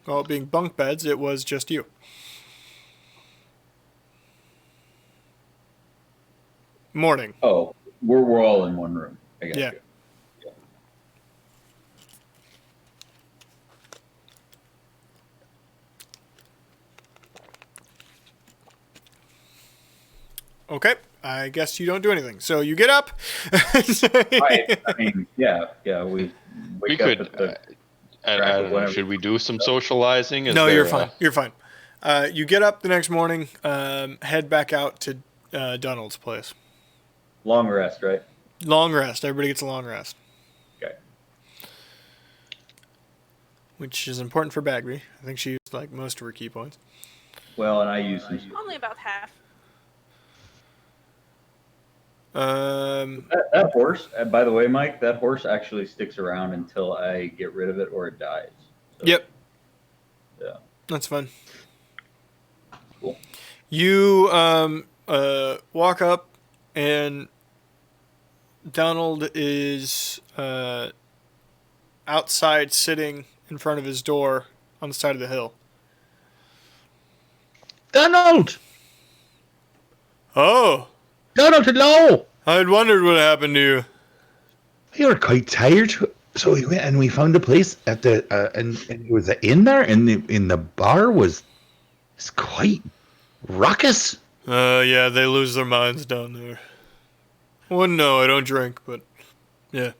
Well, it being bunk beds, it was just you. Morning. Oh, we're all in one room. I got Yeah. you. Okay. I guess you don't do anything. So you get up. I mean, yeah. We wake We up could. at the I don't know, should we do some socializing? Is No, there you're a- fine. You're fine. You get up the next morning, head back out to Donald's place. long rest, right? Long rest. Everybody gets a long rest, Okay. which is important for Bagby. I think she used like most of her key points. Well, and I use some. Only about half. That horse, by the way, Mike, that horse actually sticks around until I get rid of it or it dies. So, Yep. Yeah. That's fun. Cool. You walk up, and Donald is outside sitting in front of his door on the side of the hill. Donald! Oh, Donald, hello! I'd wondered what happened to you. We were quite tired, so we went and we found a place at the and it was an inn there, and the bar was it's quite raucous. Yeah, they lose their minds down there. Well, no, I don't drink, but yeah.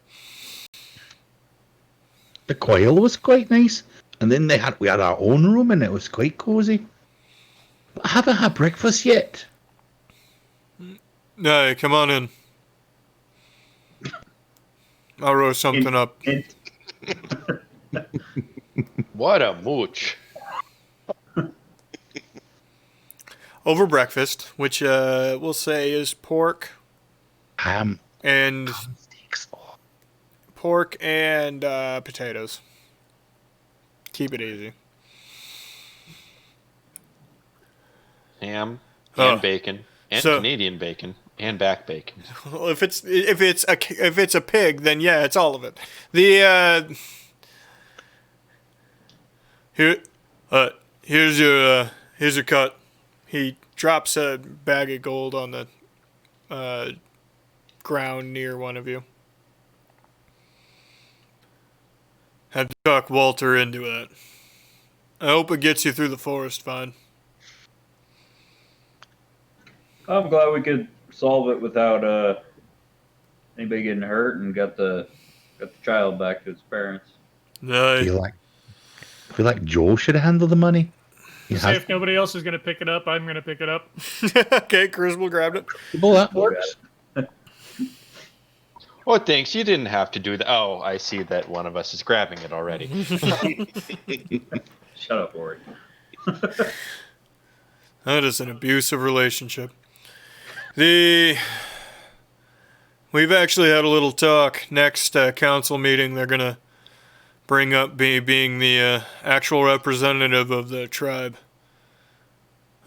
The coil was quite nice, and then we had our own room, and it was quite cozy. But I haven't had breakfast yet. Hey, come on in. I'll roast something up. What a mooch. Over breakfast, which we'll say is pork, and Steaks. Oh, pork and potatoes. Keep it easy. Ham Oh, and bacon and so- Canadian bacon and back bacon. Well, if it's a pig, then yeah, it's all of it. The here's your cut. He drops a bag of gold on the ground near one of you. Had to talk Walter into that. I hope it gets you through the forest fine. I'm glad we could solve it without anybody getting hurt and got the child back to its parents. feel like Joe should have handled the money. He Say has. if nobody else is going to pick it up, I'm going to pick it up. Okay, Crucible grabbed it. Well, that works. Oh, thanks. You didn't have to do that. Oh, I see that one of us is grabbing it already. Shut up, Ward. That is an abusive relationship. We've actually had a little talk. Next council meeting, they're gonna bring up me being the actual representative of the tribe.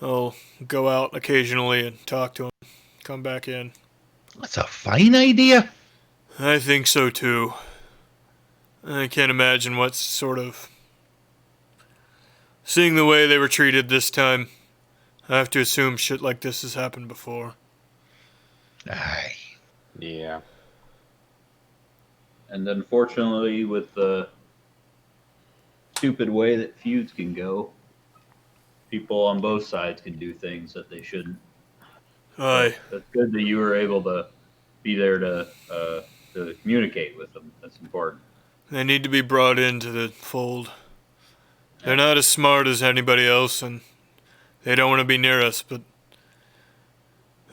I'll go out occasionally and talk to him. Come back in. That's a fine idea. I think so too. I can't imagine what's sort of... Seeing the way they were treated this time, I have to assume shit like this has happened before. Aye. Yeah. And unfortunately, with the stupid way that feuds can go, people on both sides can do things that they shouldn't. Aye. That's good that you were able to be there to communicate with them. That's important. They need to be brought into the fold. They're not as smart as anybody else, and they don't want to be near us, but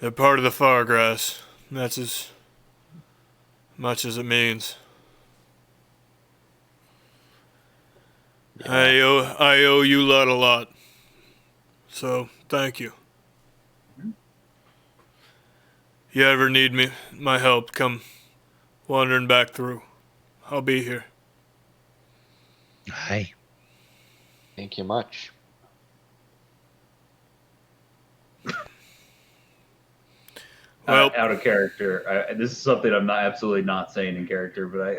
they're part of the Fargrass. That's as much as it means. I owe you lot a lot. So, thank you. You ever need my help, come wandering back through. I'll be here. Aye. Thank you much. Well, Out of character. This is something I'm not absolutely not saying in character, but I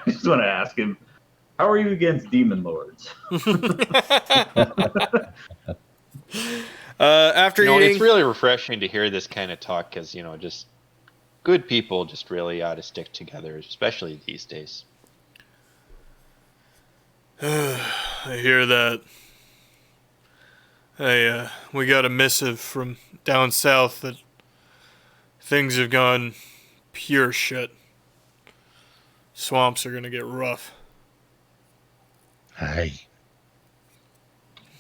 just want to ask him: how are you against demon lords? After eating, It's really refreshing to hear this kind of talk because, just good people just really ought to stick together, especially these days. I hear that. Hey, we got a missive from down south that things have gone pure shit. Swamps are gonna get rough. Aye.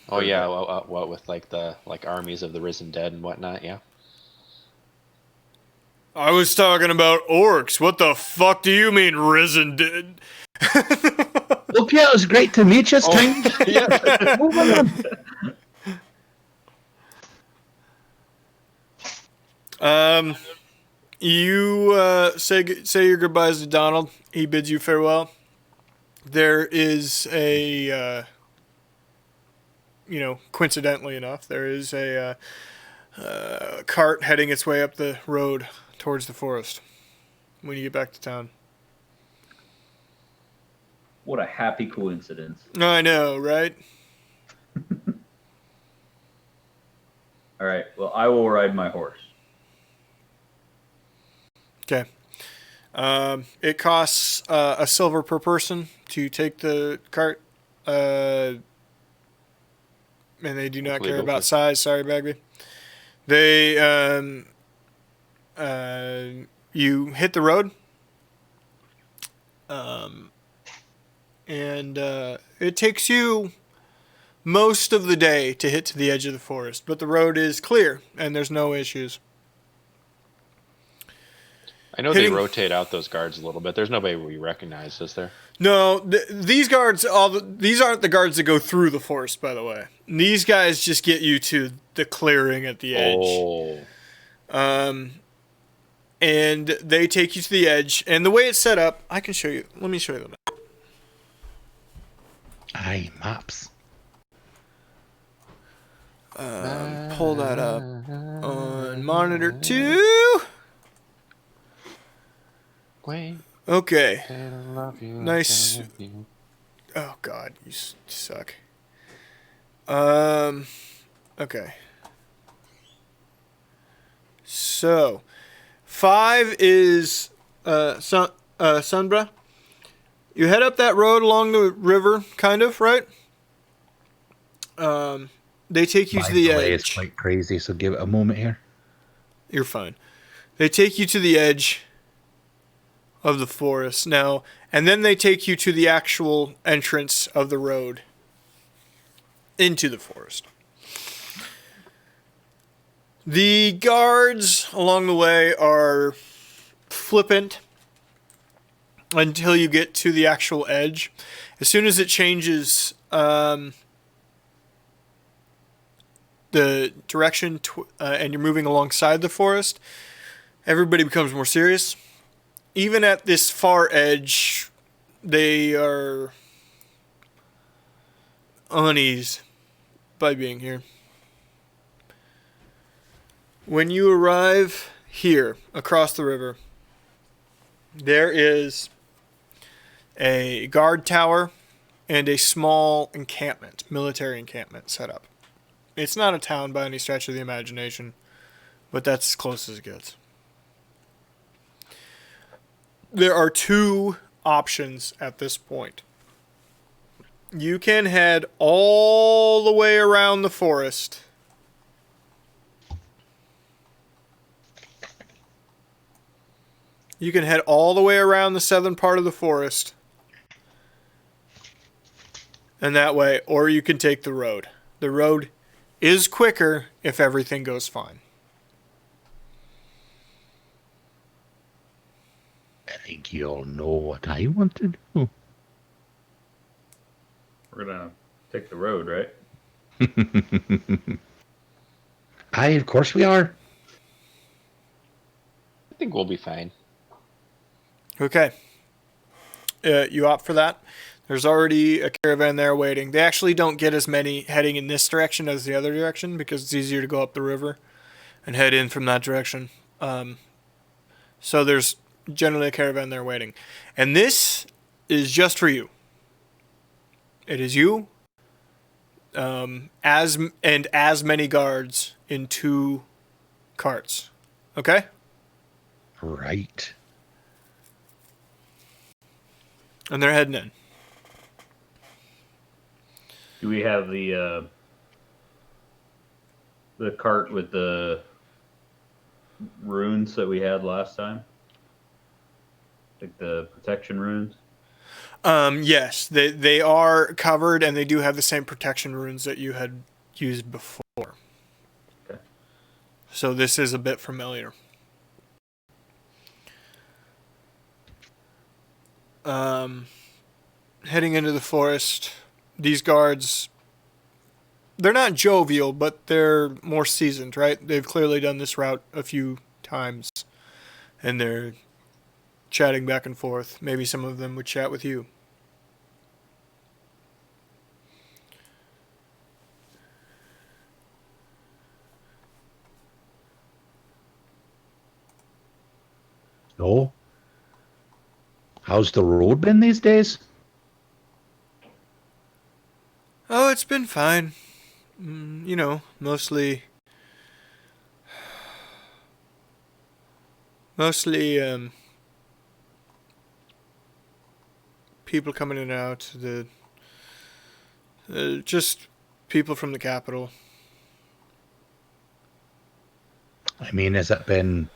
Oh yeah, what with the armies of the risen dead and whatnot? Yeah. I was talking about orcs. What the fuck do you mean, risen dead? Well, yeah, it was great to meet you. It's time. Yeah. Move on. You say your goodbyes to Donald. He bids you farewell. There is a, coincidentally enough, there is a cart heading its way up the road towards the forest when you get back to town. What a happy coincidence. I know, right? All right. Well, I will ride my horse. Okay. It costs a silver per person to take the cart, and they do not care about size. Sorry, Bagby. They, you hit the road, and it takes you most of the day to hit to the edge of the forest, but the road is clear and there's no issues. I know they rotate out those guards a little bit. There's nobody we recognize, is there? No, these guards, these aren't the guards that go through the forest, by the way. These guys just get you to the clearing at the edge. Oh. and they take you to the edge. And the way it's set up, I can show you. Let me show you the map. Aye, maps. Pull that up on monitor 2. Wait, Okay. I love you. Nice. I love you. Oh God, you suck. Okay. So, 5 is Sumbra. You head up that road along the river, kind of, right? They take you My to the delay is edge. quite crazy, so give it a moment here. You're fine. They take you to the edge of the forest now, and then they take you to the actual entrance of the road into the forest. The guards along the way are flippant until you get to the actual edge. As soon as it changes the direction and you're moving alongside the forest, everybody becomes more serious. Even at this far edge, they are uneasy by being here. When you arrive here, across the river, there is a guard tower and a small encampment, military encampment set up. It's not a town by any stretch of the imagination, but that's as close as it gets. There are 2 options at this point. You can head all the way around the forest. You can head all the way around the southern part of the forest. And that way, or you can take the road. The road is quicker if everything goes fine. I think you all know what I want to do. We're gonna take the road, right? Aye, of course we are. I think we'll be fine. Okay. You opt for that. There's already a caravan there waiting. They actually don't get as many heading in this direction as the other direction because it's easier to go up the river and head in from that direction. So there's generally a caravan there waiting. And this is just for you. It is you as many guards in 2 carts. Okay? Right. And they're heading in. Do we have the cart with the runes that we had last time? Like the protection runes? Yes, they are covered, and they do have the same protection runes that you had used before. Okay. So this is a bit familiar. Heading into the forest, these guards, they're not jovial, but they're more seasoned, right? They've clearly done this route a few times, and they're chatting back and forth. Maybe some of them would chat with you. So, how's the road been these days? Oh, it's been fine. You know, mostly people coming in and out. Just people from the capital. I mean, has it been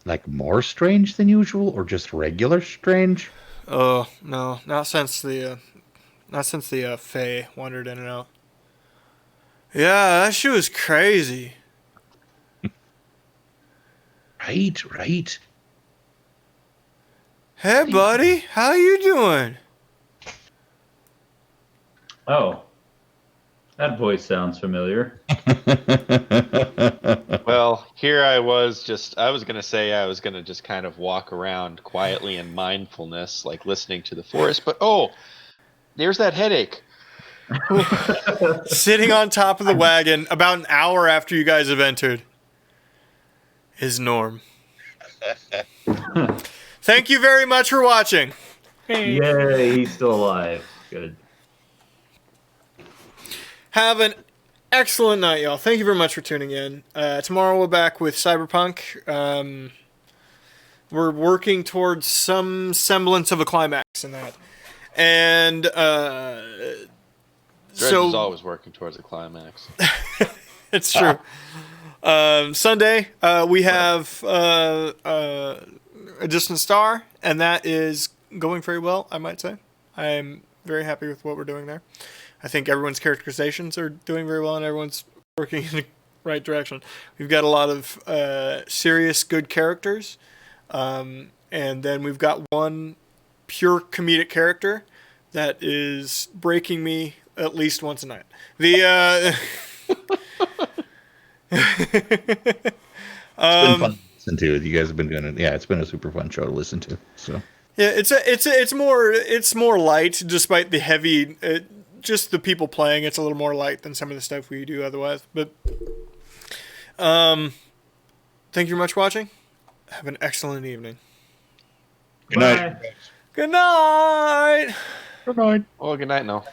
like more strange than usual, or just regular strange? Oh no, not since the Fae wandered in and out. Yeah, that shit was crazy. Right. Hey, buddy, how you doing? Oh. That voice sounds familiar. Well, here I was gonna say I was gonna just kind of walk around quietly in mindfulness, like listening to the forest, but there's that headache. Sitting on top of the wagon about an hour after you guys have entered is Norm. Thank you very much for watching. Hey, Yay, he's still alive. Good. Have an excellent night, y'all. Thank you very much for tuning in. Tomorrow we're back with Cyberpunk. We're working towards some semblance of a climax in that. And Dredge is always working towards a climax. it's true. Sunday, we have A Distant Star, and that is going very well, I might say. I'm very happy with what we're doing there. I think everyone's characterizations are doing very well, and everyone's working in the right direction. We've got a lot of serious, good characters, and then we've got one pure comedic character that is breaking me at least once a night. It's been fun to listen to. You guys have been doing it. Yeah, it's been a super fun show to listen to. So yeah, it's more light, despite the heavy. Just the people playing, it's a little more light than some of the stuff we do otherwise. But thank you very much for watching. Have an excellent evening. good night. Good night. Good night. Well, good night now.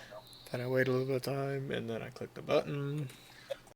Then I wait a little bit of time, and then I click the button.